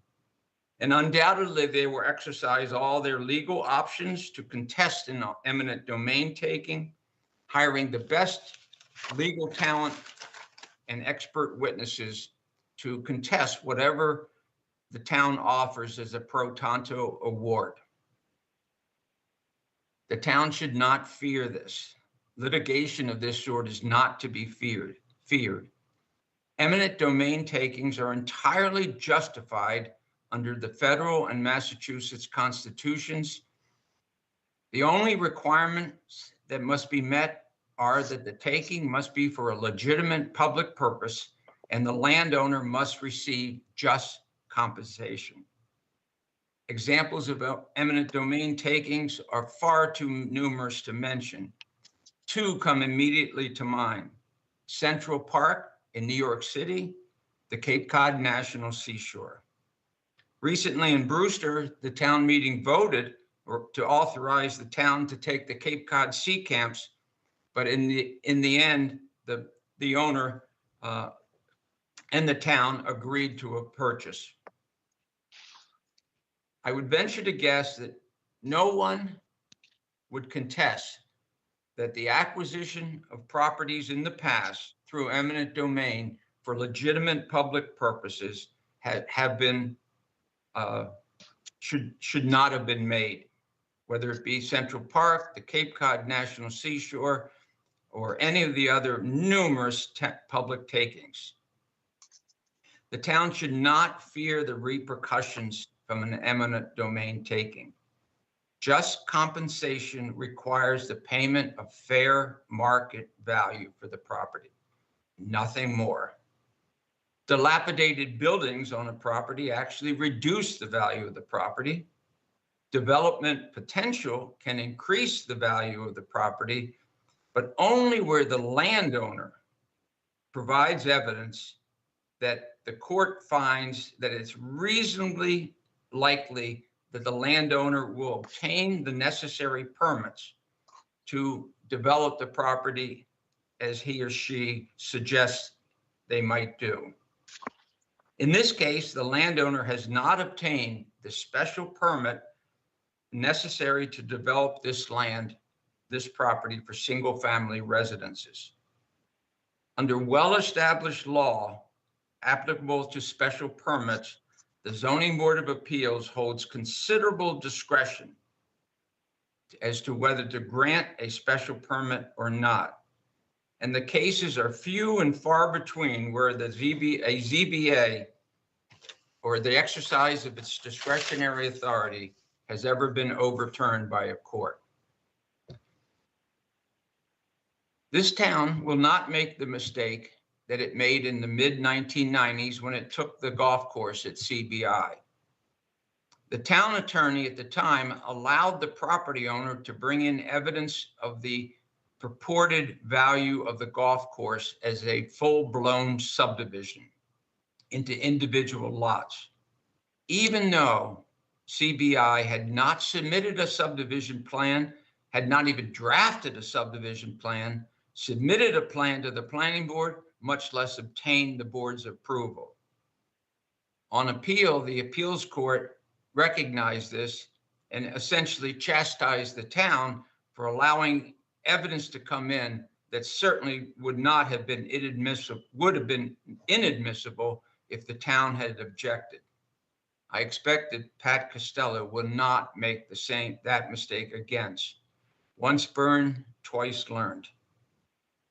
And undoubtedly, they will exercise all their legal options to contest an eminent domain taking, hiring the best legal talent and expert witnesses to contest whatever the town offers as a pro tanto award. The town should not fear this. Litigation of this sort is not to be feared. Eminent domain takings are entirely justified under the federal and Massachusetts constitutions. The only requirements that must be met are that the taking must be for a legitimate public purpose and the landowner must receive just compensation. Examples of eminent domain takings are far too numerous to mention. Two come immediately to mind: Central Park in New York City, the Cape Cod National Seashore. Recently in Brewster, the town meeting voted to authorize the town to take the Cape Cod sea camps, but in the end, the owner and the town agreed to a purchase. I would venture to guess that no one would contest that the acquisition of properties in the past through eminent domain for legitimate public purposes should not have been made, whether it be Central Park, the Cape Cod National Seashore, or any of the other numerous public takings. The town should not fear the repercussions from an eminent domain taking. Just compensation requires the payment of fair market value for the property, nothing more. Dilapidated buildings on a property actually reduce the value of the property. Development potential can increase the value of the property, but only where the landowner provides evidence that the court finds that it's reasonably likely that the landowner will obtain the necessary permits to develop the property as he or she suggests they might do. In this case, the landowner has not obtained the special permit necessary to develop this land, this property for single-family residences. Under well-established law applicable to special permits, the Zoning Board of Appeals holds considerable discretion as to whether to grant a special permit or not. And the cases are few and far between where the ZBA or the exercise of its discretionary authority has ever been overturned by a court. This town will not make the mistake that it made in the mid-1990s when it took the golf course at CBI. The town attorney at the time allowed the property owner to bring in evidence of the purported value of the golf course as a full-blown subdivision into individual lots, even though CBI had not submitted a subdivision plan, had not even drafted a subdivision plan, submitted a plan to the planning board, much less obtained the board's approval. On appeal, the appeals court recognized this and essentially chastised the town for allowing evidence to come in that certainly would have been inadmissible if the town had objected. I expect that Pat Costello will not make that mistake again. Once burned, twice learned.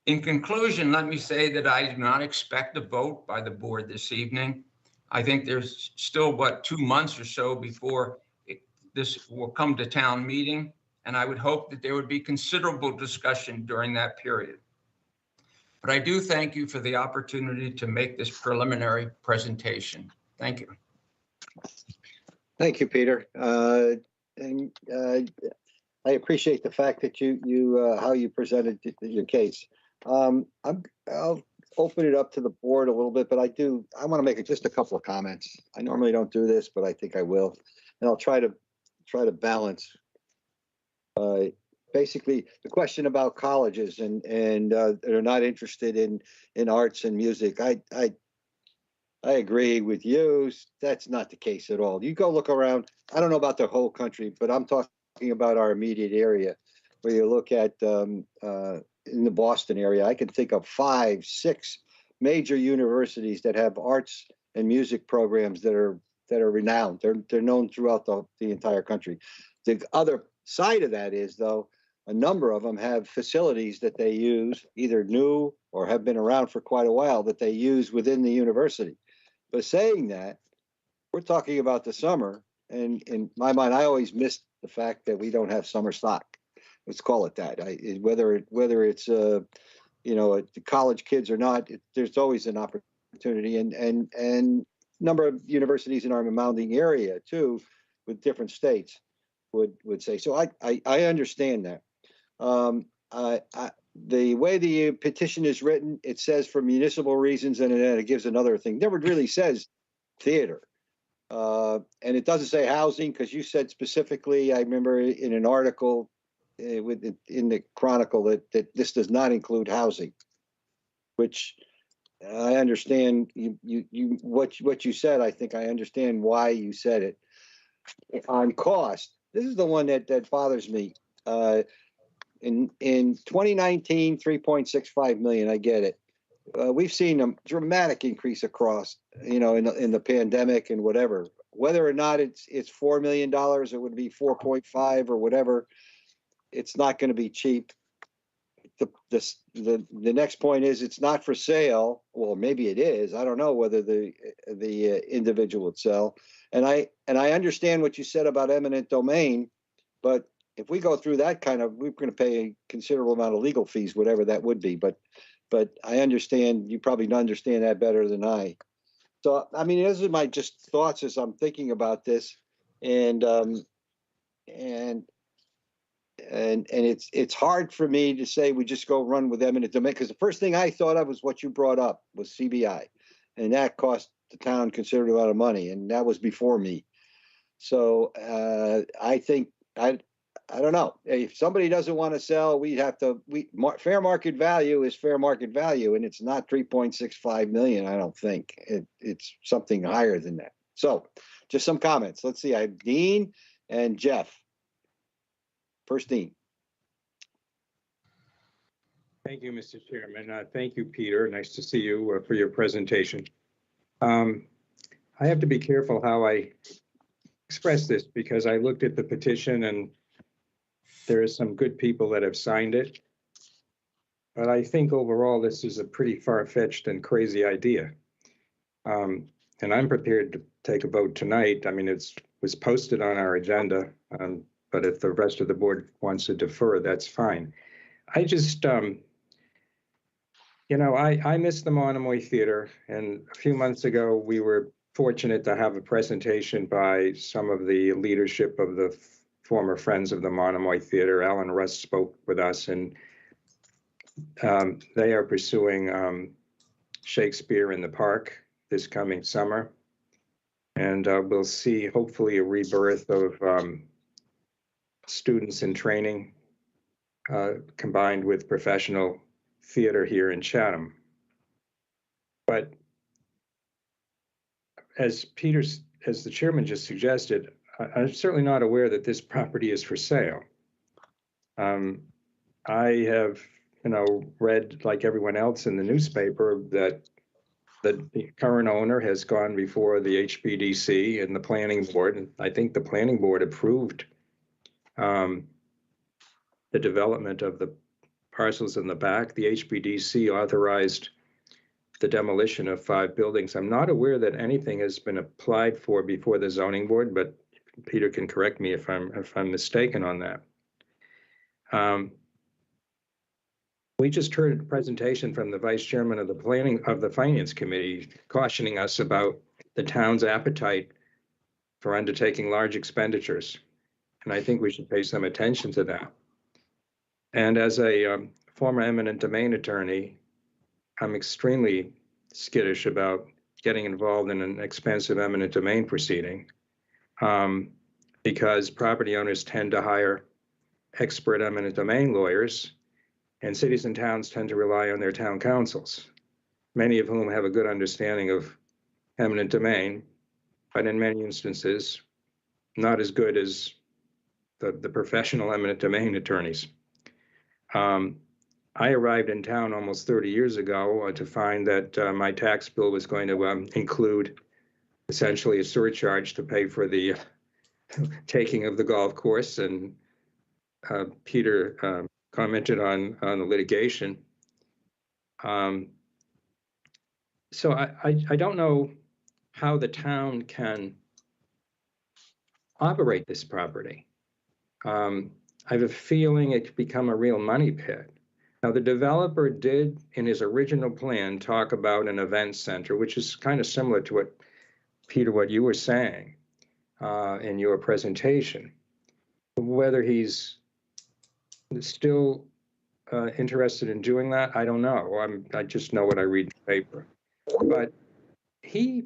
In conclusion, let me say that I do not expect a vote by the board this evening. I think there's still, 2 months or so before this will come to town meeting, and I would hope that there would be considerable discussion during that period. But I do thank you for the opportunity to make this preliminary presentation. Thank you. Thank you, Peter. I appreciate the fact that how you presented your case. I'll open it up to the board a little bit, but I want to make just a couple of comments. I normally don't do this, but I think I will, and I'll try to balance. Basically, the question about colleges and they're not interested in arts and music. I agree with you. That's not the case at all. You go look around. I don't know about the whole country, but I'm talking about our immediate area. Where you look at in the Boston area, I can think of 5, 6 major universities that have arts and music programs that are renowned. They're known throughout the entire country. The other side of that is, though, a number of them have facilities that they use, either new or have been around for quite a while, that they use within the university. But saying that, we're talking about the summer, and in my mind, I always miss the fact that we don't have summer stock. Let's call it that. Whether it's the college kids or not, there's always an opportunity, and number of universities in our mounding area too, with different states would say. So I understand that. The way the petition is written, it says for municipal reasons, and then it gives another thing. Never really says theater. And it doesn't say housing, because you said specifically, I remember in an article in the Chronicle that this does not include housing, which I understand what you said. I think I understand why you said it. On cost, this is the one that bothers me. In 2019, 3.65 million. I get it. We've seen a dramatic increase across, in the pandemic and whatever. Whether or not it's $4 million, it would be 4.5 or whatever. It's not going to be cheap. The next point is it's not for sale. Well, maybe it is. I don't know whether the individual would sell. And I understand what you said about eminent domain, but if we go through that we're going to pay a considerable amount of legal fees, whatever that would be. But I understand, you probably understand that better than I. So, I mean, those are my just thoughts as I'm thinking about this. And it's hard for me to say we just go run with eminent domain, because the first thing I thought of was what you brought up was CBI, and that cost the town a considerable amount of money, and that was before me. So I think I don't know. If somebody doesn't want to sell, fair market value is fair market value, and it's not 3.65 million. I don't think it's something higher than that. So just some comments. Let's see. I have Dean and Jeff. First, Dean. Thank you, Mr. Chairman. Thank you, Peter. Nice to see you for your presentation. I have to be careful how I express this, because I looked at the petition and there are some good people that have signed it. But I think overall, this is a pretty far-fetched and crazy idea. And I'm prepared to take a vote tonight. I mean, it was posted on our agenda, but if the rest of the board wants to defer, that's fine. I just, I miss the Monomoy Theater, and a few months ago, we were fortunate to have a presentation by some of the leadership of the former Friends of the Monomoy Theater. Alan Russ spoke with us, and they are pursuing Shakespeare in the Park this coming summer. And we'll see, hopefully, a rebirth of students in training combined with professional theater here in Chatham. But as the chairman just suggested, I'm certainly not aware that this property is for sale. I have, read like everyone else in the newspaper that the current owner has gone before the HPDC and the planning board. And I think the planning board approved the development of the parcels in the back. The HPDC authorized the demolition of 5 buildings. I'm not aware that anything has been applied for before the zoning board, but Peter can correct me if I'm mistaken on that. We just heard a presentation from the vice chairman of the finance committee cautioning us about the town's appetite for undertaking large expenditures. And I think we should pay some attention to that. And as a former eminent domain attorney, I'm extremely skittish about getting involved in an expensive eminent domain proceeding because property owners tend to hire expert eminent domain lawyers, and cities and towns tend to rely on their town councils, many of whom have a good understanding of eminent domain, but in many instances, not as good as the professional eminent domain attorneys. I arrived in town almost 30 years ago to find that my tax bill was going to include essentially a surcharge to pay for the taking of the golf course, and Peter commented on the litigation. So I don't know how the town can operate this property. I have a feeling it could become a real money pit. Now, the developer did, in his original plan, talk about an event center, which is kind of similar to what, Peter, what you were saying in your presentation. Whether he's still interested in doing that, I don't know. I just know what I read in the paper. But he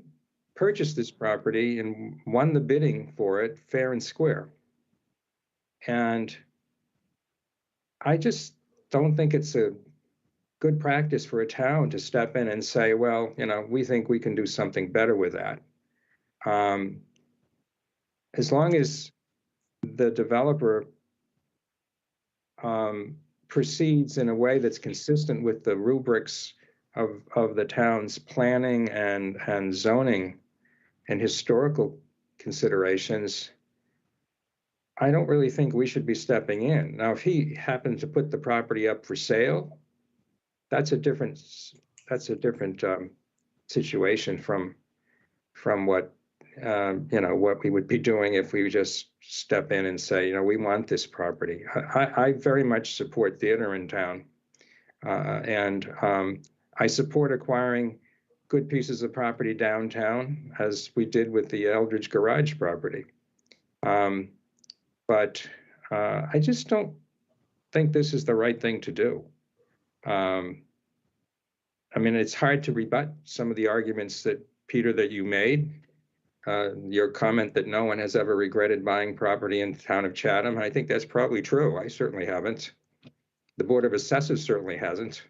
purchased this property and won the bidding for it fair and square. And I just don't think it's a good practice for a town to step in and say, well, we think we can do something better with that. As long as the developer proceeds in a way that's consistent with the rubrics of the town's planning and zoning and historical considerations, I don't really think we should be stepping in. Now, if he happened to put the property up for sale, that's a different situation from what what we would be doing if we would just step in and say, we want this property. I very much support theater in town, and I support acquiring good pieces of property downtown, as we did with the Eldritch garage property. But I just don't think this is the right thing to do. I mean, it's hard to rebut some of the arguments that, Peter, that you made. Your comment that no one has ever regretted buying property in the town of Chatham. I think that's probably true. I certainly haven't. The Board of Assessors certainly hasn't.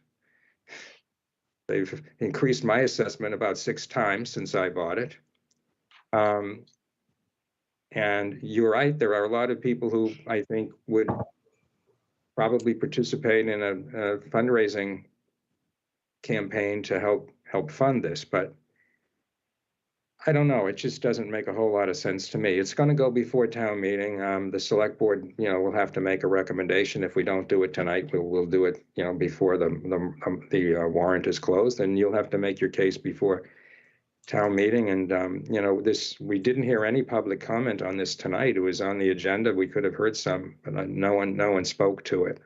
They've increased my assessment about 6 times since I bought it. And you're right, there are a lot of people who I think would probably participate in a fundraising campaign to help fund this, but I don't know. It just doesn't make a whole lot of sense to me. It's going to go before town meeting. The select board, will have to make a recommendation. If we don't do it tonight, we'll do it, before the warrant is closed, and you'll have to make your case before town meeting. And we didn't hear any public comment on this tonight. It was on the agenda. We could have heard some, but no one spoke to it.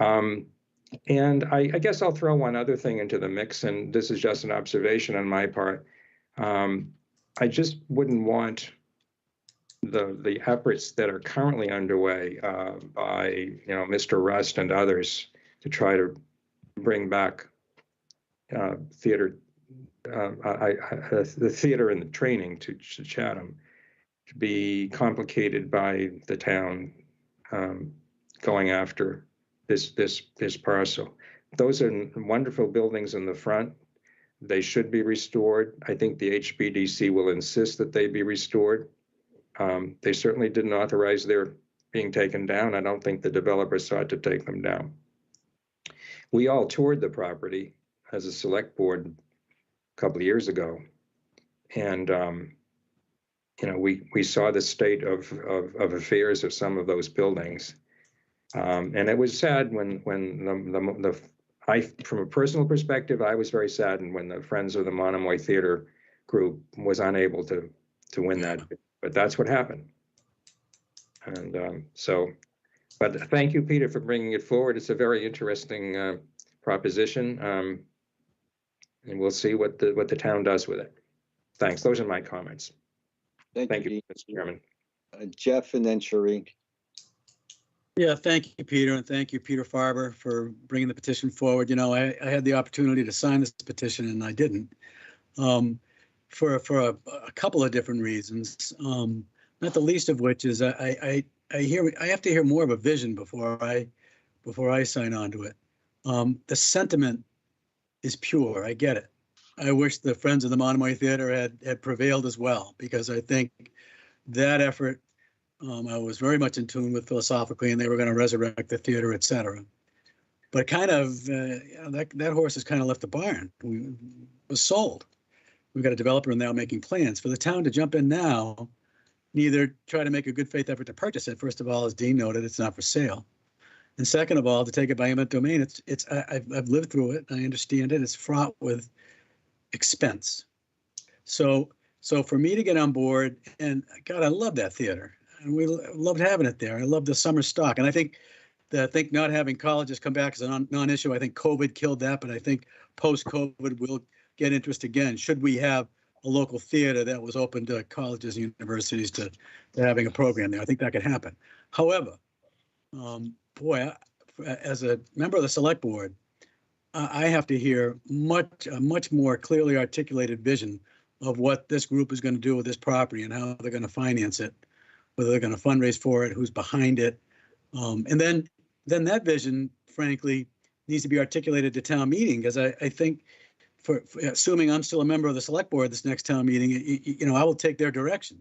And I guess I'll throw one other thing into the mix, and this is just an observation on my part. I just wouldn't want the efforts that are currently underway by Mr. Rust and others to try to bring back theater, the theater and the training to Chatham, to be complicated by the town going after this parcel. Those are wonderful buildings in the front. They should be restored. I think the HBDC will insist that they be restored. They certainly didn't authorize their being taken down. I don't think the developer sought to take them down. We all toured the property as a select board a couple of years ago. And, we saw the state of affairs of some of those buildings. And it was sad when from a personal perspective, I was very saddened when the Friends of the Monomoy Theater group was unable to win that. But that's what happened. And but thank you, Peter, for bringing it forward. It's a very interesting proposition. And we'll see what the town does with it. Thanks. Those are my comments. Thank you, Mr. Chairman. Jeff and then Shereen. Yeah, thank you, Peter, and thank you, Peter Farber, for bringing the petition forward. I had the opportunity to sign this petition and I didn't, for a couple of different reasons. Not the least of which is I have to hear more of a vision before I sign on to it. The sentiment is pure. I get it. I wish the Friends of the Monomoy Theater had prevailed as well, because I think that effort, I was very much in tune with philosophically, and they were going to resurrect the theater, et cetera. But kind of, that horse has kind of left the barn. We was sold. We've got a developer now making plans for the town to jump in now, neither try to make a good faith effort to purchase it. First of all, as Dean noted, it's not for sale. And second of all, to take it by eminent domain, I've lived through it. I understand it. It's fraught with expense. So for me to get on board, and God, I love that theater. And we loved having it there. I love the summer stock. And I think not having colleges come back is a non-issue. I think COVID killed that, but I think post-COVID we'll get interest again. Should we have a local theater that was open to colleges and universities to having a program there? I think that could happen. However, as a member of the select board, I have to hear a much more clearly articulated vision of what this group is going to do with this property and how they're going to finance it, whether they're going to fundraise for it, who's behind it. And then that vision, frankly, needs to be articulated to town meeting, because I think for assuming I'm still a member of the select board this next town meeting, I will take their direction.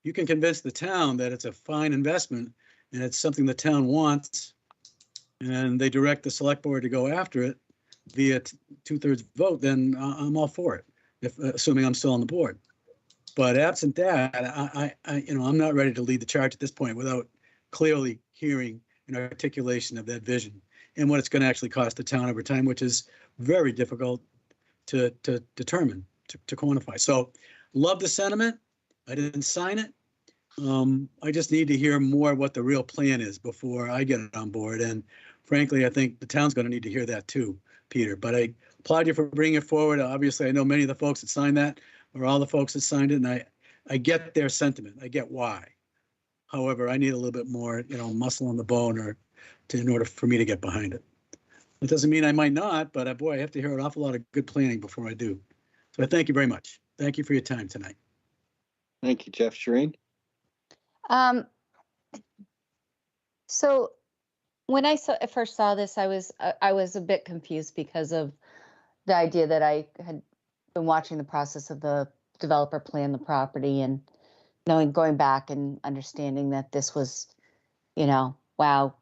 You can convince the town that it's a fine investment and it's something the town wants, and they direct the select board to go after it via 2/3 vote, then I'm all for it, assuming I'm still on the board. But absent that, I'm not ready to lead the charge at this point without clearly hearing an articulation of that vision and what it's going to actually cost the town over time, which is very difficult to determine, to quantify. So love the sentiment. I didn't sign it. I just need to hear more what the real plan is before I get on board. And frankly, I think the town's going to need to hear that too, Peter. But I applaud you for bringing it forward. Obviously, I know many of the folks that signed that, or all the folks that signed it, and I get their sentiment. I get why. However, I need a little bit more, muscle on the bone in order for me to get behind it. It doesn't mean I might not, but boy, I have to hear an awful lot of good planning before I do. So I thank you very much. Thank you for your time tonight. Thank you, Jeff. Shereen? So when I first saw this, I was a bit confused because of the idea that I had been watching the process of the developer plan the property and going back and understanding that this was, wow,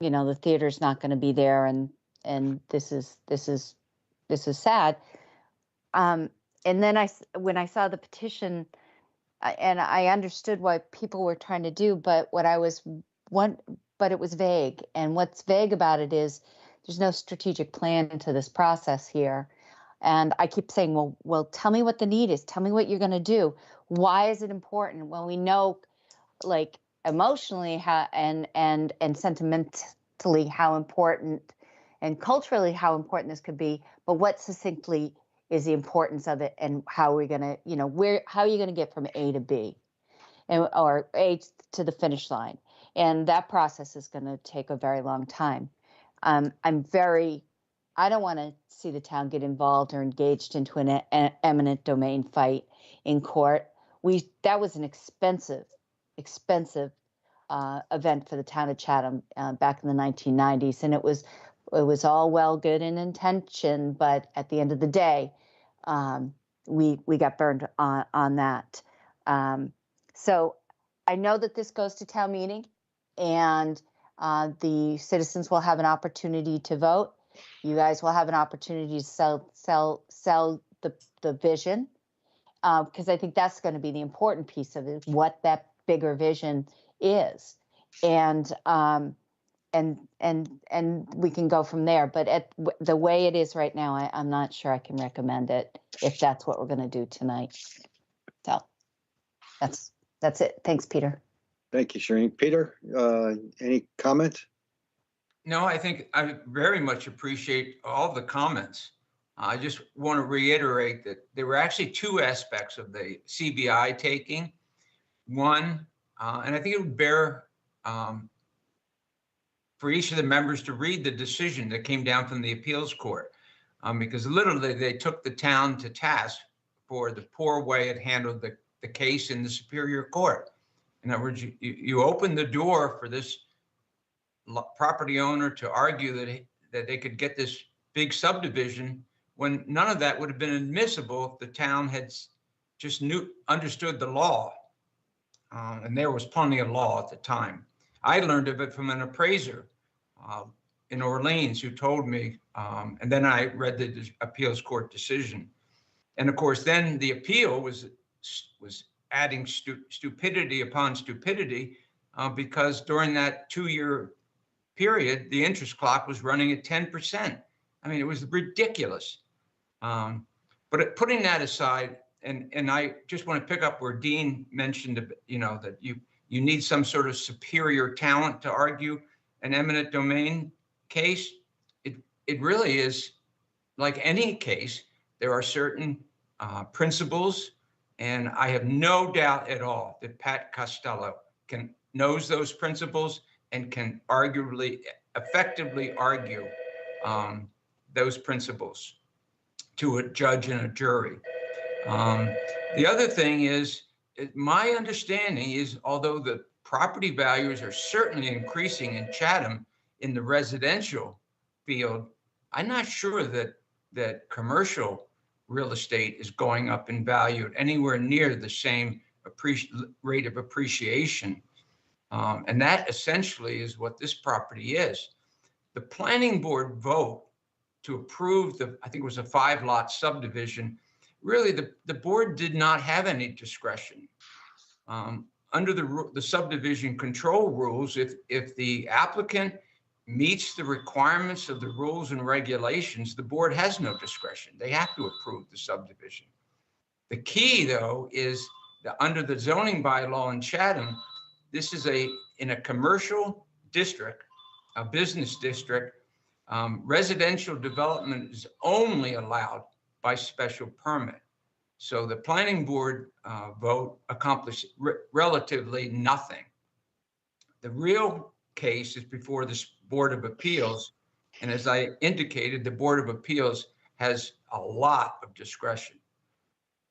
the theater's not going to be there, and this is sad. And then when I saw the petition, and I understood what people were trying to do, but but it was vague. And what's vague about it is there's no strategic plan to this process here. And I keep saying, well, tell me what the need is. Tell me what you're going to do. Why is it important? Well, we know, like, emotionally and sentimentally how important, and culturally how important this could be. But what succinctly is the importance of it, and how are we going to, how are you going to get from A to B, or A to the finish line? And that process is going to take a very long time. I don't want to see the town get involved or engaged into an eminent domain fight in court. That was an expensive event for the town of Chatham back in the 1990s, and it was all well, good in intention, but at the end of the day, we got burned on that. So I know that this goes to town meeting, and the citizens will have an opportunity to vote. You guys will have an opportunity to sell the vision, because I think that's going to be the important piece of it, what that bigger vision is, and we can go from there. But at the way it is right now, I'm not sure I can recommend it if that's what we're going to do tonight. So that's it. Thanks, Peter. Thank you, Shereen. Peter, any comment? No, I think I very much appreciate all the comments. I just want to reiterate that there were actually two aspects of the CBI taking. One, and I think it would bear for each of the members to read the decision that came down from the appeals court, because literally they took the town to task for the poor way it handled the case in the Superior Court. In other words, you opened the door for this property owner to argue that they could get this big subdivision when none of that would have been admissible if the town had just understood the law. And there was plenty of law at the time. I learned of it from an appraiser in Orleans who told me, and then I read the appeals court decision. And of course, then the appeal was adding stupidity upon stupidity, because during that 2-year period, the interest clock was running at 10%. I mean, it was ridiculous. But putting that aside, and I just want to pick up where Dean mentioned, that you need some sort of superior talent to argue an eminent domain case. It really is like any case. There are certain principles, and I have no doubt at all that Pat Costello knows those principles and can effectively argue those principles to a judge and a jury. The other thing is, my understanding is, although the property values are certainly increasing in Chatham in the residential field, I'm not sure that commercial real estate is going up in value at anywhere near the same rate of appreciation. And that essentially is what this property is. The planning board vote to approve I think it was a 5-lot subdivision, really the board did not have any discretion. Under the subdivision control rules, if the applicant meets the requirements of the rules and regulations, the board has no discretion. They have to approve the subdivision. The key, though, is that under the zoning bylaw in Chatham, this is in a commercial district, a business district, residential development is only allowed by special permit. So the planning board vote accomplished relatively nothing. The real case is before this Board of Appeals. And as I indicated, the Board of Appeals has a lot of discretion.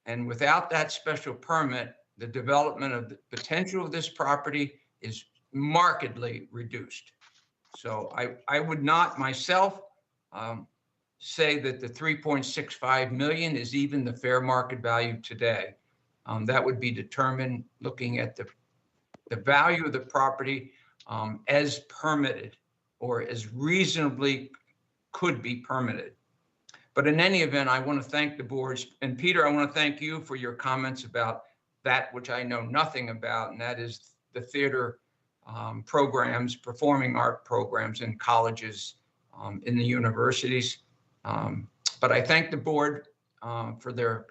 And without that special permit, the development of the potential of this property is markedly reduced. So I would not myself say that the 3.65 million is even the fair market value today. That would be determined looking at the value of the property as permitted or as reasonably could be permitted. But in any event, I want to thank the boards. And Peter, I want to thank you for your comments about that which I know nothing about, and that is the theater programs, performing art programs in colleges, in the universities. But I thank the board for their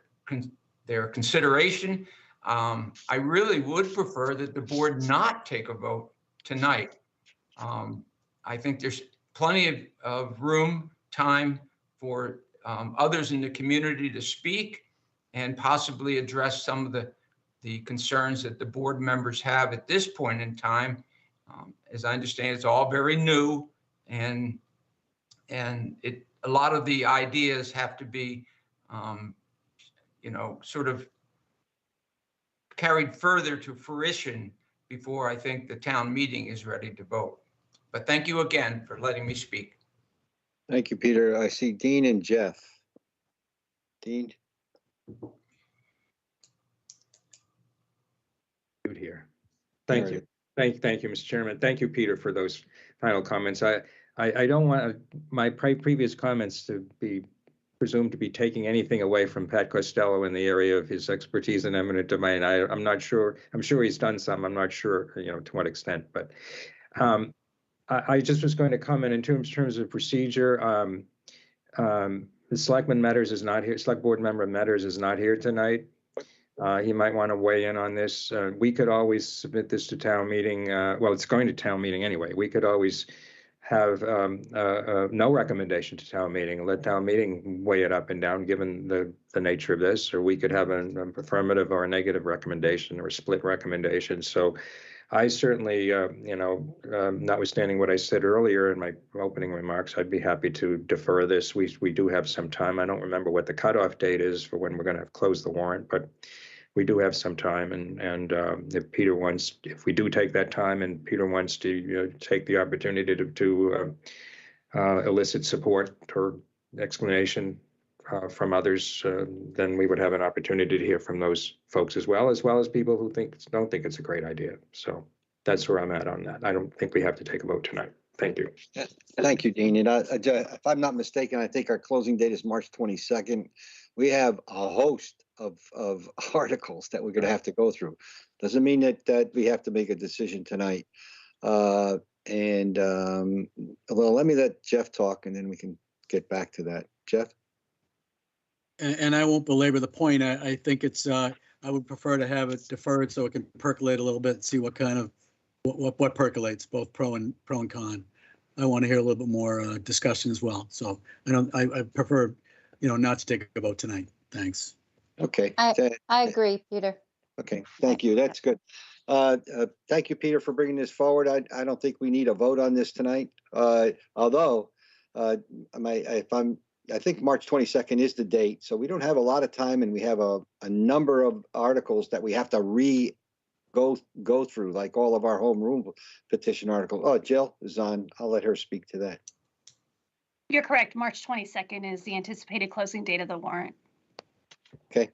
consideration. I really would prefer that the board not take a vote tonight. I think there's plenty of room, time for others in the community to speak and possibly address some of the concerns that the board members have at this point in time. As I understand, it's all very new, and a lot of the ideas have to be, sort of carried further to fruition before I think the town meeting is ready to vote. But thank you again for letting me speak. Thank you, Peter. I see Dean and Jeff. Dean? Here. Thank you. Thank you, Mr. Chairman. Thank you, Peter, for those final comments. I don't want my previous comments to be presumed to be taking anything away from Pat Costello in the area of his expertise in eminent domain. I'm not sure. I'm sure he's done some. I'm not sure, to what extent. But I just was going to comment in terms of procedure. The Selectman Metters is not here. Select Board Member Metters is not here tonight. He might want to weigh in on this. We could always submit this to town meeting. Well, it's going to town meeting anyway. We could always have no recommendation to town meeting and let town meeting weigh it up and down, given the nature of this. Or we could have an affirmative or a negative recommendation or a split recommendation. So I certainly, notwithstanding what I said earlier in my opening remarks, I'd be happy to defer this. We do have some time. I don't remember what the cutoff date is for when we're going to have closed the warrant, but we do have some time. And if we do take that time and Peter wants to take the opportunity to elicit support or explanation from others, then we would have an opportunity to hear from those folks as well as people who don't think it's a great idea. So that's where I'm at on that. I don't think we have to take a vote tonight. Thank you. Thank you, Dean. And if I'm not mistaken, I think our closing date is March 22nd. We have a host of articles that we're going to have to go through. Doesn't mean that we have to make a decision tonight. Well, let me let Jeff talk and then we can get back to that. Jeff? And I won't belabor the point. I think it's, I would prefer to have it deferred so it can percolate a little bit and see what kind of, what percolates, both pro and con. I want to hear a little bit more discussion as well. So I prefer, not to take a vote tonight. Thanks. Okay. I agree, Peter. Okay, thank you. That's good. Thank you, Peter, for bringing this forward. I don't think we need a vote on this tonight. Although I think March 22nd is the date, so we don't have a lot of time, and we have a number of articles that we have to go through, like all of our home rule petition articles. Oh, Jill is on. I'll let her speak to that. You're correct. March 22nd is the anticipated closing date of the warrant. Okay.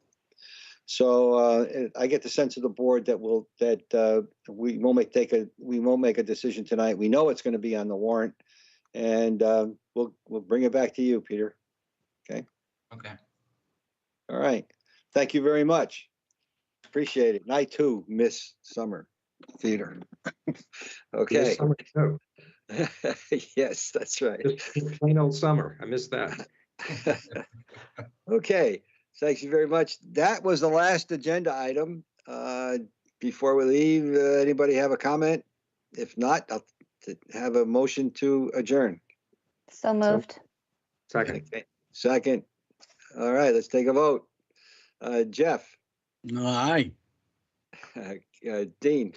So I get the sense of the board that we won't make a decision tonight. We know it's going to be on the warrant, and we'll bring it back to you, Peter. Okay. Okay. All right. Thank you very much. Appreciate it. Night too, Miss Summer Theater. Okay. Miss Summer too. Yes, that's right. Just plain old summer. I missed that. Okay. Thank you very much. That was the last agenda item. Before we leave, anybody have a comment? If not, I'll have a motion to adjourn. So moved. Second. Okay. Second. All right, let's take a vote. Jeff. Aye. Dean.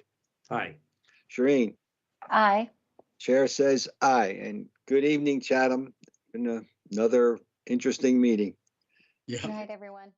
Aye. Shireen. Aye. Chair says aye. And good evening, Chatham. Been another interesting meeting. Yeah. Good night, everyone.